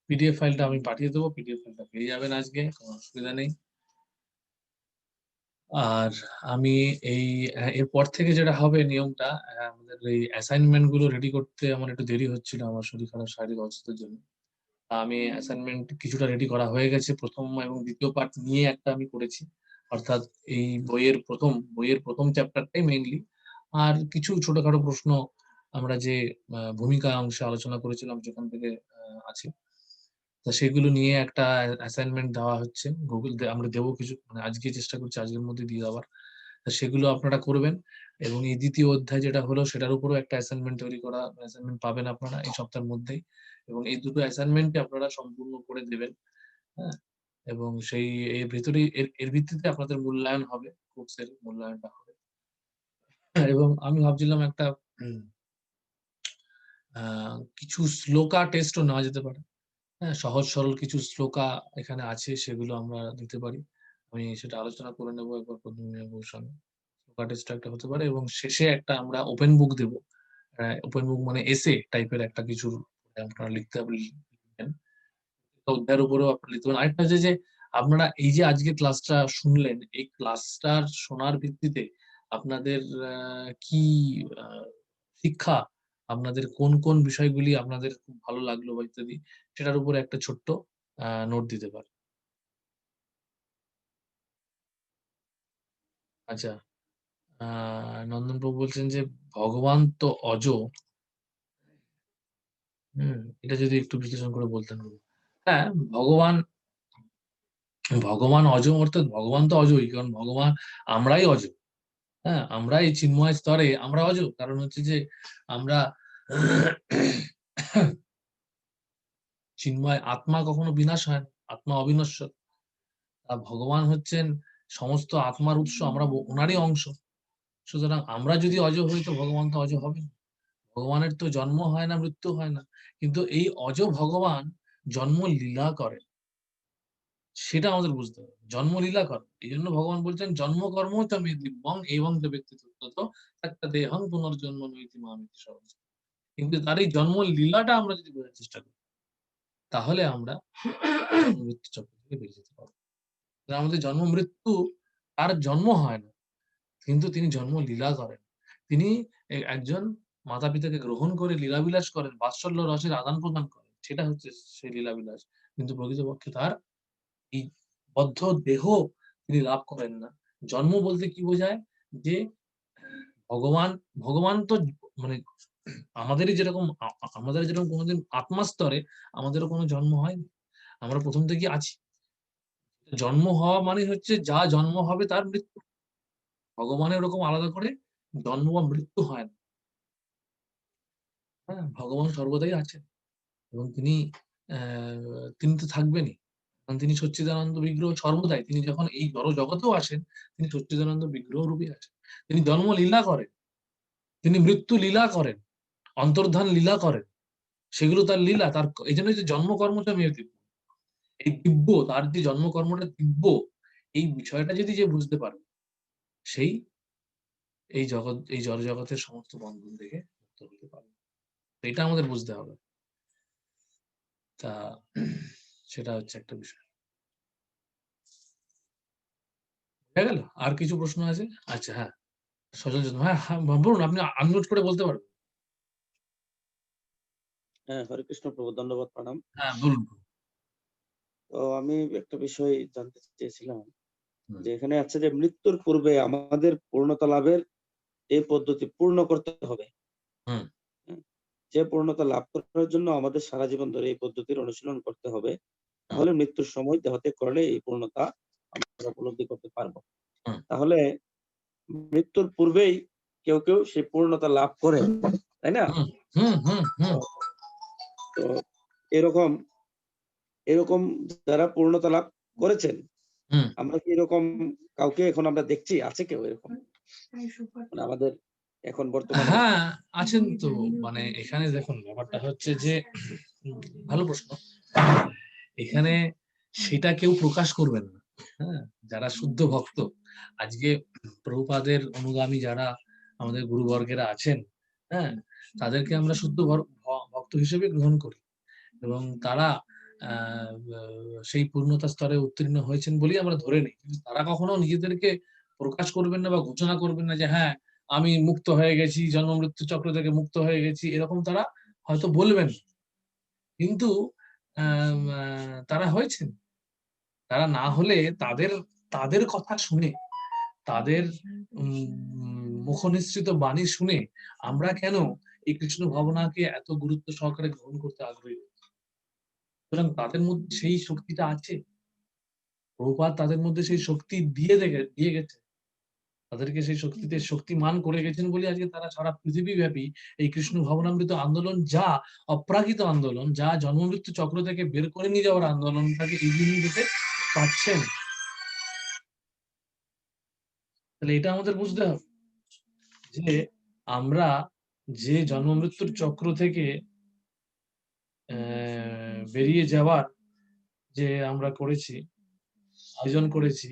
পিডিএফ ফাইলটা আমি পাঠিয়ে দেবো। পিডিএফ ফাইলটা পেয়ে যাবেন আজকে, কোনো অসুবিধা নেই। আর আমি এই এরপর থেকে যেটা হবে নিয়মটা, আমাদের এই অ্যাসাইনমেন্ট গুলো রেডি করতে আমার একটু দেরি হচ্ছিল আমার শরীর খারাপ, শারীরিক অসুস্থতার জন্য। আমি অ্যাসাইনমেন্ট কিছুটা রেডি করা হয়ে গেছে। ১ম এবং ২য় পার্ট নিয়ে একটা আমি করেছি। অর্থাৎ এই বইয়ের ১ম চ্যাপ্টারটাই মেইনলি। আর কিছু ছোটখাটো প্রশ্ন আমরা যে ভূমিকা অংশে আলোচনা করেছিলাম যেখান থেকে আছে। তো সেগুলো নিয়ে একটা অ্যাসাইনমেন্ট দেওয়া হচ্ছে। আমরা দেবো কিছু, মানে আজকে চেষ্টা করছি আজকের মধ্যে দিয়ে দেওয়ার। তো সেগুলো আপনারা করবেন। এবং এই ২য় অধ্যায় যেটা হলো সেটার উপরেও একটা অ্যাসাইনমেন্ট তৈরি করা, অ্যাসাইনমেন্ট পাবেন আপনারা এই সপ্তাহের মধ্যেই। এবং এই দুটো অ্যাসাইনমেন্টই আপনারা সম্পূর্ণ করে দেবেন। হ্যাঁ? এবং সেই এর ভেতরেই এর ভিত্তিতে আপনাদের মূল্যায়ন হবে, কোর্সের মূল্যায়নটা হবে। এবং আমি ভাবছিলাম একটা উম আ কিছু শ্লোকা টেস্টও নেওয়া যেতে পারে। হ্যাঁ? সহজ সরল কিছু শ্লোকা এখানে আছে, সেগুলো আমরা দিতে পারি। আমি সেটা আলোচনা করে নেব একবার প্রথমের সঙ্গে। শ্লোকা টেস্টটা একটা হতে পারে এবং শেষে একটা আমরা ওপেন বুক দেব। ওপেন বুক মানে এসে টাইপের একটা কিছু আপনারা লিখতে হবে, লিখবেন। অধ্যায়ের উপরেও আপনারা লিখতে পারেন। আরেকটা হচ্ছে যে আপনারা এই যে আজকে ক্লাসটা শুনলেন, এই ক্লাসটার শোনার ভিত্তিতে আপনাদের আ কি আ শিক্ষা, আপনাদের কোন, কোন বিষয়গুলি আপনাদের খুব ভালো লাগলো বা ইত্যাদি, সেটার উপরে একটা ছোট্ট নোট দিতে পারেন। আচ্ছা, আ নন্দনবাবু বলছেন যে ভগবান তো অজ। হুম, এটা যদি একটু বিশ্লেষণ করে বলতেন। হ্যাঁ, ভগবান ভগবান অজ অর্থাৎ ভগবান তো অজই। কারণ ভগবান, আমরাই অজ। হ্যাঁ? আমরা এই চিন্ময় স্তরে আমরা অজ। কারণ হচ্ছে যে আমরা চিন্ময় আত্মা কখনো বিনাশ হয় না। আত্মা অবিনশ্বর। আর ভগবান হচ্ছেন সমস্ত আত্মার উৎস, আমরা উনারই অংশ। সুতরাং আমরা যদি অজ হই তো ভগবান তো অজ হবেন। ভগবানের তো জন্ম হয় না, মৃত্যু হয় না। কিন্তু এই অজ ভগবান জন্ম লীলা করেন। সেটা আমাদের বুঝতে হবে। জন্ম লীলা করেন। এজন্য ভগবান বলছেন, "জন্ম কর্ম চ মে দিব্যং এবং চ ব্যক্তি তত্ত্বত তত্য দেহং পুনর্জন্ম নইতি মামিতি সহজ।" কিন্তু তার এই জন্ম লীলাটা আমরা যদি বোঝার চেষ্টা করি, তাহলে আমরা মৃত্যু চক্র থেকে বেরিয়ে যেতে পারবো। আমাদের জন্ম মৃত্যু, তার জন্ম হয় না, কিন্তু তিনি জন্ম লীলা করেন। তিনি একজন মাতা-পিতাকে গ্রহণ করে লীলাবিলাস করেন, বাৎসল্য রসের আদান-প্রদান করেন। সেটা হচ্ছে সেই লীলাবিলাস। কিন্তু প্রকৃতপক্ষে তার এই বদ্ধ দেহ তিনি লাভ করেন না। জন্ম বলতে কি বোঝায়? যে ভগবান, ভগবান তো মানে আমাদেরই যেরকম আমাদের যেরকম কোনদিন আত্মা স্তরে আমাদেরও কোনো জন্ম হয়নি। আমরা ১ম থেকেই আছি। জন্ম হওয়া মানে হচ্ছে যা জন্ম হবে তার মৃত্যু। ভগবানের ওরকম আলাদা করে জন্ম বা মৃত্যু হয় না। হ্যাঁ? ভগবান সর্বদাই আছেন এবং তিনি তো থাকবেনই। কারণ তিনি সচ্চিদানন্দ বিগ্রহ সর্বদাই। তিনি যখন এই জড় জগতেও আসেন, তিনি সচ্চিদানন্দ বিগ্রহ রূপে আসেন। তিনি জন্ম লীলা করেন, তিনি মৃত্যু লীলা করেন, অন্তর্ধান লীলা করেন। সেগুলো তার লীলা। তার এজন্যই যে জন্মকর্মটা মেয় দিব্য। এই দিব্য, তার যে জন্মকর্মটা দিব্য, এই বিষয়টা যদি যে বুঝতে পারে, সেই এই জড় জগতের সমস্ত বন্ধন থেকে মুক্ত হতে পারবে। তো এটা আমাদের বুঝতে হবে। তা সেটা হচ্ছে একটা বিষয়। হয়ে গেল? আর কিছু প্রশ্ন আছে? আচ্ছা, হ্যাঁ। সজল যোদ্ধা, হ্যাঁ, হ্যাঁ, বলুন, আপনি আনমিউট করে বলতে পারবেন। হ্যাঁ, হরে কৃষ্ণ প্রভু, ধন্যবাদ, প্রণাম। হ্যাঁ, বলুন। তো আমি একটা বিষয় জানতে চেয়েছিলাম হুম, যে এখানে আছে যে মৃত্যুর পূর্বে আমাদের পূর্ণতা লাভের এই পদ্ধতি পূর্ণ করতে হবে। হুম, হুম? যে পূর্ণতা লাভ করার জন্য আমাদের সারা জীবন ধরে এই পদ্ধতির অনুশীলন করতে হবে। হুম, তাহলে মৃত্যুর সময় দেহ ত্যাগ করলে এই পূর্ণতা আমরা উপলব্ধি করতে পারবো। হুম, তাহলে মৃত্যুর পূর্বেই কেউ সেই পূর্ণতা লাভ করে, তাই না? হুম, হুম, হুম, হুম, তো এরকম এরকম যারা পূর্ণতা লাভ করেছেন, হুম। আমরা কি এরকম কাউকে এখন আমরা দেখছি? আছে কেউ এরকম? মানে আমাদের এখন বর্তমানে? হ্যাঁ, আছেন তো। এখানে দেখুন, ব্যাপারটা হচ্ছে যে ভালো প্রশ্ন। এখানে সেটা কেউ প্রকাশ করবেন না। হ্যাঁ? যারা শুদ্ধ ভক্ত, আজকে প্রভুপাদের অনুগামী যারা আমাদের গুরুবর্গেরা আছেন, হ্যাঁ? তাদেরকে আমরা শুদ্ধ ভক্ত হিসেবে গ্রহণ করি এবং তারা আ আ সেই পূর্ণতা স্তরে উত্তীর্ণ হয়েছেন বলেই আমরা ধরে নিই। কিন্তু তারা কখনো নিজেদেরকে প্রকাশ করবেন না বা ঘোষণা করবেন না যে, "হ্যাঁ, আমি মুক্ত হয়ে গেছি, জন্ম-মৃত্যু চক্র থেকে মুক্ত হয়ে গেছি।" এরকম তারা হয়তো বলবেন। কিন্তু আম আ তারা হয়েছেন। তারা না হলে তাদের তাদের কথা শুনে, তাদের মুখনিসৃত বাণী শুনে আমরা কেন এই কৃষ্ণ ভাবনাকে এত গুরুত্ব সহকারে গ্রহণ করতে আগ্রহী? সুতরাং তাদের মধ্যে সেই শক্তিটা আছে। প্রভুপাদ তাদের মধ্যে সেই শক্তি দিয়ে গেছে। তাদেরকে সেই শক্তিতে শক্তিমান করে গেছেন বলে আজকে তারা সারা পৃথিবীব্যাপী এই কৃষ্ণ ভাবনামৃত আন্দোলন, যা অপ্রাকৃত আন্দোলন, যা জন্মমৃত্যু চক্র থেকে বের করে নিয়ে যাওয়ার আন্দোলনটাকে এগিয়ে নিয়ে যেতে পারছেন। তাহলে এটা আমাদের বুঝতে হবে যে আমরা যে জন্মমৃত্যুর চক্র থেকে বেরিয়ে যাওয়ার যে আমরা করেছি, আয়োজন করেছি,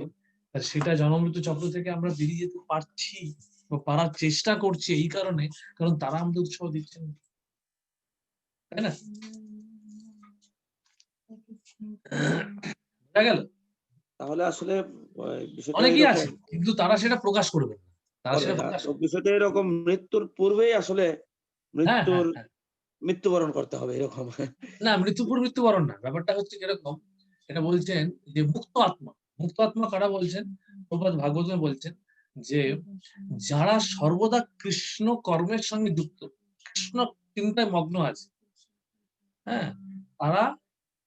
সেটা জন্মমৃত্যু চক্র থেকে আমরা বেরিয়ে যেতে পারছি বা পারার চেষ্টা করছি এই কারণে, কারণ তারা আমাদের উৎসাহ দিচ্ছেন। তাই না? বোঝা গেল? তাহলে আসলে বিষয়টা অনেকেই এরকম আছে, কিন্তু তারা সেটা প্রকাশ করবে না। তারা করবে সেটা না। প্রকাশ তো বিষয়টা এরকম মৃত্যুর পূর্বেই আসলে হ্যাঁ, হ্যাঁ, মৃত্যুর হ্যাঁ। মৃত্যুবরণ করতে হবে এরকম। না, মৃত্যুবরণ না। ব্যাপারটা হচ্ছে কিরকম? এটা বলছেন যে মুক্ত আত্মা। মুক্ত আত্মা কারা বলছেন? প্রভুপাদ ভাগবতে বলছেন যে যারা সর্বদা কৃষ্ণ কর্মের সঙ্গে যুক্ত, কৃষ্ণ চিন্তায় মগ্ন আছে, হ্যাঁ? তারা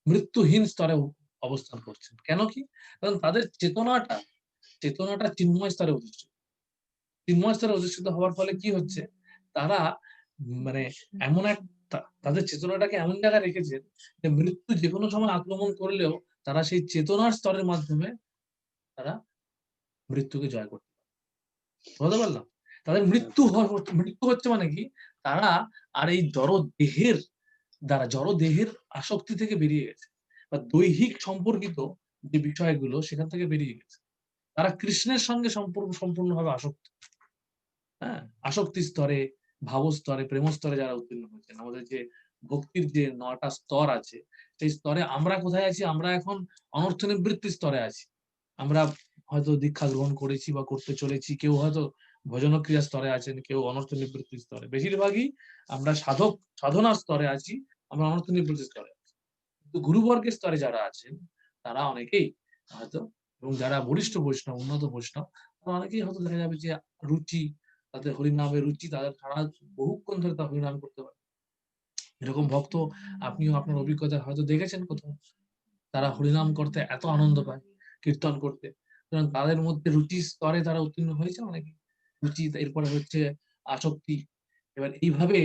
মৃত্যুহীন স্তরে অবস্থান করছেন। কেন কি? কারণ তাদের চেতনাটা চিন্ময় স্তরে অধিষ্ঠিত। চিন্ময় স্তরে অধিষ্ঠিত হওয়ার ফলে কি হচ্ছে? তারা মানে এমন তাদের চেতনাটাকে এমন জায়গায় রেখেছেন যে মৃত্যু যেকোনো সময় আক্রমণ করলেও তারা সেই চেতনার স্তরের মাধ্যমে তারা মৃত্যুকে জয় করতে পারে। বুঝতে পারলাম? তাদের মৃত্যু হচ্ছে মানে কি? তারা আর এই জড় দেহের আসক্তি থেকে বেরিয়ে গেছে। বা দৈহিক সম্পর্কিত যে বিষয়গুলো সেখান থেকে বেরিয়ে গেছে। তারা কৃষ্ণের সঙ্গে সম্পূর্ণভাবে আসক্ত। হ্যাঁ? আসক্তি স্তরে, ভাব স্তরে, প্রেম স্তরে যারা উত্তীর্ণ হয়েছেন, আমাদের যে ভক্তির যে ৯ টা স্তর আছে, সেই স্তরে আমরা কোথায় আছি? আমরা এখন অনর্থনিবৃত্তির স্তরে আছি। আমরা হয়তো দীক্ষা গ্রহণ করেছি বা করতে চলেছি, কেউ হয়তো ভজনক্রিয়া স্তরে আছেন, কেউ অনর্থনিবৃত্তির স্তরে। বেশিরভাগই আমরা সাধনার স্তরে আছি, আমরা অনর্থনিবৃত্তির স্তরে আছি। কিন্তু গুরুবর্গের স্তরে যারা আছেন তারা অনেকেই হয়তো, এবং যারা বরিষ্ঠ বৈষ্ণব, উন্নত বৈষ্ণব, তারা অনেকেই হয়তো দেখা যাবে যে রুচি, তাদের হরিনামের রুচি, তাদের সারা বহুক্ষণ ধরে তারা হরিনাম করতে পারে। এরকম ভক্ত আপনিও আপনার অভিজ্ঞতায় হয়তো দেখেছেন কোথাও। তারা হরিনাম করতে এত আনন্দ পায়, কীর্তন করতে। সুতরাং তাদের মধ্যে রুচির স্তরে তারা উত্তীর্ণ হয়েছে অনেকে। রুচি, এরপরে হচ্ছে আসক্তি। এবার এইভাবে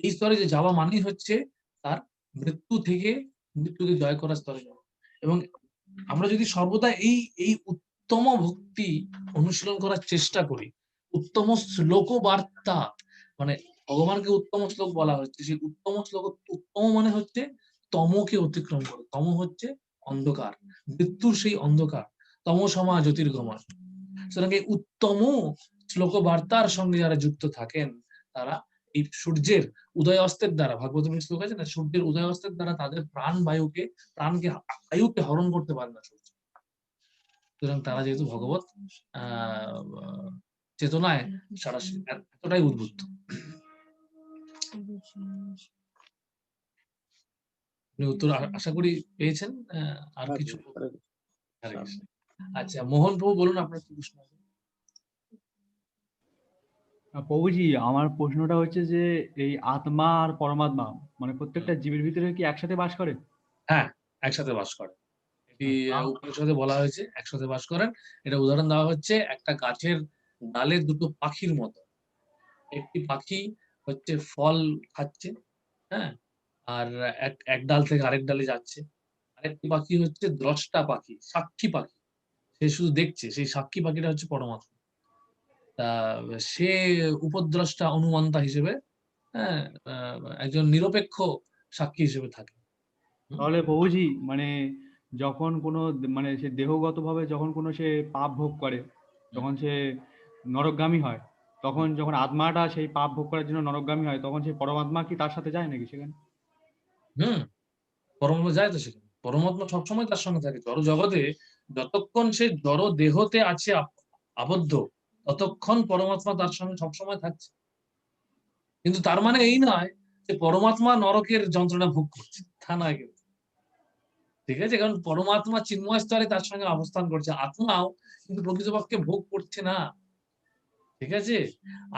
এই স্তরে যে যাওয়া মানেই হচ্ছে তার মৃত্যুকে জয় করার স্তরে যাওয়া। এবং আমরা যদি সর্বদা এই উত্তম ভক্তি অনুশীলন করার চেষ্টা করি, উত্তম শ্লোক বার্তা, মানে ভগবানকে উত্তম শ্লোক বলা হচ্ছে, সেই উত্তম শ্লোক, উত্তম মানে হচ্ছে তমকে অতিক্রম করে। তম হচ্ছে অন্ধকার, মৃত্যুর সেই অন্ধকার, তম সমা জ্যোতির্গময়। সুতরাং এই উত্তম শ্লোক বার্তার সঙ্গে যারা যুক্ত থাকেন, তারা এই সূর্যের উদয় অস্তের দ্বারা, ভাগবতের শ্লোক আছে না, সূর্যের উদয় অস্তের দ্বারা তাদের আয়ুকে হরণ করতে পারে না সূর্য। সুতরাং তারা যেহেতু ভগবত চেতনায় এতটাই উদ্বুদ্ধ। উত্তর আশা করি পেয়েছেন। আর কিছু? আচ্ছা, মোহন প্রভু বলুন আপনার কি প্রশ্ন? প্রভুজি, আমার প্রশ্নটা হচ্ছে যে এই আত্মা আর পরমাত্মা মানে প্রত্যেকটা জীবের ভিতরে কি একসাথে বাস করে? হ্যাঁ, একসাথে বাস করে। এটি উপনিষদে বলা হয়েছে একসাথে বাস করেন। এটা উদাহরণ দেওয়া হচ্ছে একটা গাছের ডালে দুটো পাখির মতো। একটি পাখি হচ্ছে ফল খাচ্ছে, হ্যাঁ, আর এক ডাল থেকে আরেক ডালে যাচ্ছে। আরেকটি পাখি হচ্ছে দ্রষ্টা পাখি, সাক্ষী পাখি। সে শুধু দেখছে। সেই সাক্ষী পাখিটা হচ্ছে পরমাত্মা। তা সে উপদ্রষ্টা, অনুমন্তা হিসেবে, হ্যাঁ, একজন নিরপেক্ষ সাক্ষী হিসেবে থাকে। তাহলে প্রভুজি মানে যখন কোনো মানে সে দেহগতভাবে যখন কোনো সে পাপ ভোগ করে, যখন সে নরকগামী হয়, তখন যখন আত্মাটা সেই পাপ ভোগ করার জন্য নরকগামী হয়, তখন সেই পরমাত্মা কি তার সাথে যায় নাকি সেখানে? পরমাত্মা যায় তো সেখানে। পরমাত্মা সবসময় তার সঙ্গে থাকে। জড় জগতে যতক্ষণ সে জড় দেহতে আছে আবদ্ধ, ততক্ষণ পরমাত্মা তার সঙ্গে সবসময় থাকছে। কিন্তু তার মানে এই নয় যে পরমাত্মা নরকের যন্ত্রণা ভোগ করছে, তা নয় কিন্তু। ঠিক আছে? কারণ পরমাত্মা চিন্ময় স্তরে তার সঙ্গে অবস্থান করছে। আত্মাও কিন্তু প্রকৃতপক্ষে ভোগ করছে না। ঠিক আছে?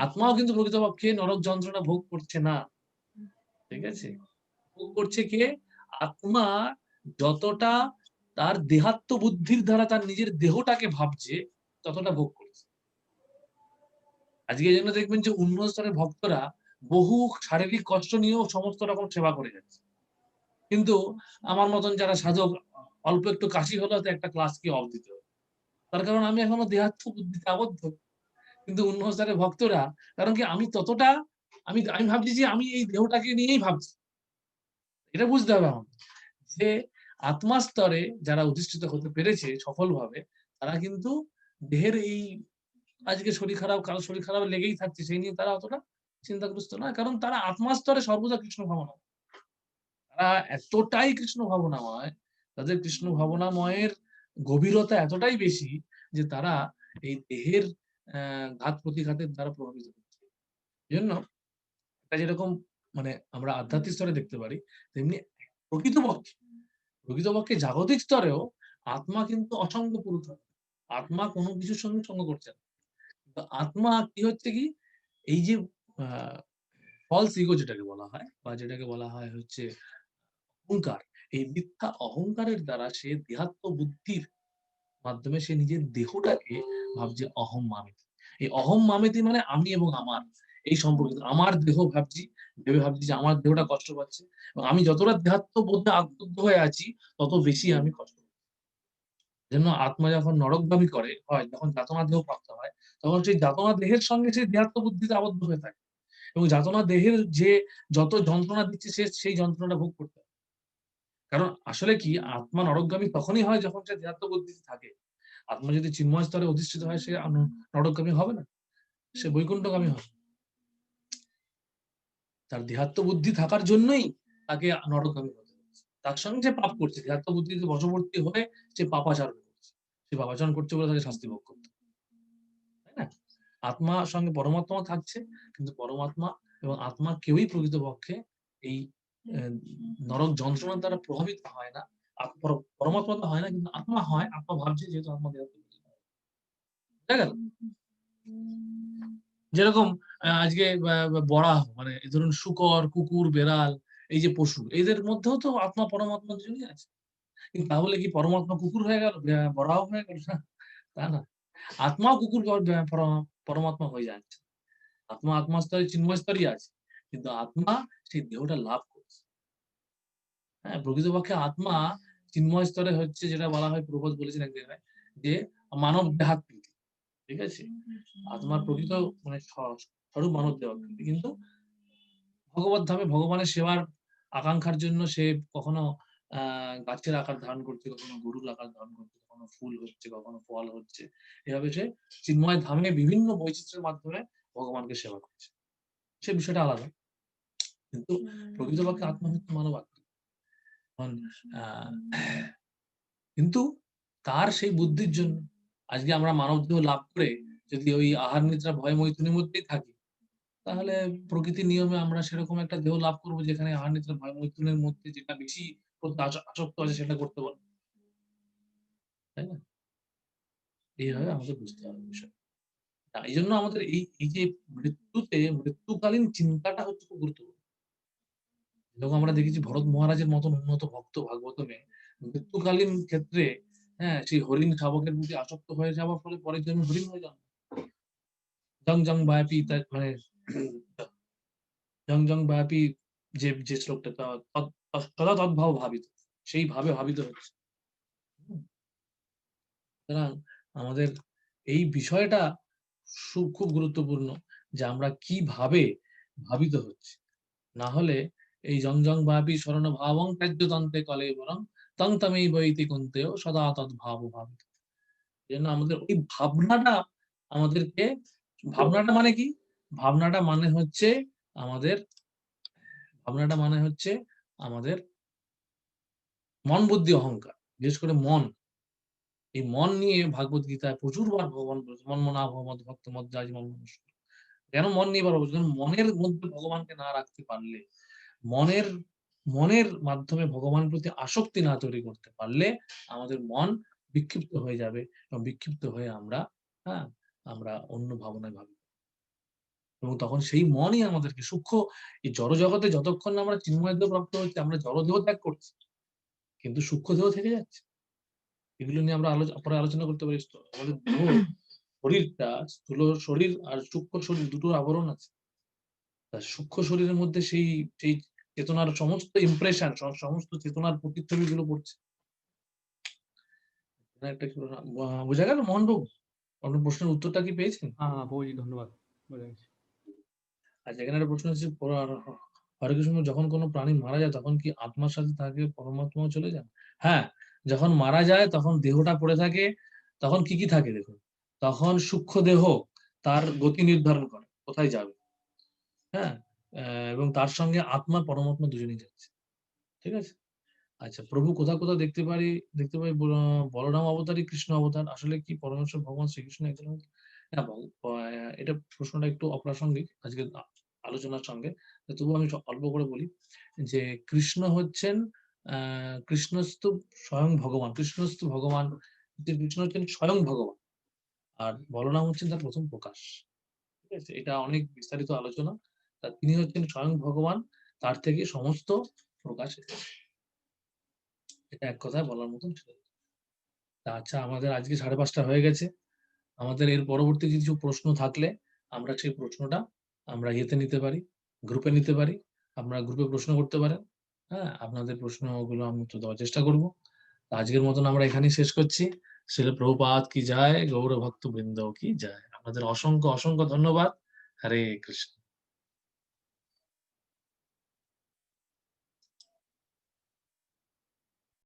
আত্মাও কিন্তু প্রকৃতপক্ষে নরক যন্ত্রণা ভোগ করছে না। ঠিক আছে? ভোগ করছে কে? আত্মা যতটা তার দেহাত্ম বুদ্ধির দ্বারা তার নিজের দেহটাকে ভাবছে, ততটা ভোগ করছে। আজকে এই জন্য দেখবেন যে উন্নত স্তরের ভক্তরা বহু শারীরিক কষ্ট নিয়েও সমস্ত রকম সেবা করে যাচ্ছে। কিন্তু আমার মতন যারা সাধক, অল্প একটু কাশি হলো তো একটা ক্লাস কি অফ দিতে হবে। তার কারণ আমি এখনো দেহাত্ম বুদ্ধিতে আবদ্ধ। কিন্তু উন্নত স্তরের ভক্তরা, কারণ কি আমি ততটা, আমি ভাবছি যে আমি এই দেহটাকে নিয়েই ভাবছি। এটা বুঝতে হবে আমার, যে আত্মা স্তরে যারা অধিষ্ঠিত হতে পেরেছে সফলভাবে, তারা কিন্তু দেহের এই আজকে শরীর খারাপ, কাল শরীর খারাপ লেগেই থাকছে, সেই নিয়ে তারা অতটা চিন্তাগ্রস্ত নয়। কারণ তারা আত্মা স্তরে সর্বদা কৃষ্ণ ভাবনা, তারা এতটাই কৃষ্ণ ভাবনাময়, তাদের কৃষ্ণ ভাবনাময়ের গভীরতা এতটাই বেশি যে তারা এই দেহের ঘাত প্রতিঘাতের দ্বারা প্রভাবিত হচ্ছে। এই জন্য এটা যেরকম মানে আমরা আধ্যাত্মিক স্তরে দেখতে পারি, তেমনি প্রকৃতপক্ষে জাগতিক স্তরেও আত্মা কিন্তু অসঙ্গ পুরুষ। আত্মা কোনো কিছুর সঙ্গে সঙ্গ করছে না। আত্মা কি হচ্ছে কি, এই যে ফলস ইগো যেটাকে বলা হয়, বা যেটাকে বলা হয় হচ্ছে অহংকার, এই মিথ্যা অহংকারের দ্বারা সে দেহাত্ম বুদ্ধির মাধ্যমে সে নিজের দেহটাকে ভাবছে অহম মামিতি। এই অহম মামিতি মানে আমি এবং আমার এই সম্পর্কিত। আমার দেহ ভেবে ভাবছি যে আমার দেহটা কষ্ট পাচ্ছে, এবং আমি যতটা দেহাত্ম বোধে আবদ্ধ হয়ে আছি, তত বেশি আমি কষ্ট পাচ্ছি। জন্য আত্মা যখন নরকগামী হয়, যখন যাতনা দেহ প্রাপ্ত হয়, তখন সেই যাতনা দেহের সঙ্গে সেই দেহাত্ম বুদ্ধিতে আবদ্ধ হয়ে থাকে, এবং যাতনা দেহের যে যত যন্ত্রণা দিচ্ছে সে সেই যন্ত্রণাটা ভোগ করতে হয়। কারণ আসলে কি, আত্মা নরকগামী তখনই হয় যখন সে দেহাত্ম বুদ্ধিতে থাকে। আত্মা যদি চিন্ময় স্তরে অধিষ্ঠিত হয়, সে নরকগামী হবে না, সে বৈকুণ্ঠগামী হবে। তার দেহাত্ম বুদ্ধি থাকার জন্যই তাকে নরকগামী হতে হচ্ছে। তার সঙ্গে যে পাপ করছে, ধ্যাত্ব বুদ্ধিতে বশবর্তী হয়ে সে পাপাচরণ করছে, সে পাপাচরণ করছে বলে তাকে শাস্তি ভোগ করতে হবে, তাই না? আত্মার সঙ্গে পরমাত্মা থাকছে, কিন্তু পরমাত্মা এবং আত্মা কেউই প্রকৃতপক্ষে এই নরক যন্ত্রণার দ্বারা প্রভাবিত হয় না। পরমাত্মা তো হয় না, কিন্তু আত্মা হয়। আত্মা ভাবছে, যেহেতু আত্মা দেহ বুঝা গেল? যেরকম আজকে বরাহ মানে ধরুন শুকর, কুকুর, বেড়াল, এই যে পশু, এদের মধ্যেও তো আত্মা পরমাত্মা দুজনই আছে। কিন্তু তাহলে কি পরমাত্মা কুকুর হয়ে গেল, বরাহ হয়ে গেল? তা না, আত্মাও কুকুর পরমাত্মা হয়ে যাচ্ছে। আত্মা স্তরে চিন্ময় স্তরই আছে, কিন্তু আত্মা সেই দেহটা লাভ করছে। হ্যাঁ, প্রকৃতপক্ষে আত্মা চিন্ময় স্তরে হচ্ছে, যেটা বলা হয়, প্রবোধ বলেছেন এক জায়গায়, যে মানব দেহাকৃতি, ঠিক আছে? আত্মার প্রকৃত মানে স্বরূপ মানব দেহাকৃতি, কিন্তু ভগবত ধামে ভগবানের সেবার আকাঙ্ক্ষার জন্য সে কখনো গাছের আকার ধারণ করছে, কখনো গরুর আকার ধারণ করছে, কখনো ফুল হচ্ছে, কখনো ফল হচ্ছে। এভাবে সে চিন্ময় ধামে বিভিন্ন বৈচিত্র্যের মাধ্যমে ভগবানকে সেবা করছে, সে বিষয়টা আলাদা। কিন্তু প্রকৃতপক্ষে আত্মা হচ্ছে মানব আকৃতি। কিন্তু তার সেই বুদ্ধির জন্য আজকে আমরা মানব দেহ লাভ করে যদি ওই আহার নিদ্রা ভয় মৈথুনের মধ্যেই থাকি, তাহলে প্রকৃতির নিয়মে আমরা সেরকম একটা দেহ লাভ করবো যেখানে আহার নিদ্রা ভয় মৈথুনের মধ্যে যেটা বেশি আসক্ত আছে সেটা করতে পারবো, তাই না? এইভাবে আমাদের বুঝতে হবে বিষয়। এই জন্য আমাদের এই যে মৃত্যুকালীন চিন্তাটা হচ্ছে খুব গুরুত্বপূর্ণ। যেরকম আমরা দেখেছি ভরত মহারাজের মতন উন্নত ভক্ত ভাগবতমে মৃত্যুকালীন ক্ষেত্রে, হ্যাঁ, সেই হরিণ শাবকের প্রতি আসক্ত হয়ে যাওয়ার ফলে পরের জন্মে হরিণ হয়ে যান। জং জং বায়াপি, মানে জং জং বায়াপি, যে শ্লোকটা সদা তদ্ভাব ভাবিত, সেই ভাবে ভাবিত হচ্ছে। সুতরাং আমাদের এই বিষয়টা খুব গুরুত্বপূর্ণ, যে আমরা কিভাবে ভাবিত হচ্ছি। না হলে এই জং জং ভাবি স্মরণ ভাবং ত্যাজ্যতন্ত্রে কলে বরং তং তমেই বৈতি কুন্তেও সদা তদ্ভাব ভাবিত। এই জন্য আমাদের ওই ভাবনাটা আমাদেরকে, ভাবনাটা মানে কি? ভাবনাটা মানে হচ্ছে আমাদের, ভাবনাটা মানে হচ্ছে আমাদের মন বুদ্ধি অহংকার, বিশেষ করে মন। এই মন নিয়ে ভাগবত গীতায় প্রচুর বার ভগবান বলেছে, মন মনা ভগবত ভক্ত মজ্জাজ মন মনুষ্য। কেন মন নিয়ে বার বলছে? মনের মধ্যে ভগবানকে না রাখতে পারলে, মনের মনের মাধ্যমে ভগবানের প্রতি আসক্তি না তৈরি করতে পারলে আমাদের মন বিক্ষিপ্ত হয়ে যাবে, এবং বিক্ষিপ্ত হয়ে আমরা, হ্যাঁ, আমরা অন্য ভাবনায় ভাবি, এবং তখন সেই মনই আমাদেরকে সূক্ষ্ম এই জড় জগতে যতক্ষণ না আমরা চিন্ময় দেহ প্রাপ্ত হচ্ছে, আমরা জড় দেহ ত্যাগ করছি, কিন্তু সূক্ষ্ম দেহ থেকে যাচ্ছে। এগুলো নিয়ে আমরা পরে আলোচনা করতে পারি। আমাদের দেহ, শরীরটা, স্থূল শরীর আর সূক্ষ্ম শরীর দুটোর আবরণ আছে। সূক্ষ্ম শরীরের মধ্যে সেই সেই চেতনার সমস্ত ইমপ্রেশন, সমস্ত চেতনার প্রতিচ্ছবি গুলো পড়ছে। একটা বোঝা গেল মোহনবাবু? আপনার প্রশ্নের উত্তরটা কি পেয়েছেন? হ্যাঁ প্রভুজি, ধন্যবাদ। আচ্ছা, এখানে একটা প্রশ্ন হচ্ছে, হরে কৃষ্ণ, যখন কোনো প্রাণী মারা যায় তখন কি আত্মার সাথে তাকে পরমাত্মাও চলে যান? হ্যাঁ, যখন মারা যায় তখন দেহটা পড়ে থাকে, তখন কি কি থাকে দেখুন। তখন সূক্ষ্ম দেহ তার গতি নির্ধারণ করে কোথায় যাবে, হ্যাঁ, এবং তার সঙ্গে আত্মা পরমাত্মা দুজনেই যাচ্ছে, ঠিক আছে? আচ্ছা, প্রভু কোথাও কোথাও দেখতে পাই বলরাম অবতারই কৃষ্ণ অবতার, আসলে কি পরমেশ্বর ভগবান শ্রীকৃষ্ণ একজন অবতার? হ্যাঁ, এটা প্রশ্নটা একটু অপ্রাসঙ্গিক আজকে আলোচনার সঙ্গে, তবু আমি অল্প করে বলি যে কৃষ্ণ হচ্ছেন কৃষ্ণস্তু স্বয়ং ভগবান, কৃষ্ণস্তু ভগবান, কৃষ্ণ হচ্ছেন স্বয়ং ভগবান, আর বলরাম হচ্ছেন তার প্রথম প্রকাশ, ঠিক আছে? এটা অনেক বিস্তারিত আলোচনা। তিনি হচ্ছেন স্বয়ং ভগবান, তার থেকে সমস্ত প্রকাশ এসেছে। এটা এক কথায় বলার মতন ছিল। আচ্ছা, আমাদের আজকে 5:30 হয়ে গেছে। আমাদের এর পরবর্তী কিছু প্রশ্ন থাকলে আমরা সেই প্রশ্নটা আমরা ইয়েতে নিতে পারি, গ্রুপে নিতে পারি। আপনারা গ্রুপে প্রশ্ন করতে পারেন। হ্যাঁ, আপনাদের প্রশ্নগুলো আমি উত্তর দেওয়ার চেষ্টা করব। আজকের মতন আমরা এখানেই শেষ করছি। শ্রীল প্রভুপাদ কি জয়, গৌর ভক্ত বৃন্দ কি জয়। আপনাদের অসংখ্য অসংখ্য ধন্যবাদ। হরে কৃষ্ণ।